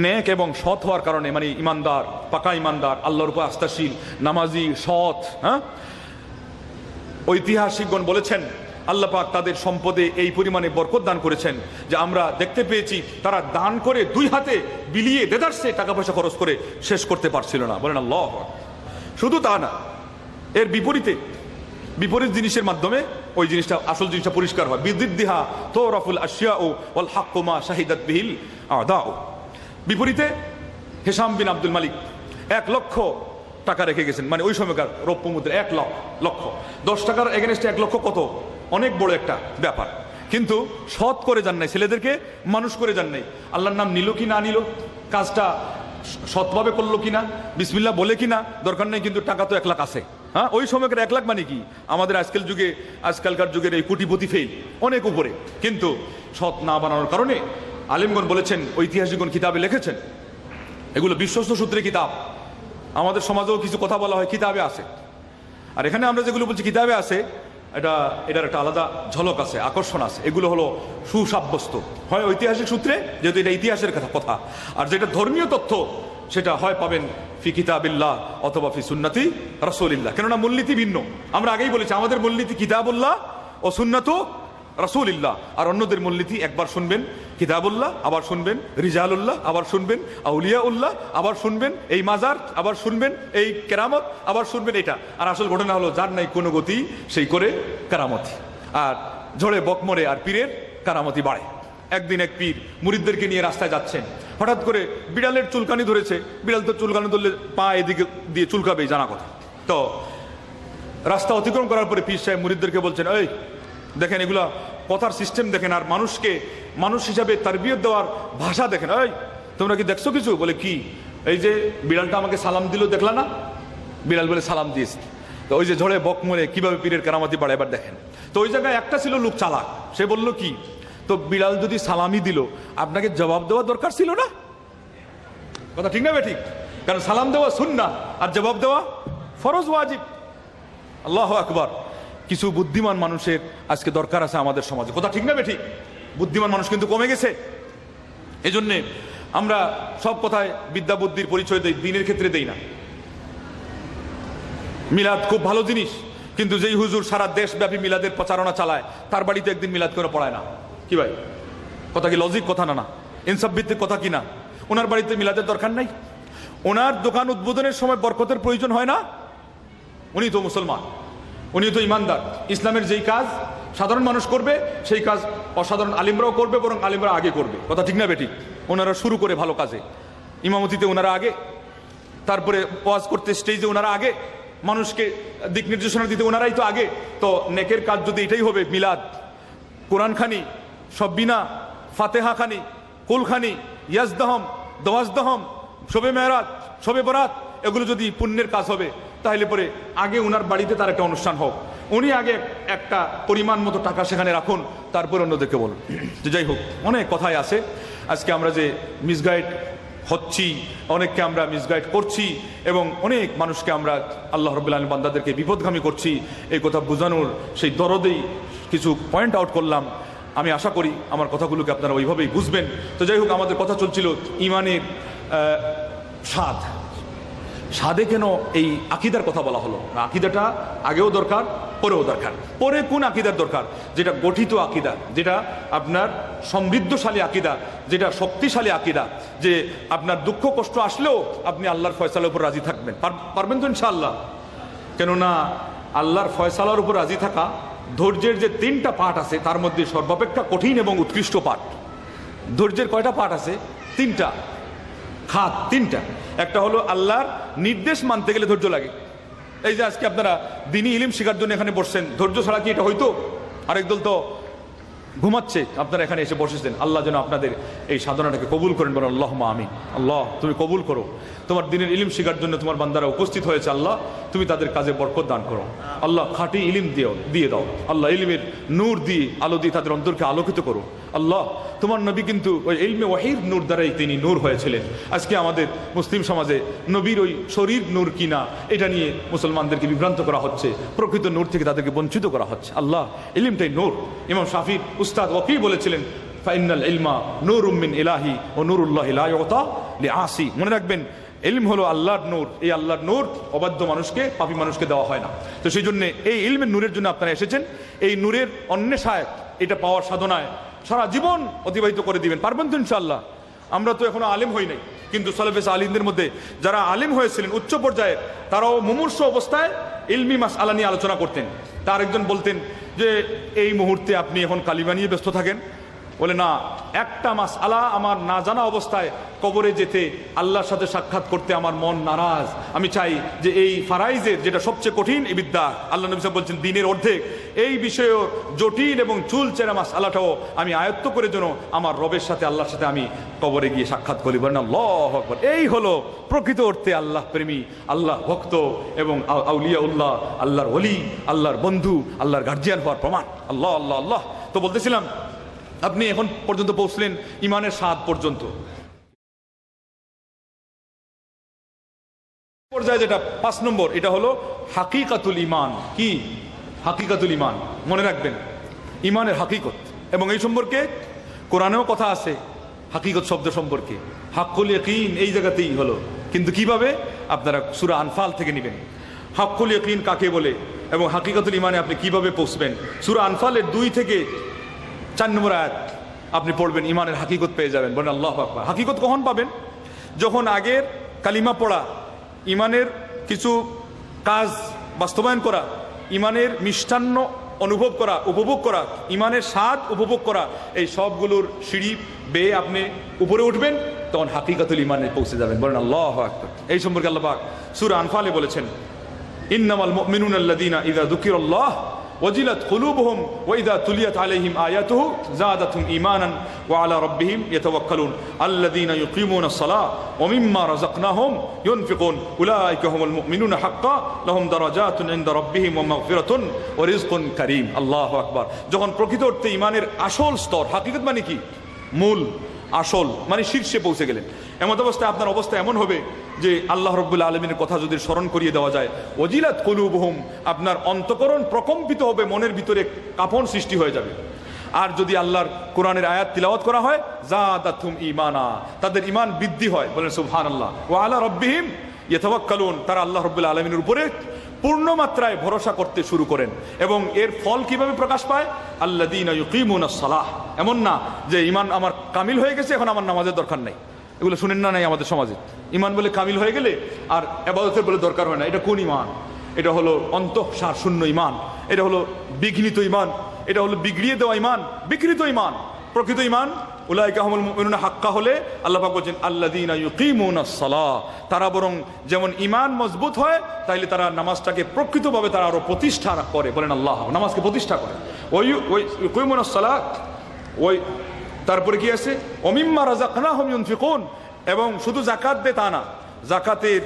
নেক এবং সৎ হওয়ার কারণে, মানে ইমানদার, পাকা ইমানদার, আল্লাহর উপর আস্থাশীল, নামাজি, সৎ, হ্যাঁ, ঐতিহাসিকগণ বলেছেন আল্লাহ পাক তাদের সম্পদে এই পরিমাণে বরকত দান করেছেন যে আমরা দেখতে পেয়েছি তারা দান করে 2 হাতে বিলিয়ে দেদারসে টাকা পয়সা খরচ করে শেষ করতে পারছিল না। বলেন আল্লাহু আকবার। শুধু তা না, এর বিপরীত জিনিসের মাধ্যমে ওই জিনিসটা, আসল জিনিসটা পরিষ্কার হয়। বিদিদ্দিহা তুরাফুল আশিয়াউ ওয়াল হাক্কু মা শাহিদাত বিহিল আদাউ। বিপরীতে হিশাম বিন আব্দুল মালিক 1 লক্ষ টাকা রেখে গেছেন, মানে ওই সময়কার রৌপ্য মুদ্রা 1 লক্ষ। 10 টাকার এগেনস্টে 1 লক্ষ কত? অনেক বড় একটা ব্যাপার। কিন্তু সৎ করে যান নাই, ছেলেদেরকে মানুষ করে যান নাই। আল্লাহর নাম নিল কি না নিল, কাজটা সৎভাবে করলো কিনা, বিসমিল্লাহ বলে কিনা, দরকার নেই, কিন্তু টাকা তো 1 লাখ আছে। হ্যাঁ, ওই সময়কার 1 লাখ মানে কি? আমাদের আজকালকার যুগের এই কোটিপতি ফেল অনেক উপরে। কিন্তু সৎ না বানানোর কারণে আলেমগণ বলেছেন, ঐতিহাসিকগণ কিতাবে লিখেছেন, এগুলো বিশ্বস্ত সূত্রে কিতাব। আমাদের সমাজেও কিছু কথা বলা হয় কিতাবে আছে, আর এখানে আমরা যেগুলো বলছি কিতাবে আছে, এটার একটা আলাদা ঝলক আছে, আকর্ষণ আছে। এগুলো হলো সুসাব্যস্ত হয় ঐতিহাসিক সূত্রে, যেহেতু এটা ইতিহাসের কথা। আর যেটা ধর্মীয় তথ্য, সেটা হয় পাবেন ফি কিতাবিল্লাহ অথবা ফি সুন্নতি রাসূলিল্লাহ। কেননা মূলনীতি ভিন্ন। আমরা আগেই বলেছি আমাদের মূলনীতি কিতাবুল্লাহ ও সুন্নাতু রাসূলিল্লাহ, আর অন্যদের মূলনীতি একবার শুনবেন কিতাবুল্লাহ, আবার শুনবেন রিজালুল্লাহ, আবার শুনবেন আউলিয়াউল্লাহ, আবার শুনবেন এই মাজার, আবার শুনবেন এই কেরামত, আবার শুনবেন এটা। আর আসল ঘটনা হলো যার নাই কোনো গতি সেই করে কেরামতি, আর ঝড়ে বকমরে আর পীরের কারামতি বাড়ে। একদিন এক পীর মুরিদদেরকে নিয়ে রাস্তায় যাচ্ছেন, হঠাৎ করে বিড়ালের চুলকানি ধরেছে। বিড়াল তো চুলকানি ধরলে পা এদিকে দিয়ে চুলকাবেই, জানা কথা। তো রাস্তা অতিক্রম করার পরে পীর সাহেব মুরিদদেরকে বলছেন, এই দেখেন এগুলা কথার সিস্টেম দেখেন, আর মানুষকে মানুষ হিসাবে তারবিয়ত দেওয়ার ভাষা দেখেন। এই তোমরা কি দেখছো কিছু? বলে কি? এই যে বিড়ালটা আমাকে সালাম দিল, দেখলা না? বিড়াল বলে সালাম দিয়েছে। তো ওই যে ঝড়ে বকমরে কিভাবে পীরের কারামতি বাড়ে এবার দেখেন। তো ওই জায়গায় একটা ছিল লোক চালাক, সে বলল কি, তো বিড়াল যদি সালামি দিল আপনাকে জবাব দেওয়া দরকার ছিল না? কথা ঠিক না বে ঠিক? কারণ সালাম দেওয়া সুন্নাহ আর জবাব দেওয়া ফরজ ওয়াজিব। আল্লাহু আকবার। কিছু বুদ্ধিমান মানুষের আজকে দরকার আছে আমাদের সমাজে। কথা ঠিক না বে ঠিক? বুদ্ধিমান মানুষ কিন্তু কমে গেছে। এজন্যে আমরা সব কথায় বিদ্যা বুদ্ধির পরিচয় দেই, দিনের ক্ষেত্রে দেই না। মিলাদ খুব ভালো জিনিস, কিন্তু যেই হুজুর সারা দেশব্যাপী মিলাদের প্রচারণা চালায় তার বাড়িতে একদিন মিলাদ করে পড়ায় না। কি ভাই, কথা কি লজিক কথা না? না ইনসাফ ভিত্তিক কথা কি না? ওনার বাড়িতে মিলাদের দরকার নাই? ওনার দোকান উদ্বোধনের সময় বরকতের প্রয়োজন হয় না? উনি তো মুসলমান, উনি তো ইমানদার। ইসলামের যেই কাজ সাধারণ মানুষ করবে সেই কাজ অসাধারণ আলিমরাও করবে, বরং আলিমরা আগে করবে। কথা ঠিক না বেটি? ওনারা শুরু করে ভালো কাজে, ইমামতিতে ওনারা আগে, তারপরে ওয়াজ করতে স্টেজে ওনারা আগে, মানুষকে দিক নির্দেশনা দিতে ওনারাই তো আগে। তো নেকের কাজ যদি এটাই হবে, মিলাদ, কোরআন খানি, সব্বিনা, ফাতেহা খানি, কুল খানি, ইয়াজদহম, দোয়াজদহম, শবে মেহরাজ, শবে বরাত, এগুলো যদি পুণ্যের কাজ হবে, তাহলে পরে আগে ওনার বাড়িতে তার একটা অনুষ্ঠান হোক, উনি আগে একটা পরিমাণ মতো টাকা সেখানে রাখুন, তারপর অন্যদেরকে বলুন। তো যাই হোক, অনেক কথাই আছে। আজকে আমরা যে মিসগাইড হচ্ছি, অনেককে আমরা মিসগাইড করছি, এবং অনেক মানুষকে আমরা আল্লাহ রাব্বুল আলামিন বান্দাদেরকে বিপদগামী করছি, এই কথা বোঝানোর সেই দরদেই কিছু পয়েন্ট আউট করলাম। আমি আশা করি আমার কথাগুলোকে আপনারা ওইভাবেই বুঝবেন। তো যাই হোক, আমাদের কথা চলছিল ইমানের স্বাদ। স্বাদে কেন এই আকিদার কথা বলা হলো? আকিদাটা আগেও দরকার, পরেও দরকার। পরে কোন আকিদার দরকার? যেটা গঠিত আকিদা, যেটা আপনার সমৃদ্ধশালী আকিদা, যেটা শক্তিশালী আকিদা, যে আপনার দুঃখ কষ্ট আসলেও আপনি আল্লাহর ফয়সালার উপর রাজি থাকবেন। পারবেন তো ইনশাআল্লাহ? কেননা আল্লাহর ফয়সালার উপর রাজি থাকা ধৈর্যের যে 3টা পাঠ আছে তার মধ্যে সর্বাপেক্ষা কঠিন এবং উৎকৃষ্ট পাঠ। ধৈর্যের কয়টা পাঠ আছে? 3টা খাত, 3টা। একটা হলো আল্লাহর নির্দেশ মানতে গেলে ধৈর্য লাগে। এই যে আজকে আপনারা দিনী ইলম শেখার জন্য এখানে বসছেন, ধৈর্য ছাড়া কি এটা হইতো? আরেক দল তো ঘুমাচ্ছে, আপনারা এখানে এসে বসেছেন। আল্লাহ যেন আপনাদের এই সাধনাটাকে কবুল করেন, বলেন আল্লাহুম্মা আমিন। আল্লাহ তুমি কবুল করো। তোমার দিনের ইলম শেখার জন্য তোমার বান্দারা উপস্থিত হয়েছে, আল্লাহ তুমি তাদের কাজে বরকত দান করো। আল্লাহ খাঁটি ইলম দিয়ে দাও। আল্লাহ ইলমের নূর দিয়ে, আলো দিয়ে তাদের অন্তরকে আলোকিত করো। আল্লাহ তোমার নবী কিন্তু ওই ইলমে ওয়াহির নূর দ্বারাই তিনি নূর হয়েছিলেন। আজকে আমাদের মুসলিম সমাজে নবীর ওই শরীর নূর কিনা এটা নিয়ে মুসলমানদেরকে বিভ্রান্ত করা হচ্ছে, প্রকৃত নূর থেকে তাদেরকে বঞ্চিত করা হচ্ছে। আল্লাহ ইলমটাই নূর। ইমাম শাফিঈ উস্তাদ ওয়াকি বলেছিলেন, ফাইনাল ইলমা নূরুম মিন ইলাহি ওয়া নূরুল্লাহি লা ইউতা লিআসি। মনে রাখবেন, ইলম হলো আল্লাহর নূর। এই আল্লাহর নূর অবাধ্য মানুষকে, পাপী মানুষকে দেওয়া হয় না। তো সেই জন্য এই ইলমের নূরের জন্য আপনারা এসেছেন। এই নূরের অন্বেষায়, এটা পাওয়ার সাধনায় সারা জীবন অতিবাহিত করে দিবেন। পারবেন তো ইনশাআল্লাহ? আমরা তো এখনো আলেম হই নাই, কিন্তু সালেফে আলিমদের মধ্যে যারা আলেম হয়েছিলেন উচ্চ পর্যায়ে, তারাও মুমূর্ষ অবস্থায় ইলমি মাসআলা নিয়ে আলোচনা করতেন। তার একজন বলতেন যে এই মুহূর্তে আপনি এখন কালিমা নিয়ে ব্যস্ত থাকেন। বলে না, একটা মাসআলা আমার না জানা অবস্থায় কবরে যেতে, আল্লাহর সাথে সাক্ষাৎ করতে আমার মন নারাজ। আমি চাই যে এই ফারাইজের যেটা সবচেয়ে কঠিন এই বিদ্যা, আল্লাহ নবী সাল্লাল্লাহু আলাইহি ওয়াসাল্লাম বলছেন দিনের অর্ধেক, এই বিষয়েও জটিল এবং চুলচেরা মাসআলাটাও আমি আয়ত্ত করে যেন আমার রবের সাথে, আল্লাহর সাথে আমি কবরে গিয়ে সাক্ষাৎ করি। বলেন আল্লাহু আকবার। এই হলো প্রকৃত অর্থে আল্লাহ প্রেমী, আল্লাহ ভক্ত এবং আউলিয়াউল্লাহ, আল্লাহর ওলি, আল্লাহর বন্ধু, আল্লাহর গার্জিয়ান হওয়ার প্রমাণ। আল্লাহ আল্লাহ আল্লাহ। তো বলতেছিলাম, আপনি এখন পর্যন্ত পৌঁছলেন ইমানের স্বাদ পর্যন্ত। পর্যায়ে যেটা 5 নম্বর, এটা হলো হাকিকাতুল ইমান। কি হাকিকাতুল ইমান? মনে রাখবেন, ইমানের হাকিকত। এবং এই সম্পর্কে কোরআনেও কথা আছে হাকিকত শব্দ সম্পর্কে। হাক্কুল ইয়াকিন এই জায়গাতেই হলো কিন্তু কিভাবে? আপনারা সূরা আনফাল থেকে নেবেন। হাক্কুল ইয়াকিন কাকে বলে এবং হাকিকাতুল ইমানে আপনি কিভাবে পৌঁছবেন, সূরা আনফালের 2 থেকে 4 নম্বর আয়াত আপনি পড়বেন, ইমানের হাকিকত পেয়ে যাবেন। বলেন আল্লাহু আকবার। হাকিকত কখন পাবেন? যখন আগের কালিমা পড়া, ইমানের কিছু কাজ বাস্তবায়ন করা, ইমানের মিষ্টান্ন অনুভব করা, উপভোগ করা, ইমানের স্বাদ উপভোগ করা, এই সবগুলোর সিঁড়ি বেয়ে আপনি উপরে উঠবেন, তখন হাকিকাতুল ইমানে পৌঁছে যাবেন। বলেন আল্লাহু আকবার। এই সম্পর্কে আল্লাহ পাক সূরা আনফালে বলেছেন, ইন্নামাল মুমিনুনা আল্লাযীনা ইযা যুকিরাল্লাহ ওয়াজিলাত কুলুবুহুম ওয়া ইযা তুলিয়াত আলাইহিম আয়াতুহু যাদাতুহুম ঈমানান ওয়া আলা রাব্বিহিম ইয়াতাওয়াক্কালুন আল্লাযীনা ইউকিমুনাস সালাহ ওয়া মিম্মা রাযাকনাহুম ইউনফিকুন উলাইকা হুমুল মুমিনুনা হাক্কান লাহুম দারাজাতুন ইনদা রাব্বিহিম ওয়া মাগফিরাতুন ওয়া রিজকুন কারীম। আল্লাহু আকবার। যখন প্রকৃত অর্থে ইমানের আসল স্তর, হাকিকত মানে কি? মূল, আসল মানে শীর্ষে পৌঁছে গেলেন, এমন অবস্থায় আপনার অবস্থা এমন হবে যে আল্লাহ রাব্বুল আলামিনের কথা যদি স্মরণ করিয়ে দেওয়া যায়, ওয়াজিলাত কুলুবুহুম, আপনার অন্তঃকরণ প্রকম্পিত হবে, মনের ভিতরে কাঁপন সৃষ্টি হয়ে যাবে। আর যদি আল্লাহর কোরআনের আয়াত তিলাওয়াত করা হয়, যাদাতুহুম ঈমানা, তাদের ঈমান বৃদ্ধি হয়। বলেন সুবহানাল্লাহ। ওয়া আলা রাব্বিহিম ইয়াতাওয়াক্কালুন, তারা আল্লাহ রাব্বুল আলামিনের উপরে পূর্ণ মাত্রায় ভরসা করতে শুরু করেন। এবং এর ফল কিভাবে প্রকাশ পায়? আল্লাযীনা ইউকিমুনাস সালাহ। এমন না যে ঈমান আমার কামিল হয়ে গেছে, এখন আমার নামাজের দরকার নেই। এগুলো শুনেন না নাই আমাদের সমাজে, ঈমান বলে কামিল হয়ে গেলে আর ইবাদতের বলে দরকার হয় না। এটা কোন ঈমান? এটা হলো অন্তঃসার শূন্য ঈমান, এটা হলো বিঘ্নিত ঈমান, এটা হলো বিগড়িয়ে দেওয়া ঈমান, বিকৃত ঈমান। প্রকৃত ঈমান উলাইকা হুমুল মুমিনুনা হাক্কা হলে আল্লাহ পাক বলেন আল্লাযীনা ইউকিমুনাস সালাহ, তারা বরং যেমন ঈমান মজবুত হয়, তাইলে তারা নামাজটাকে প্রকৃতভাবে তারা আরো প্রতিষ্ঠা করে। বলেন আল্লাহ, নামাজকে প্রতিষ্ঠা করে। ওই ইউকিমুনাস সালাহ, ওই তারপরে কি আছে? ওয়া মিম্মা রাযাকনাহুম ইউনফিকুন, এবং শুধু যাকাত দে তা না, যাকাতের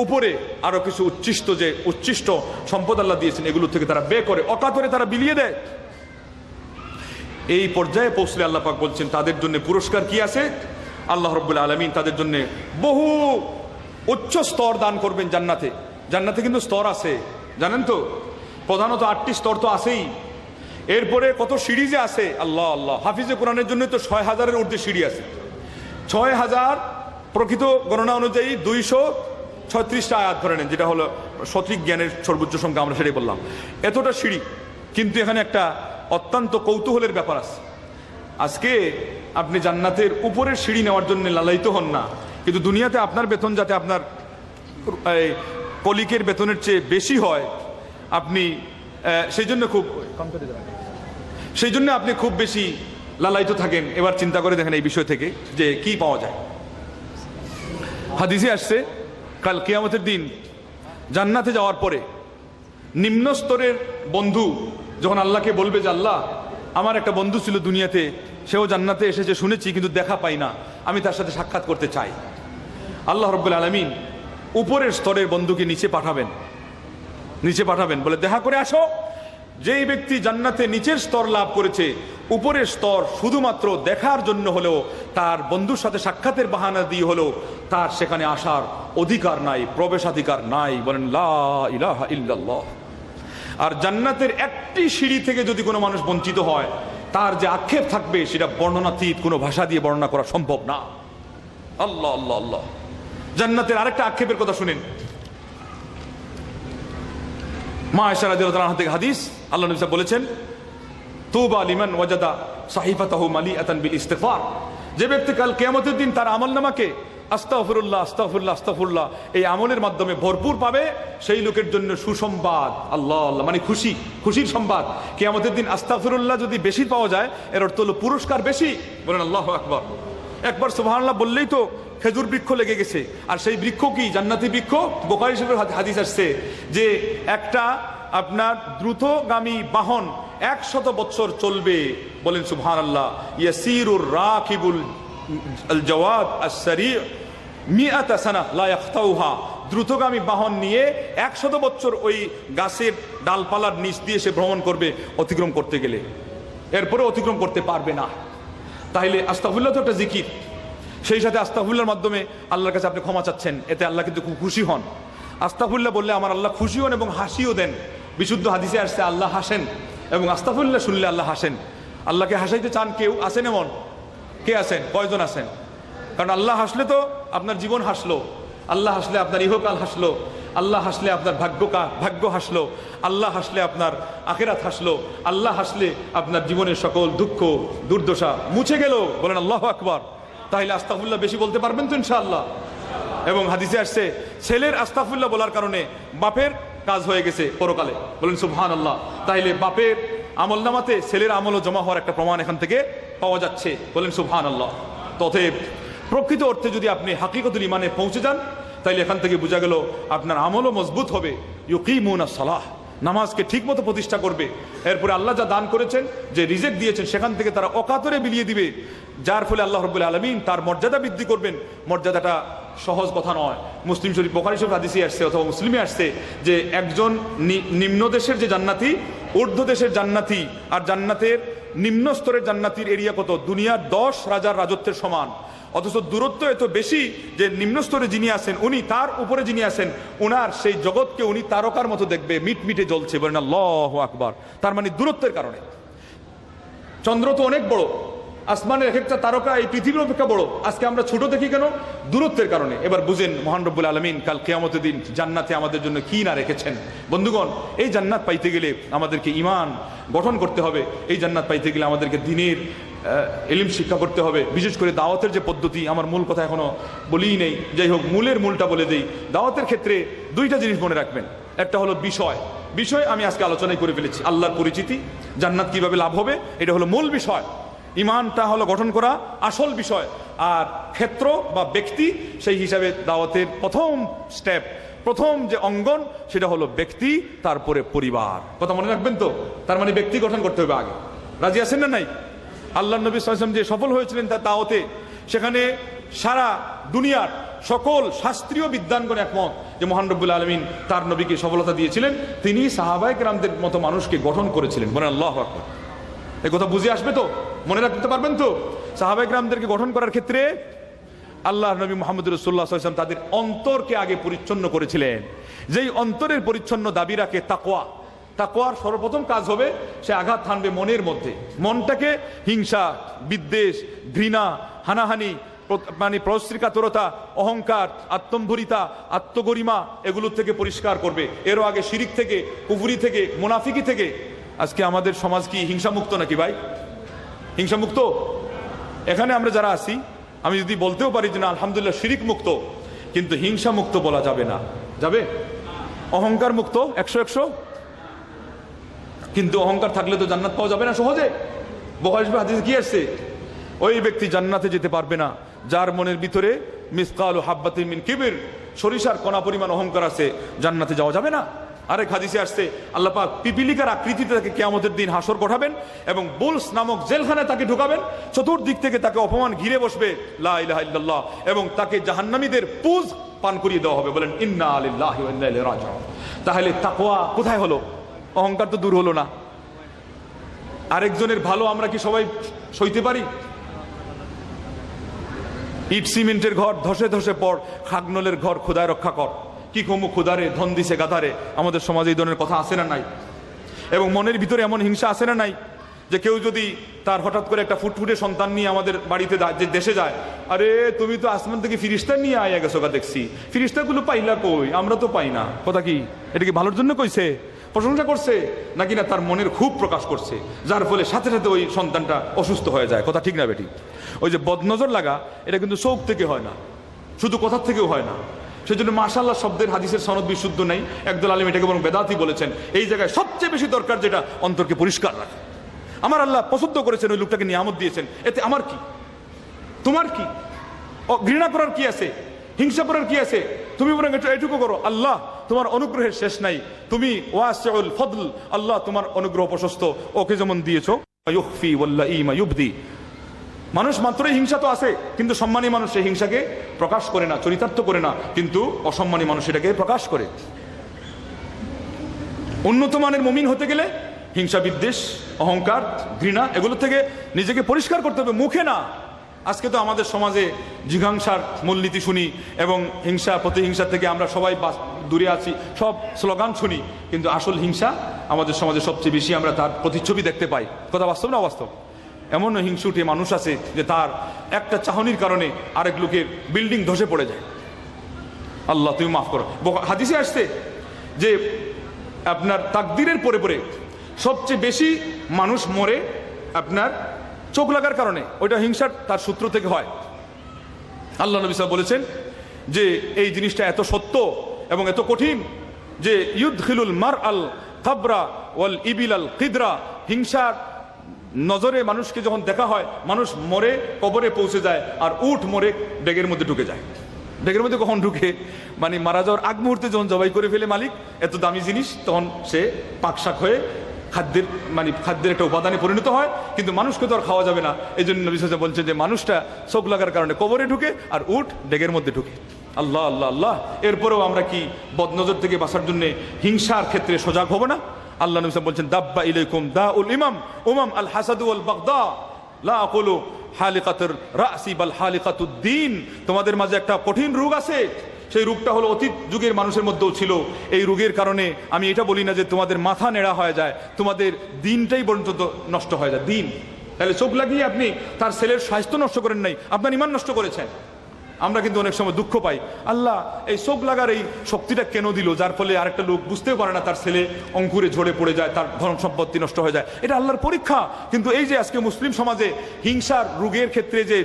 উপরে আরো কিছু উচ্ছিষ্ট সম্পদ আল্লাহ দিয়েছেন, এগুলো থেকে তারা ব্যয় করে, অকাতরে তারা বিলিয়ে দেয়। এই পর্যায়ে পৌঁছলে আল্লাহ পাক বলছেন তাদের জন্য পুরস্কার কি আছে? আল্লাহ রাব্বুল আলামিন তাদের জন্য বহু উচ্চ স্তর দান করবেন জান্নাতে। জান্নাতে কিন্তু স্তর আছে, জানেন তো? প্রধানত 8টি স্তর তো আছেই, এরপরে কত সিঁড়ি যে আছে, আল্লাহ আল্লাহ। হাফিজে কোরআনের জন্য তো 6000-এর ঊর্ধ্বে সিঁড়ি আছে। 6000 প্রকৃত গণনা অনুযায়ী 236টা আয়াত ধরে নেন, যেটা হলো সঠিক জ্ঞানের সর্বোচ্চ সংখ্যা, আমরা সেটাই বললাম। এতটা সিঁড়ি, কিন্তু এখানে একটা অত্যন্ত কৌতূহলের ব্যাপার আছে। আজকে আপনি জান্নাতের উপরের সিঁড়ি নেওয়ার জন্য লালায়িত হন না, কিন্তু দুনিয়াতে আপনার বেতন যাতে আপনার কলিকের বেতনের চেয়ে বেশি হয়, আপনি সেই জন্য আপনি খুব বেশি লালায়িত থাকেন। এবার চিন্তা করে দেখেন এই বিষয় থেকে যে কি পাওয়া যায়। হাদিসে আসছে কাল কিয়ামতের দিন জান্নাতে যাওয়ার পরে নিম্ন স্তরের বন্ধু যখন আল্লাহকে বলবে যে আল্লাহ, আমার একটা বন্ধু ছিল দুনিয়াতে, সেও জান্নাতে এসেছে শুনেছি, কিন্তু দেখা পাই না, আমি তার সাথে সাক্ষাৎ করতে চাই। আল্লাহ রাব্বুল আলামিন উপরের স্তরের বন্ধুকে নিচে পাঠাবেন, বলে দেখা করে আসো। যেই ব্যক্তি জান্নাতে নিচের স্তর লাভ করেছে, উপরের স্তর শুধুমাত্র দেখার জন্য হলেও, তার বন্ধুর সাথে সাক্ষাতের বাহানা দিয়ে হলেও তার সেখানে আসার অধিকার নাই, প্রবেশাধিকার নাই। বলেন লা ইলাহা ইল্লাল্লাহ। আর জান্নাতের একটি সিঁড়ি থেকে যদি কোনো মানুষ বঞ্চিত হয়, তার যে আক্ষেপ থাকবে সেটা বর্ণনাতীত, কোনো ভাষা দিয়ে বর্ণনা করা সম্ভব না। আল্লাহ আল্লাহ আল্লাহ। জান্নাতের আরেকটা আক্ষেপের কথা শুনেন। মা আয়েশা রাদিয়াল্লাহু আনহা থেকে হাদিস, আল্লাহ নবী সাল্লাল্লাহু আলাইহি ওয়াসাল্লাম বলেছেন, তুবা লিমান ওয়াজাদা সাহিফাতাহু মালিআতান বিল ইস্তিগফার, যে ব্যক্তি কাল কিয়ামতের দিন তার আমলনামাকে আস্তাগফিরুল্লাহ আস্তাগফিরুল্লাহ আস্তাগফিরুল্লাহ এই আমলের মাধ্যমে ভরপুর পাবে, সেই লোকের জন্য সুসংবাদ। আল্লাহ আল্লাহ, মানে খুশির সংবাদ। কিয়ামতের দিন আস্তাগফিরুল্লাহ যদি বেশি পাওয়া যায়, এর অর্থ হলো পুরস্কার বেশি। বলেন আল্লাহু আকবার। একবার সুবহানাল্লাহ বললেই তো খেজুর বৃক্ষ লেগে গেছে। আর সেই বৃক্ষ কি? জান্নাতি বৃক্ষ। বুখারী শরীফের হাদিস আসছে যে একটা আপনার দ্রুতগামী বাহন 100 বছর চলবে। বলেন সুবহানাল্লাহ। ইয়াসিরুর রাকিবুল জাওয়াদ আস-সারি' মিআতা সানা লা ইয়াখতাউহা, দ্রুতগামী বাহন নিয়ে 100 বছর ওই গাছের ডালপালার নিচ দিয়ে সে ভ্রমণ করবে অতিক্রম করতে গেলে, এরপরে অতিক্রম করতে পারবে না। তাইলে আস্তাগফিরুল্লাহ তো একটা জিকির, সেই সাথে আস্তাগফিরুল্লাহর মাধ্যমে আল্লাহর কাছে আপনি ক্ষমা চাচ্ছেন, এতে আল্লাহ কিন্তু খুব খুশি হন। আস্তাগফিরুল্লাহ বললে আমার আল্লাহ খুশি হন এবং হাসিও দেন। বিশুদ্ধ হাদিসে আসছে আল্লাহ হাসেন, এবং আস্তাগফিরুল্লাহ শুনলে আল্লাহ হাসেন। আল্লাহকে হাসাইতে চান কেউ আছেন? এমন কে আছেন? কয়জন আছেন? কারণ আল্লাহ হাসলে তো আপনার জীবন হাসলো, আল্লাহ হাসলে আপনার ইহকাল হাসলো, আল্লাহ হাসলে আপনার ভাগ্য হাসলো, আল্লাহ হাসলে আপনার আখিরাত হাসলো, আল্লাহ হাসলে আপনার জীবনের সকল দুঃখ দুর্দশা মুছে গেল। বলেন আল্লাহু আকবার। তাহলে আস্তাগফিরুল্লাহ বেশি বলতে পারবেন তো ইনশাআল্লাহ? এবং হাদিসে আসছে ছেলের আস্তাগফিরুল্লাহ বলার কারণে বাপের কাজ হয়ে গেছে পরকালে। বলেন সুবহানাল্লাহ। তাইলে বাপের আমলনামাতে ছেলের আমলও জমা হওয়ার একটা প্রমাণ এখান থেকে পাওয়া যাচ্ছে। বলেন সুবহানাল্লাহ। তথেব প্রকৃত অর্থে যদি আপনি হাকিকতুল ইমানে পৌঁছে যান, তাইলে এখান থেকে বোঝা গেল আপনার আমলও মজবুত হবে। ইউকিমুনাস সালাহ, নামাজকে ঠিক মতো প্রতিষ্ঠা করবে। এরপরে আল্লাহ যা দান করেছেন, যে রিজিক দিয়েছেন, সেখান থেকে তারা অকাতরে বিলিয়ে দিবে, যার ফলে আল্লাহ রাব্বুল আলামিন তার মর্যাদা বৃদ্ধি করবেন। মর্যাদাটা সহজ কথা নয়। মুসলিম শরীফ, বুখারী শরীফ হাদিসে আসছে অথবা মুসলিমে আসছে যে একজন নিম্ন দেশের যে জান্নাতি, ঊর্ধ্ব দেশের জান্নাতি আর জান্নাতের নিম্ন স্তরের জান্নাতির এরিয়া কত? দুনিয়ার 10 রাজার রাজত্বের সমান। অথচ দূরত্ব এত বেশি যে নিম্ন স্তরে যিনি আছেন উনি, তার উপরে যিনি আছেন, ওনার সেই জগৎকে উনি তারকার মতো দেখবে, মিটমিটে জ্বলছে। বলেন আল্লাহু আকবার। তার মানে দূরত্বের কারণে। চন্দ্র তো অনেক বড়, আসমানের এক একটা তারকা এই পৃথিবীর অপেক্ষা বড়। আজকে আমরা ছোট দেখি কেন? দূরত্বের কারণে। এবার বুঝেন মহান রব্বুল আলামিন কাল কিয়ামতের দিন জান্নাতে আমাদের জন্য কি না রেখেছেন। বন্ধুগণ, এই জান্নাত পাইতে গেলে আমাদেরকে ঈমান গঠন করতে হবে। এই জান্নাত পাইতে গেলে আমাদেরকে দ্বীনের ইলম শিক্ষা করতে হবে। বিশেষ করে দাওয়াতের যে পদ্ধতি, আমার মূল কথা এখনো বলিই নেই, যাই হোক মূলের মূলটা বলে দেই। দাওয়াতের ক্ষেত্রে দুইটা জিনিস মনে রাখবেন। একটা হলো বিষয় আমি আজকে আলোচনায় করে ফেলেছি, আল্লাহর পরিচিতি, জান্নাত কিভাবে লাভ হবে, এটা হলো মূল বিষয়। ইমানটা হলো গঠন করা আসল বিষয়। আর ক্ষেত্র বা ব্যক্তি, সেই হিসাবে দাওয়াতের প্রথম স্টেপ, প্রথম যে অঙ্গন, সেটা হলো ব্যক্তি, তারপরে পরিবার। কথা মনে রাখবেন তো? তার মানে ব্যক্তি গঠন করতে হবে আগে। রাজি আছেন না নাই? আল্লাহ নবী সাল্লাল্লাহু আলাইহি ওয়াসাল্লাম যে সফল হয়েছিলেন তার দাওয়াতে, সেখানে সারা দুনিয়ার সকল শাস্ত্রীয় বিদ্বানগণ একমত যে মহান রব্বুল আলামিন তার নবীকে সফলতা দিয়েছিলেন। তিনি সাহাবায়ে কেরামদের মতো মানুষকে গঠন করেছিলেন। বলেন আল্লাহু আকবার। এই কথা বুঝে আসবে তো? মনে রাখতে পারবেন তো? সাহাবায়ে কেরামদেরকে গঠন করার ক্ষেত্রে আল্লাহ নবী মুহাম্মদ রাসূলুল্লাহ সাল্লাল্লাহু আলাইহি ওয়াসাল্লাম তাদের অন্তরকে আগে পরিচ্ছন্ন করেছিলেন। যেই অন্তরের পরিচ্ছন্ন দাবি রাখে তাকওয়া, তাকওয়ার সর্বপ্রথম কাজ হবে সে আঘাত হানবে মনের মধ্যে। মনটাকে হিংসা, বিদ্বেষ, ঘৃণা, হানাহানি, মানে প্রশ্রিকাতরতা, অহংকার, আত্মম্ভরিতা, আত্মগরিমা, এগুলো থেকে পরিষ্কার করবে। এরও আগে শিরিক থেকে, কুফরি থেকে, মুনাফিকি থেকে। আজকে আমাদের সমাজ কি হিংসামুক্ত নাকি ভাই? হিংসামুক্ত? এখানে আমরা যারা আছি, আমি যদি বলতেও পারি যে না আলহামদুলিল্লাহ শিরিক মুক্ত, কিন্তু হিংসা মুক্ত বলা যাবে না। যাবে? অহংকার মুক্ত 100-100, কিন্তু অহংকার থাকলে তো জান্নাত পাওয়া যাবে না সহজে। বুখারী হাদিসে কি আসছে? ওই ব্যক্তি জান্নাতে যেতে পারবে না যার মনের ভিতরে মিসকালু হাব্বাতিন মিন কিবির, সরিষার কণা পরিমাণ অহংকার আছে, জান্নাতে যাওয়া যাবে না। আরেক হাদিসে আসছে আল্লাহ পাক পিপিলিকার আকৃতিতে তাকে কিয়ামতের দিন হাসর করাবেন এবং বুলস নামক জেলখানায় তাকে ঢুকাবেন। চতুর্দিক থেকে তাকে অপমান ঘিরে বসবে, লা ইলাহা ইল্লাল্লাহ, এবং তাকে জাহান্নামীদের পুজ পান করিয়ে দেওয়া হবে। বলেন ইন্না লিল্লাহি ওয়া ইন্না ইলাইহি রাজিউন। তাহলে তাকওয়া কোথায় হলো? অহংকার তো দূর হলো না। আরেকজনের ভালো আমরা কি সবাই সইতে পারি? ইট সিমেন্টের ঘর ধসে ধসে পড়, খাগনলের ঘর খোদায় রক্ষা কর। কি কমু খুদারে, ধন দিছে গাধারে। আমাদের সমাজে এই ধরনের কথা আছে না নাই? এবং মনের ভিতরে এমন হিংসা আছে না নাই যে কেউ যদি তার হঠাৎ করে একটা ফুটফুটে সন্তান নিয়ে আমাদের বাড়িতে যে দেশে যায়, আরে তুমি তো আসমান থেকে ফিরিস্তা নিয়ে আয়া গেছো, দেখছি ফিরিস্তাগুলো পাইলা কই? আমরা তো পাই না। কথা কি এটা কি ভালোর জন্য কইছে? প্রশংসা করছে নাকি না তার মনের খুব প্রকাশ করছে, যার ফলে সাথে সাথে ওই সন্তানটা অসুস্থ হয়ে যায়? কথা ঠিক না বেটি? ওই যে বদনজর লাগা, এটা কিন্তু চোখ থেকে হয় না, শুধু কথার থেকেও হয় না। সেজন্য মাশাআল্লাহ শব্দের হাদিসের সনদ বিশুদ্ধ নাই। একদল আলেম এটাকে বরং বেদাতি বলেছেন। এই জায়গায় সবচেয়ে বেশি দরকার যেটা, অন্তরকে পরিষ্কার রাখা। আমার আল্লাহ পছন্দ করেছেন, ওই লোকটাকে নিয়ামত দিয়েছেন, এতে আমার কি, তোমার কি? ঘৃণা করার কি আছে? হিংসা করার কি আছে? তুমি বরং এটুকু করো, আল্লাহ তোমার অনুগ্রহের শেষ নাই, তুমি ওয়াসিউল ফদল, আল্লাহ তোমার অনুগ্রহ প্রশস্ত, ওকে যেমন দিয়েছো। ইউখফি ওয়াল্লাইমা ইউবদি। মানুষ মাত্রই হিংসা তো আছে, কিন্তু সম্মানী মানুষ সেই হিংসাকে প্রকাশ করে না, চরিতার্থ করে না, কিন্তু অসম্মানী মানুষ এটাকে প্রকাশ করে। উন্নত মানের মুমিন হতে গেলে হিংসা, বিদ্বেষ, অহংকার, ঘৃণা, এগুলো থেকে নিজেকে পরিষ্কার করতে হবে, মুখে না। আজকে তো আমাদের সমাজে জিঘাংসার মূলনীতি শুনি এবং হিংসা প্রতিহিংসা থেকে আমরা সবাই দূরে আছি, সব স্লোগান শুনি, কিন্তু আসল হিংসা আমাদের সমাজে সবচেয়ে বেশি আমরা তার প্রতিচ্ছবি দেখতে পাই। কথা বাস্তব না অবাস্তব? এমন হিংসুটে মানুষ আছে যে তার একটা চাহনির কারণে আরেক লোকের বিল্ডিং ধসে পড়ে যায়। আল্লাহ তুমি মাফ করো। হাদিসে আসছে যে আপনার তাকদীরের পরে পরে সবচেয়ে বেশি মানুষ মরে আপনার চোখ লাগার কারণে, ওইটা হিংসার তার সূত্র থেকে হয়। আল্লাহ নবী সাল্লাল্লাহু আলাইহি ওয়াসাল্লাম বলেছেন যে এই জিনিসটা এত সত্য এবং এত কঠিন যে ইউদখিলুল মার আল কাবরা ওয়াল ইবিল আল কিদরা, হিংসার নজরে মানুষকে যখন দেখা হয় মানুষ মরে কবরে পৌঁছে যায়, আর উট মরে ডেগের মধ্যে ঢুকে যায়। ডেগের মধ্যে কখন ঢুকে? মানে মারা যাওয়ার আগ মুহূর্তে যখন জবাই করে ফেলে মালিক, এত দামি জিনিস, তখন সে পাকশাক হয়ে খাদ্যের একটা উপাদানে পরিণত হয়, কিন্তু মানুষকে তো আর খাওয়া যাবে না। এই জন্য নবী সাল্লাল্লাহু আলাইহি ওয়াসাল্লাম বলছেন যে মানুষটা চোখ লাগার কারণে কবরে ঢুকে আর উট ডেগের মধ্যে ঢুকে। আল্লাহ আল্লাহ আল্লাহ। এরপরেও আমরা কি বদনজর থেকে বাঁচার জন্য হিংসার ক্ষেত্রে সজাগ হব না? আল্লাহ নবী সাল্লাল্লাহু আলাইহি ওয়াসাল্লাম বলছেন দাব্বা ইলাইকুম দাউল উমাম আল হাসাদু ওয়াল বাগদা লা আকুলু হালিকাতুর রাসি বাল হালিকাতুদ দ্বীন। তোমাদের মাঝে একটা কঠিন রোগ আছে, সেই রোগটা হলো অতীত যুগের মানুষের মধ্যেও ছিল। এই রোগের কারণে আমি এটা বলি না যে তোমাদের মাথা নেড়া হয়ে যায়, তোমাদের দিনটাই পর্যন্ত নষ্ট হয়ে যায়। দিন, তাহলে চোখ লাগিয়ে আপনি তার ছেলের স্বাস্থ্য নষ্ট করেন নাই, আপনার ঈমান নষ্ট করেছেন। আমরা কিন্তু অনেক সময় দুঃখ পাই, আল্লাহ এই চোখ লাগার এই শক্তিটা কেন দিল, যার ফলে আরেকটা লোক বুঝতেও পারে না, তার ছেলে অঙ্কুরে ঝরে পড়ে যায়, তার ধন সম্পত্তি নষ্ট হয়ে যায়। এটা আল্লাহর পরীক্ষা। কিন্তু এই যে আজকে মুসলিম সমাজে হিংসার রোগের ক্ষেত্রে যে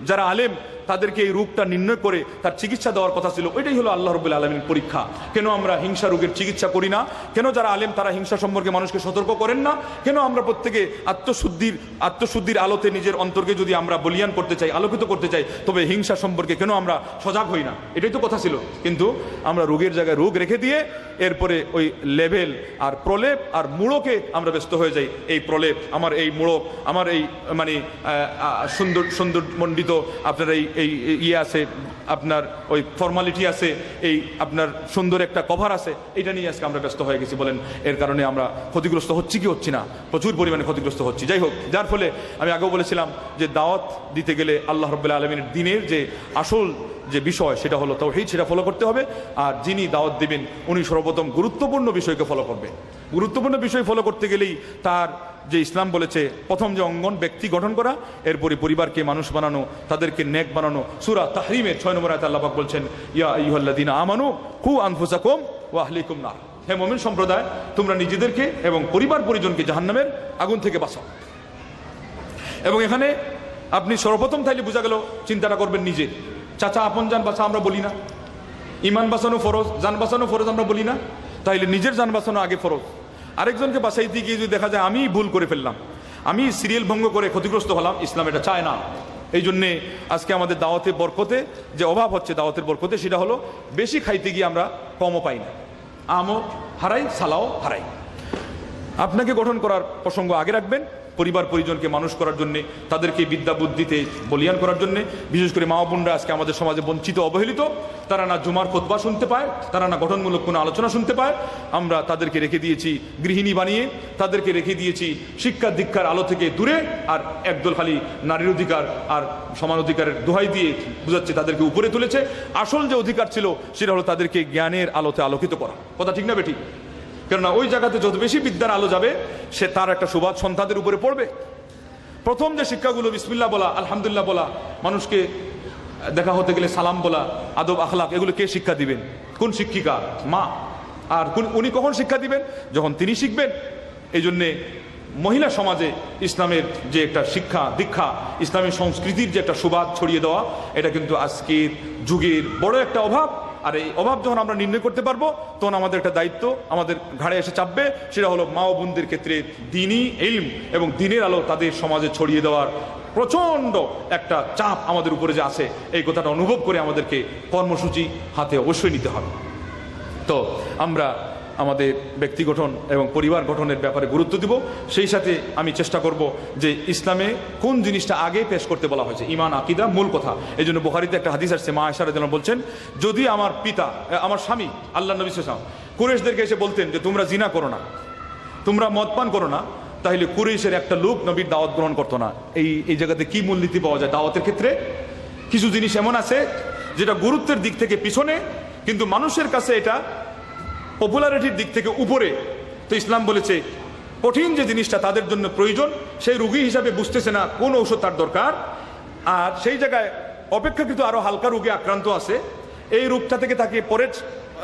যারা আলেম তাদেরকে এই রোগটা নির্ণয় করে তার চিকিৎসা দেওয়ার কথা ছিল, ওইটাই হলো আল্লাহ রাব্বুল আলামিনের পরীক্ষা। কেন আমরা হিংসা রোগের চিকিৎসা করি না? কেন যারা আলেম তারা হিংসা সম্পর্কে মানুষকে সতর্ক করেন না? কেন আমরা প্রত্যেকে আত্মশুদ্ধির আলোতে নিজের অন্তরকে যদি আমরা বলিয়ান করতে চাই, আলোকিত করতে চাই, তবে হিংসা সম্পর্কে কেন আমরা সজাগ হই না? এটাই তো কথা ছিল। কিন্তু আমরা রোগের জায়গায় রোগ রেখে দিয়ে এরপরে ওই লেভেল আর প্রলেপ আর মূড়কে আমরা ব্যস্ত হয়ে যাই। এই প্রলেপ, আমার এই মূড়ক, আমার এই মানে সুন্দর মণ্ডিত আপনার এই ইয়ে আছে, আপনার ওই ফর্মালিটি আছে, এই আপনার সুন্দর একটা কভার আছে, এটা নিয়ে আজকে আমরা ব্যস্ত হয়ে গেছি। বলেন এর কারণে আমরা ক্ষতিগ্রস্ত হচ্ছি কি হচ্ছি না? প্রচুর পরিমাণে ক্ষতিগ্রস্ত হচ্ছি। যাই হোক, যার ফলে আমি আগেও বলেছিলাম যে দাওয়াত দিতে গেলে আল্লাহ রাব্বুল আলামিনের দ্বীনের যে আসল যে বিষয় সেটা হলো তাওহীদ, সেটা ফলো করতে হবে। আর যিনি দাওয়াত দিবেন উনি সর্বপ্রথম গুরুত্বপূর্ণ বিষয়কে ফলো করবেন। গুরুত্বপূর্ণ বিষয় ফলো করতে গেলেই তার যে ইসলাম বলেছে প্রথম যে অঙ্গন ব্যক্তি গঠন করা, এরপরে পরিবারকে মানুষ বানানো, তাদেরকে নেক বানানো। সূরা তাহরিমের 6 নম্বর আয়াতে আল্লাহ পাক বলছেন ইয়া আইয়ুহাল্লাযীনা আমানু কু আনফুসাকুম ওয়া আহলিকুম নার। হে মুমিন সম্প্রদায়, তোমরা নিজেদেরকে এবং পরিবার পরিজনকে জাহান্নামের আগুন থেকে বাঁচাও। এবং এখানে আপনি সর্বপ্রথম তাইলে বোঝা গেল চিন্তাটা করবেন নিজে। চাচা আপন জান বাঁচা আমরা বলি না, ইমান বাঁচানো ফরজ, জান বাঁচানো ফরজ আমরা বলি না, তাইলে নিজের জান বাঁচানো আগে ফরজ। আরেকজনকে বাঁচাইতে গিয়ে যদি দেখা যায় আমি ভুল করে ফেললাম, আমি সিরিয়াল ভঙ্গ করে ক্ষতিগ্রস্ত হলাম, ইসলাম এটা চায় না। এই জন্যে আজকে আমাদের দাওয়াতের বরকতে যে অভাব হচ্ছে, দাওয়াতের বরকতে সেটা হলো বেশি খাইতে গিয়ে আমরা কমও পাই না, আমও হারাই, সালাও হারাই। আপনাকে গঠন করার প্রসঙ্গ আগে রাখবেন, পরিবার পরিজনকে মানুষ করার জন্যে, তাদেরকে বিদ্যা বুদ্ধিতে বলিয়ান করার জন্যে। বিশেষ করে মা বোনরা আজকে আমাদের সমাজে বঞ্চিত, অবহেলিত। তারা না জুমার খুতবা শুনতে পায়, তারা না গঠনমূলক কোনো আলোচনা শুনতে পায়। আমরা তাদেরকে রেখে দিয়েছি গৃহিণী বানিয়ে, তাদেরকে রেখে দিয়েছি শিক্ষা দীক্ষার আলো থেকে দূরে, আর একদল খালি নারীর অধিকার আর সমান অধিকারের দোহাই দিয়ে বুঝাচ্ছে তাদেরকে উপরে তুলেছে। আসল যে অধিকার ছিল সেটা হলো তাদেরকে জ্ঞানের আলোতে আলোকিত করা। কথা ঠিক না বেঠিক? কেননা ওই জায়গাতে যত বেশি বিদ্যার আলো যাবে, সে তার একটা সুবাদ সন্তানদের উপরে পড়বে। প্রথম যে শিক্ষাগুলো বিসমিল্লাহ বলা, আলহামদুলিল্লাহ বলা, মানুষকে দেখা হতে গেলে সালাম বলা, আদব আখলাক, এগুলো কে শিক্ষা দিবেন? কোন শিক্ষিকা? মা। আর উনি কখন শিক্ষা দিবেন? যখন তিনি শিখবেন। এই জন্যে মহিলা সমাজে ইসলামের যে একটা শিক্ষা দীক্ষা, ইসলামী সংস্কৃতির যে একটা সুবাদ ছড়িয়ে দেওয়া, এটা কিন্তু আজকের যুগের বড় একটা অভাব। আর এই অভাব যখন আমরা নির্ণয় করতে পারবো, তখন আমাদের একটা দায়িত্ব আমাদের ঘাড়ে এসে চাপবে। সেটা হলো মা ও বোনদের ক্ষেত্রে দ্বীনি ইলম এবং দ্বীনের আলো তাদের সমাজে ছড়িয়ে দেওয়ার প্রচণ্ড একটা চাপ আমাদের উপরে যে আছে, এই কথাটা অনুভব করে আমাদেরকে কর্মসূচি হাতে অবশ্যই নিতে হবে। তো আমরা আমাদের ব্যক্তি গঠন এবং পরিবার গঠনের ব্যাপারে গুরুত্ব দিব। সেই সাথে আমি চেষ্টা করব যে ইসলামে কোন জিনিসটা আগে পেশ করতে বলা হয়েছে, ঈমান আকীদা মূল কথা। এই জন্য বুখারীতে একটা হাদিস আসছে, মা আয়েশা রাদিয়াল্লাহু আনহা বলছেন, যদি আমার পিতা, আমার স্বামী আল্লাহর নবী সাল্লাল্লাহু আলাইহি ওয়াসাল্লাম কুরাইশদেরকে এসে বলতেন যে তোমরা জিনা করো না, তোমরা মদ পান করো না, তাহলে কুরাইশের একটা লোক নবীর দাওয়াত গ্রহণ করতো না। এই জায়গাতে কি মূলনীতি পাওয়া যায় দাওয়াতের ক্ষেত্রে? কিছু জিনিস এমন আছে যেটা গুরুত্বের দিক থেকে পিছনে, কিন্তু মানুষের কাছে এটা পপুলারিটির দিক থেকে উপরে। তো ইসলাম বলেছে কঠিন যে জিনিসটা তাদের জন্য প্রয়োজন, সেই রোগী হিসাবে বুঝতেছে না কোন ঔষধ তার দরকার, আর সেই জায়গায় অপেক্ষাকৃত আরো হালকা রোগে আক্রান্ত আছে, এই রোগটা থেকে তাকে পরে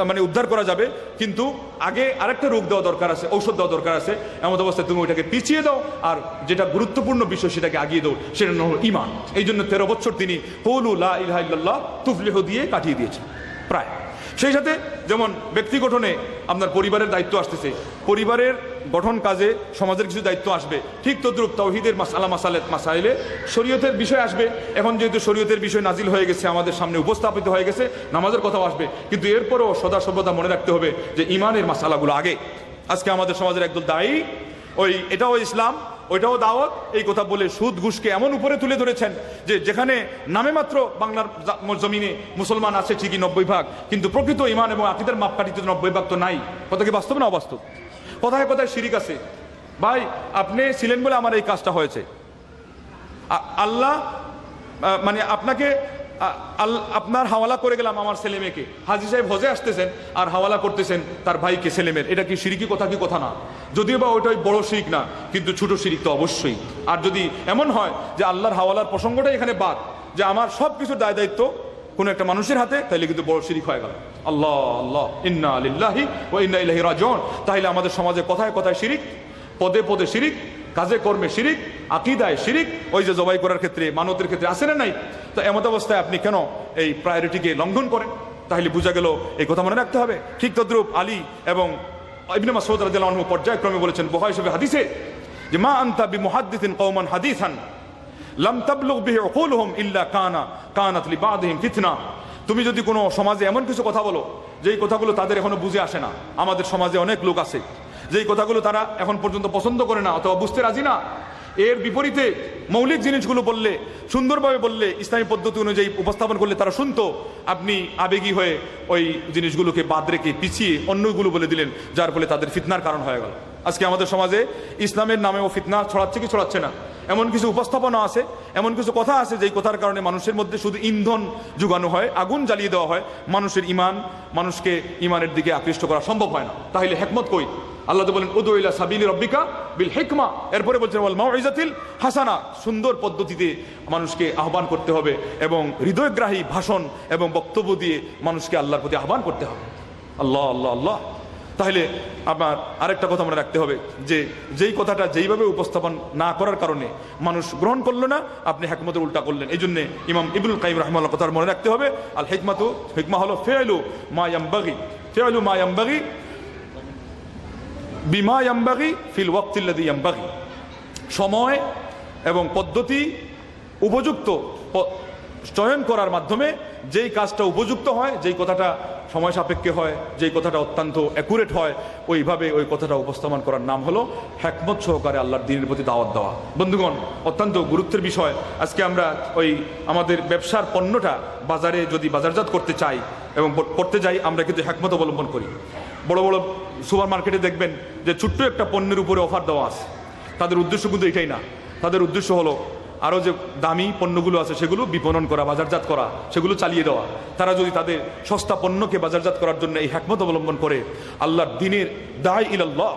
মানে উদ্ধার করা যাবে, কিন্তু আগে আরেকটা রোগ দেওয়া দরকার আছে, ঔষধ দেওয়া দরকার আছে। এমন অবস্থায় তুমি ওইটাকে পিছিয়ে দাও, আর যেটা গুরুত্বপূর্ণ বিষয় সেটাকে আগিয়ে দাও, সেটা হলো ঈমান। এই জন্য 13 বছর তিনি কওলু লা ইলাহা ইল্লাল্লাহ তুফলিহু দিয়ে কাটিয়ে দিয়েছেন প্রায়। সেই সাথে যেমন ব্যক্তি গঠনে আপনার পরিবারের দায়িত্ব আসতেছে, পরিবারের গঠন কাজে সমাজের কিছু দায়িত্ব আসবে, ঠিক তদ্রুপ তাওহীদের মাসাইলে শরীয়তের বিষয় আসবে। এখন যেহেতু শরীয়তের বিষয় নাজিল হয়ে গেছে, আমাদের সামনে উপস্থাপিত হয়ে গেছে, নামাজের কথাও আসবে, কিন্তু এরপরও সদা সর্বদা মনে রাখতে হবে যে ঈমানের মাসালাগুলো আগে। আজকে আমাদের সমাজের একদল দায়ী এটাও ইসলাম ওইটাও দাওয়াত এই কথা বলে সুদ ঘুষকে এমন উপরে তুলে ধরেছেন যে যেখানে নামে মাত্র বাংলার জমিনে মুসলমান আছে ঠিকই 90 ভাগ, কিন্তু প্রকৃত ঈমান এবং আকীদার মাপকাঠিতে 90 ভাগ তো নাই। কথা কি বাস্তব না অবাস্তব? কথায় কথায় শিরিক আছে। ভাই আপনি ছিলেন বলে আমার এই কাজটা হয়েছে, আল্লাহ মানে আপনাকে আপনার হাওয়ালা করে গেলাম আমার ছেলে মেয়েকে। হাজী সাহেব হজে আসতেছেন আর হাওয়ালা করতেছেন তার ভাইকে ছেলে মেয়ের, এটা কি শিরিকি কথা? কি কথা না? যদিও বা ওইটাই বড় শিরিক না, কিন্তু ছোট শিরিক তো অবশ্যই। আর যদি এমন হয় যে আল্লাহর হাওয়ালার প্রসঙ্গটাই এখানে বাদ, যে আমার সব কিছুর দায় দায়িত্ব কোনো একটা মানুষের হাতে, তাইলে কিন্তু বড় শিরিক হয়ে গেল। আল্লাহ আল্লাহ ইন্না লিল্লাহি ওয়া ইন্না ইলাইহি রাজিউন। তাহলে আমাদের সমাজে কথায় কথায় শিরিক, পদে পদে শিরিক, কাজে কর্মে শিরিক, আকীদায় শিরিক, ওই যে জবাই করার ক্ষেত্রে মানতের ক্ষেত্রে আসে না নাই? তো এমত অবস্থায় আপনি কেন এই প্রায়োরিটিকে লঙ্ঘন করেন? তাহলে বোঝা গেল এই কথা মনে রাখতে হবে। ঠিক তদ্রূপ আলী এবং ইবনে মাসউদ রাদিয়াল্লাহু আনহু পর্যায়ক্রমে বলেছেন বুখারী শরীফের হাদিসে যে মা আনতা বিমুহাদ্দিসিন কওমান হাদিসান লাম তাবলুগ বিহি উকুলুহুম ইল্লা কানাত লিবাদিহিম ফিতনা। তুমি যদি কোনো সমাজে এমন কিছু কথা বলো যেই কথাগুলো তাদের এখনো বুঝে আসে না, আমাদের সমাজে অনেক লোক আছে যেই কথাগুলো তারা এখন পর্যন্ত পছন্দ করে না অথবা বুঝতে রাজি না, এর বিপরীতে মৌলিক জিনিসগুলো বললে, সুন্দরভাবে বললে, ইসলামী পদ্ধতি অনুযায়ী উপস্থাপন করলে তারা শুনতো, আপনি আবেগী হয়ে ওই জিনিসগুলোকে বাদ রেখে পিছিয়ে অন্যগুলো বলে দিলেন, যার ফলে তাদের ফিতনার কারণ হয়ে গেল। আজকে আমাদের সমাজে ইসলামের নামেও ফিতনা ছড়াচ্ছে কি ছড়াচ্ছে না? এমন কিছু উপস্থাপনা আছে, এমন কিছু কথা আছে যেই কথার কারণে মানুষের মধ্যে শুধু ইন্ধন যোগানো হয়, আগুন জ্বালিয়ে দেওয়া হয়, মানুষের মানুষকে ইমানের দিকে আকৃষ্ট করা সম্ভব হয় না। তাহলে হিকমত কই? আল্লাহ তো বলেন উদু ইলা সাবিলি রাব্বিকা বিল হিকমা, এরপরে বলছেন ওয়াল মাউইজাতিল হাসানা, সুন্দর পদ্ধতিতে মানুষকে আহ্বান করতে হবে এবং হৃদয়গ্রাহী ভাষণ এবং বক্তব্য দিয়ে মানুষকে আল্লাহর প্রতি আহ্বান করতে হবে। আল্লাহ আল্লাহ আল্লাহ। তাহলে আমার আরেকটা কথা মনে রাখতে হবে যে যেই কথাটা যেইভাবে উপস্থাপন না করার কারণে মানুষ গ্রহণ করলো না, আপনি হিকমতের উল্টা করলেন। এই জন্য ইমাম ইবনুল কাইয়িম রাহিমাহুল্লাহ কথা মনে রাখতে হবে, আল হিকমা হলো ফি'লু মা ইয়ানবাগি বিমা ইয়ানবাগি ফিল ওয়াক্তিল্লাযী ইয়ানবাগি। সময় এবং পদ্ধতি উপযুক্ত চয়ন করার মাধ্যমে যেই কাজটা উপযুক্ত হয়, যেই কথাটা সময় সাপেক্ষে হয়, যেই কথাটা অত্যন্ত অ্যাকুরেট হয়, ওইভাবে ওই কথাটা উপস্থাপন করার নাম হলো হিকমত সহকারে আল্লাহর দ্বীনের প্রতি দাওয়াত দেওয়া। বন্ধুগণ, অত্যন্ত গুরুত্বের বিষয়। আজকে আমরা আমাদের ব্যবসার পণ্যটা বাজারে যদি বাজারজাত করতে চাই এবং করতে যাই, আমরা কিন্তু হিকমত অবলম্বন করি। বড় বড় সুপার মার্কেটে দেখবেন যে ছোট্ট একটা পণ্যের উপরে অফার দেওয়া আছে। তাদের উদ্দেশ্য কিন্তু এটাই না, তাদের উদ্দেশ্য হলো আরও যে দামি পণ্যগুলো আছে সেগুলো বিপণন করা, বাজারজাত করা, সেগুলো চালিয়ে দেওয়া। তারা যদি তাদের সস্তা পণ্যকে বাজারজাত করার জন্য এই হিকমত অবলম্বন করে, আল্লাহর দ্বীনের দায় ইলাল্লাহ,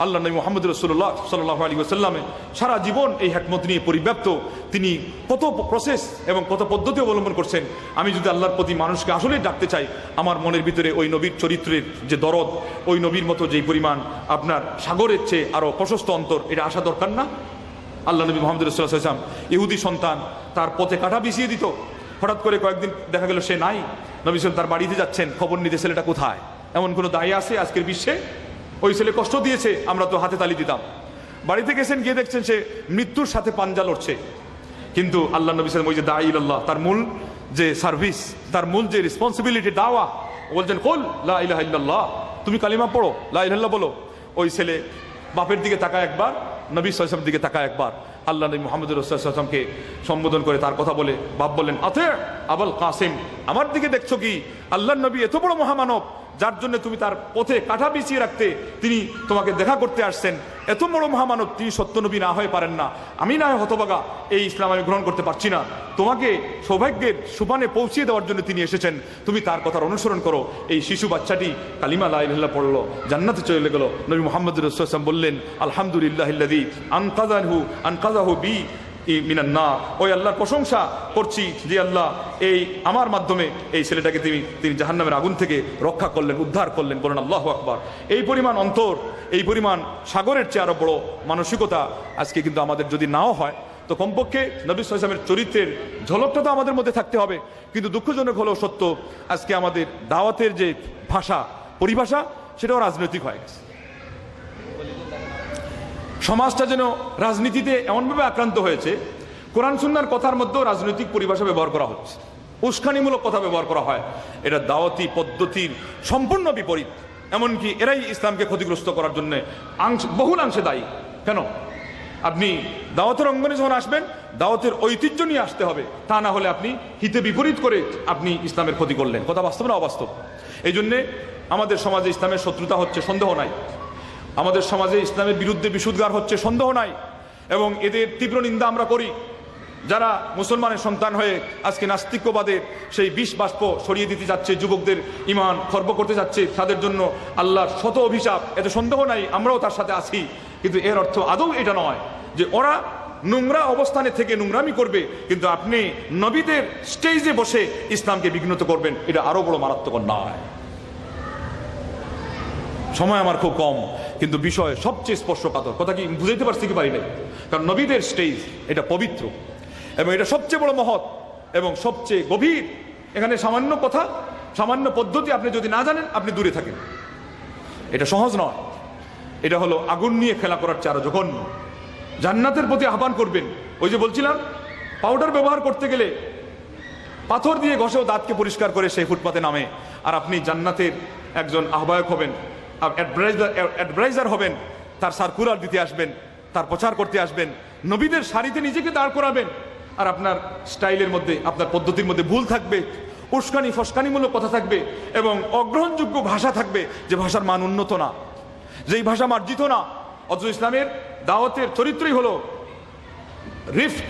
আল্লাহ নবী মুহাম্মদ রাসূলুল্লাহ সাল্লাল্লাহু আলাইহি ওয়াসাল্লামে সারা জীবন এই হিকমত নিয়ে পরিব্যাপ্ত। তিনি কত প্রসেস এবং কত পদ্ধতি অবলম্বন করছেন। আমি যদি আল্লাহর প্রতি মানুষকে আসলেই ডাকতে চাই, আমার মনের ভিতরে ওই নবীর চরিত্রের যে দরদ, ওই নবীর মতো যেই পরিমাণ আপনার সাগরের চেয়ে আরও প্রশস্ত অন্তর, এটা আসা দরকার না? আল্লাহ নবী মুহাম্মদ রাসূলুল্লাহ সাল্লাল্লাহু আলাইহি ওয়াসাল্লাম ইহুদি সন্তান, তার পথে কাঁটা বিছিয়ে দিত। হঠাৎ করে কয়েকদিন দেখা গেল সে নাই, নবী সাল্লাল্লাহু তার বাড়িতে যাচ্ছেন, খবর নিতে ছেলেটা কোথায়। এমন কোনো দায়ী আছে আজকের বিশ্বে? ওই ছেলে কষ্ট দিয়েছে, আমরা তো হাতে তালি দিতাম। বাড়িতে গেছেন, গিয়ে দেখছেন সে মৃত্যুর সাথে পাঞ্জা লড়ছে। কিন্তু আল্লাহ নবী সাল্লাল্লাহু ওই যে দায়ী ইলাল্লাহ, তার মূল যে সার্ভিস, তার মূল যে রেসপন্সিবিলিটি, দাওয়া, বলছেন কুল লা ইলাহা ইল্লাল্লাহ, তুমি কালিমা পড়ো, লা ইলাহা ইল্লাল্লাহ বলো। ওই ছেলে বাপের দিকে তাকায় একবার, নবী সাল্লাল্লাহু আলাইহি ওয়াসাল্লামের দিকে তাকায় একবার, আল্লাহ নবী মুহাম্মদ রাসূলুল্লাহ সাল্লাল্লাহু আলাইহি ওয়াসাল্লামকে সম্বোধন করে তার কথা বলে বাপ বললেন আতে আবুল কাসিম, আমার দিকে দেখছো কি? আল্লাহর নবী এত বড় মহামানব, যার জন্য তুমি তার পথে কাঁটা বিছিয়ে রাখতে তিনি তোমাকে দেখা করতে আসছেন, এত বড় মহামানব, তিনি সত্য নবী না হয়ে পারেন না। আমি না হয় হতভাগা, এই ইসলাম আমি গ্রহণ করতে পারছি না, তোমাকে সৌভাগ্যের সোপানে পৌঁছিয়ে দেওয়ার জন্য তিনি এসেছেন, তুমি তার কথার অনুসরণ করো। এই শিশু বাচ্চাটি কালিমা লা ইলাহা ইল্লাল্লাহ পড়লো, জান্নাতে চলে গেল। নবী মুহাম্মদ রাসূলুল্লাহ সাল্লাল্লাহু আলাইহি ওয়াসাল্লাম বললেন আলহামদুলিল্লাহিল্লাযী আনকাযাহু বি মিনান নার। ওই আল্লাহর প্রশংসা করছি যে আল্লাহ এই আমার মাধ্যমে এই ছেলেটাকে তিনি জাহান্নামের আগুন থেকে রক্ষা করলেন, উদ্ধার করলেন। বলেন আল্লাহু আকবার। এই পরিমাণ অন্তর, এই পরিমাণ সাগরের চেয়ে আরো বড় মানসিকতা আজকে কিন্তু আমাদের যদি নাও হয়, তো কমপক্ষে নবী সাল্লাল্লাহু আলাইহি ওয়াসাল্লামের চরিত্রের ঝলকটা তো আমাদের মধ্যে থাকতে হবে। কিন্তু দুঃখজনক হলেও সত্য, আজকে আমাদের দাওয়াতের যে ভাষা, পরিভাষা, সেটাও রাজনৈতিক হয়ে গেছে। সমাজটা যেন রাজনীতিতে এমনভাবে আক্রান্ত হয়েছে, কোরআন সুন্নাহর কথার মধ্যেও রাজনৈতিক পরিভাষা ব্যবহার করা হচ্ছে, উস্কানিমূলক কথা ব্যবহার করা হয়। এটা দাওয়াতি পদ্ধতির সম্পূর্ণ বিপরীত। এমনকি এরাই ইসলামকে ক্ষতিগ্রস্ত করার জন্য বহুলাংশে দায়ী। কেন? আপনি দাওয়াতের অঙ্গনে যখন আসবেন, দাওয়াতের ঐতিহ্য নিয়ে আসতে হবে, তা না হলে আপনি হিতে বিপরীত করে আপনি ইসলামের ক্ষতি করলেন। কথা বাস্তব না অবাস্তব? এই জন্যে আমাদের সমাজে ইসলামের শত্রুতা হচ্ছে, সন্দেহ নাই। আমাদের সমাজে ইসলামের বিরুদ্ধে বিশুদ্গার হচ্ছে, সন্দেহ নাই। এবং এদের তীব্র নিন্দা আমরা করি। যারা মুসলমানের সন্তান হয়ে আজকে নাস্তিক্যবাদের সেই বিষ বাষ্প ছড়িয়ে দিতে যাচ্ছে, যুবকদের ঈমান খর্ব করতে যাচ্ছে, তাদের জন্য আল্লাহর শত অভিশাপ, এতে সন্দেহ নাই, আমরাও তার সাথে আছি। কিন্তু এর অর্থ আদৌ এটা নয় যে ওরা নোংরা অবস্থানে থেকে নোংরামি করবে, কিন্তু আপনি নবীদের স্টেজে বসে ইসলামকে বিঘ্নিত করবেন, এটা আরো বড় মারাত্মক নয়। সময় আমার খুব কম, কিন্তু বিষয় সবচেয়ে স্পর্শকাতর। কথা কি বুঝাইতে পারছি কি পারি নাই? কারণ নবীদের স্টেজ এটা পবিত্র এবং এটা সবচেয়ে বড় মহৎ এবং সবচেয়ে গভীর। এখানে সামান্য কথা, সামান্য পদ্ধতি আপনি যদি না জানেন, আপনি দূরে থাকেন। এটা সহজ নয়। এটা হলো আগুন নিয়ে খেলা করার চেয়ে আরো জঘন্য। জান্নাতের প্রতি আহ্বান করবেন। ওই যে বলছিলাম, পাউডার ব্যবহার করতে গেলে পাথর দিয়ে ঘষেও দাঁতকে পরিষ্কার করে সেই ফুটপাতে নামে, আর আপনি জান্নাতের একজন আহ্বায়ক হবেন, অ্যাডভাইজার হবেন, তার সার্কুলার দিতে আসবেন, তার প্রচার করতে আসবেন, নবীদের সারিতে নিজেকে দাঁড় করাবেন, আর আপনার স্টাইলের মধ্যে, আপনার পদ্ধতির মধ্যে ভুল থাকবে, উস্কানি ফস্কানিমূলক কথা থাকবে এবং অগ্রহণযোগ্য ভাষা থাকবে, যে ভাষার মান উন্নত না, যেই ভাষা মার্জিত না। অথচ ইসলামের দাওয়াতের চরিত্রই হলো রিফক,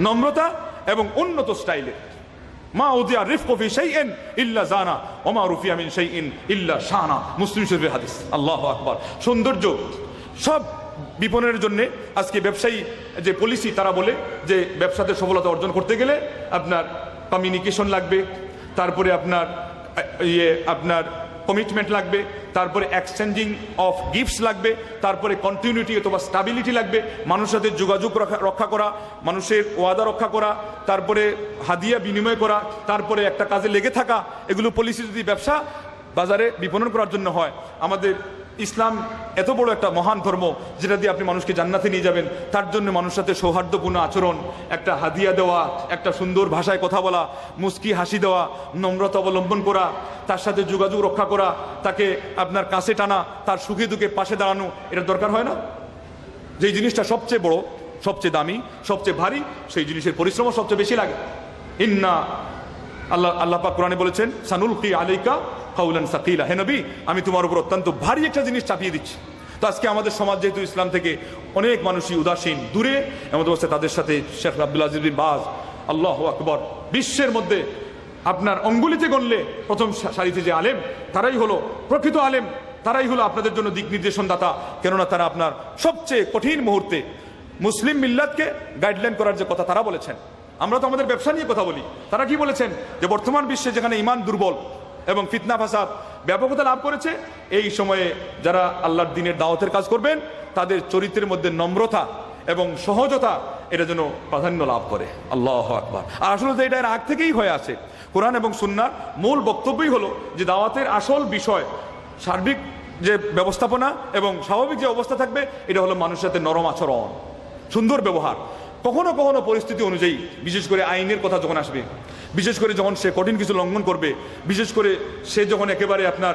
নম্রতা এবং উন্নত স্টাইলের। মা উদিয়া রিফকু ফি শাইইন ইল্লা জানা ওয়া মা রুফিয়া মিন শাইইন ইল্লা শানা। মুসলিম শরীফের হাদিস। আল্লাহু আকবার। সৌন্দর্য সব বিপণনের জন্য আজকে ব্যবসায়ী যে পলিসি, তারা বলে যে ব্যবসাতে সফলতা অর্জন করতে গেলে আপনার কমিউনিকেশন লাগবে, তারপরে আপনার কমিটমেন্ট লাগবে, তারপরে এক্সচেঞ্জিং অফ গিফটস লাগবে, তারপরে কন্টিনিউটি অথবা স্টাবিলিটি লাগবে, মানুষের সাথে যোগাযোগ রক্ষা করা, মানুষের ওয়াদা রক্ষা করা, তারপরে হাদিয়া বিনিময় করা, তারপরে একটা কাজে লেগে থাকা। এগুলো পলিসি যদি ব্যবসা বাজারে বিপণন করার জন্য হয়, আমাদের ইসলাম এত বড় একটা মহান ধর্ম, যেটা দিয়ে আপনি মানুষকে জান্নাতে নিয়ে যাবেন, তার জন্য মানুষের সাথে সৌহার্দ্যপূর্ণ আচরণ, একটা হাদিয়া দেওয়া, একটা সুন্দর ভাষায় কথা বলা, মুস্কি হাসি দেওয়া, নম্রতা অবলম্বন করা, তার সাথে যোগাযোগ রক্ষা করা, তাকে আপনার কাছে টানা, তার সুখে দুঃখে পাশে দাঁড়ানো, এটা দরকার হয় না? যেই জিনিসটা সবচেয়ে বড়, সবচেয়ে দামি, সবচেয়ে ভারী, সেই জিনিসের পরিশ্রম সবচেয়ে বেশি লাগে। আল্লাহ পাক কোরআনে বলেছেন, সানুলকি আলাইকা কাউলান সাকিলা। হে নবী, আমি তোমার উপর অত্যন্ত ভারী একটা জিনিস চাপিয়ে দিচ্ছি। তো আজকে আমাদের সমাজ যেহেতু ইসলাম থেকে অনেক মানুষই উদাসীন, দূরে, এমন অবস্থায় তাদের সাথে শেখ আব্দুল আজিজ বিন বাজ, আল্লাহু আকবার, বিশ্বের মধ্যে আপনার অঙ্গুলিতে গণলে প্রথম সারিতে যে আলেম, তারাই হলো প্রকৃত আলেম, তারাই হলো আপনাদের জন্য দিক নির্দেশন দাতা। কেননা তারা আপনার সবচেয়ে কঠিন মুহূর্তে মুসলিম মিল্লাতকে গাইডলাইন করার যে কথা তারা বলেছেন। আমরা তো আমাদের ব্যবসা নিয়ে কথা বলি, তারা কি বলেছেন? যে বর্তমান বিশ্বে যেখানে ঈমান দুর্বল এবং ফিতনা ফাসাদ ব্যাপকতা লাভ করেছে, এই সময়ে যারা আল্লাহর দ্বীনের দাওয়াতের কাজ করবেন, তাদের চরিত্রের মধ্যে নম্রতা এবং সহজতা এটা যেন প্রাধান্য লাভ করে। আল্লাহু আকবার। আর আসলে তো এটা এর আগ থেকেই হয়ে আছে। কোরআন এবং সুন্নাহর মূল বক্তব্যই হলো যে দাওয়াতের আসল বিষয় সার্বিক যে ব্যবস্থাপনা এবং স্বাভাবিক যে অবস্থা থাকবে, এটা হলো মানুষের সাথে নরম আচরণ, সুন্দর ব্যবহার। কখনো কখনো পরিস্থিতি অনুযায়ী, বিশেষ করে আইনের কথা যখন আসবে, বিশেষ করে যখন সে কঠিন কিছু লঙ্ঘন করবে, বিশেষ করে সে যখন একেবারে আপনার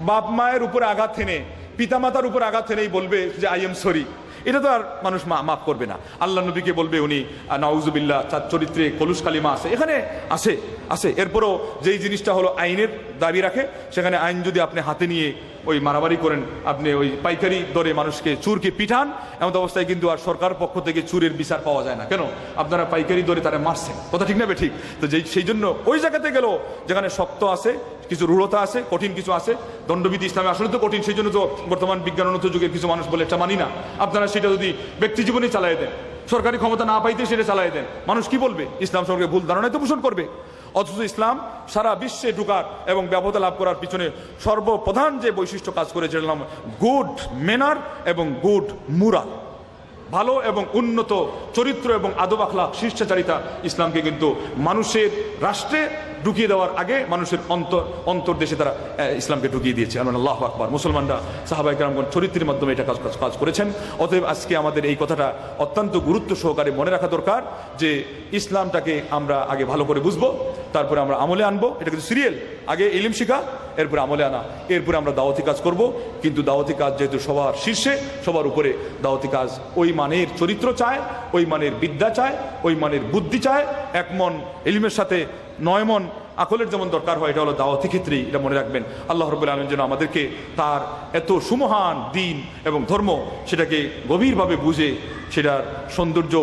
বাপ মায়ের উপরে আঘাত হেনে, পিতামাতার উপর আঘাত হেনেই বলবে যে আই এম সরি, এটা তো আর মানুষ মাফ করবে না। আল্লাহ নবীকে বলবে উনি নাউজুবিল্লাহ, তার চরিত্রে কলুষ কালিমা আছে, এখানে আছে। এরপরও যেই জিনিসটা হলো আইনের দাবি রাখে, সেখানে আইন যদি আপনি হাতে নিয়ে ওই মারামারি করেন, আপনি ওই পাইকারি দরে মানুষকে চুরকে পিঠান, এমন অবস্থায় কিন্তু আর সরকার পক্ষ থেকে চুরের বিচার পাওয়া যায় না। কেন? আপনারা পাইকারি দরে তারা মারছেন। কথা ঠিক না বে ঠিক? তো সেই জন্য ওই জায়গাতে গেল যেখানে শক্ত আছে, কিছু রূঢ়তা আছে, কঠিন কিছু আছে। দণ্ডবিধি ইসলামে আসলে তো কঠিন, সেই জন্য তো বর্তমান বিজ্ঞানোন্নত যুগের কিছু মানুষ বলে এটা মানি না। আপনারা সেটা যদি ব্যক্তি জীবনে চালিয়ে দেন, সরকারি ক্ষমতা না পাইতে সেটা চালাই দেন, মানুষ কি বলবে? ইসলাম সম্পর্কে ভুল ধারণাই তো পোষণ করবে। অথচ ইসলাম সারা বিশ্বে ঢুকার এবং ব্যবহার লাভ করার পিছনে সর্বপ্রধান যে বৈশিষ্ট্য কাজ করেছে গুড ম্যানার এবং গুড মুরাল, ভালো এবং উন্নত চরিত্র এবং আদব আখলাক, শিষ্টাচারিতা ইসলামকে কিন্তু মানুষের রাষ্ট্রে ঢুকিয়ে দেওয়ার আগে মানুষের অন্তর্দেশে তারা ইসলামকে ঢুকিয়ে দিয়েছে। আল্লাহু আকবার। মুসলমানরা সাহাবায়ে কেরামগণ চরিত্রের মাধ্যমে এটা কাজ করেছেন। অতএব আজকে আমাদের এই কথাটা অত্যন্ত গুরুত্ব সহকারে মনে রাখা দরকার যে ইসলামটাকে আমরা আগে ভালো করে বুঝবো, তারপরে আমরা আমলে আনবো। এটা কিন্তু সিরিয়াল, আগে ইলম শিখা, এরপরে আমলে আনা, এরপরে আমরা দাওয়াতি কাজ করব। কিন্তু দাওয়াতি কাজ যেহেতু সবার শীর্ষে, সবার উপরে, দাওয়াতি কাজ ওই মানের চরিত্র চায়, ওই মানের বিদ্যা চায়, ওই মানের বুদ্ধি চায়। 1 মন ইলমের সাথে 9 মন আকলের যেমন দরকার হয়, এটা হলো দাওয়াতি ক্ষেত্রেই, এটা মনে রাখবেন। আল্লাহ রাব্বুল আলামিন যেন আমাদেরকে তার এত সুমহান দিন এবং ধর্ম সেটাকে গভীরভাবে বুঝে সেটার সৌন্দর্য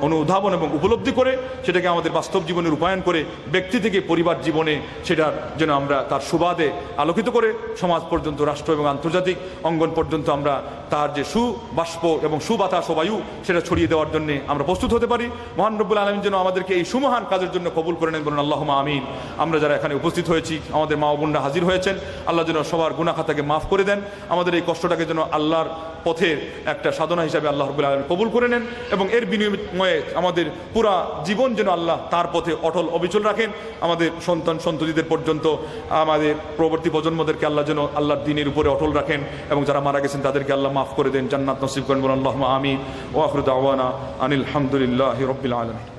অনুধাবন এবং উপলব্ধি করে সেটাকে আমাদের বাস্তব জীবনে রূপায়ণ করে ব্যক্তি থেকে পরিবার জীবনে সেটার যেন আমরা তার সুবাদে আলোকিত করে সমাজ পর্যন্ত, রাষ্ট্র এবং আন্তর্জাতিক অঙ্গন পর্যন্ত আমরা তার যে সুবাষ্প এবং সুবাতাস বায়ু সেটা ছড়িয়ে দেওয়ার জন্য আমরা প্রস্তুত হতে পারি। মহান রব্বুল আলামিন যেন আমাদেরকে এই সুমহান কাজের জন্য কবুল করে নেন, বলুন আল্লাহুম্মা আমিন। আমরা যারা এখানে উপস্থিত হয়েছি, আমাদের মা ও বোনরা হাজির হয়েছেন, আল্লাহ যেন সবার গুনাহ খাতাকে মাফ করে দেন। আমাদের এই কষ্টটাকে যেন আল্লাহর পথের একটা সাধনা হিসাবে আল্লাহ রাব্বুল আলামিন কবুল করে নেন এবং এর বিনিময়ে আমাদের পুরা জীবন যেন আল্লাহ তার পথে অটল অবিচল রাখেন। আমাদের সন্তান সন্ততিদের পর্যন্ত, আমাদের পরবর্তী প্রজন্মদেরকে আল্লাহ যেন আল্লাহর দ্বীনের উপরে অটল রাখেন এবং যারা মারা গেছেন তাদেরকে আল্লাহ মাফ করে দেন, জান্নাত নসিব করেন, বলুন আল্লাহুম্মা আমিন। ওয়া আখিরু দাওয়ানা আনিল হামদুলিল্লাহি রাব্বিল আলামিন।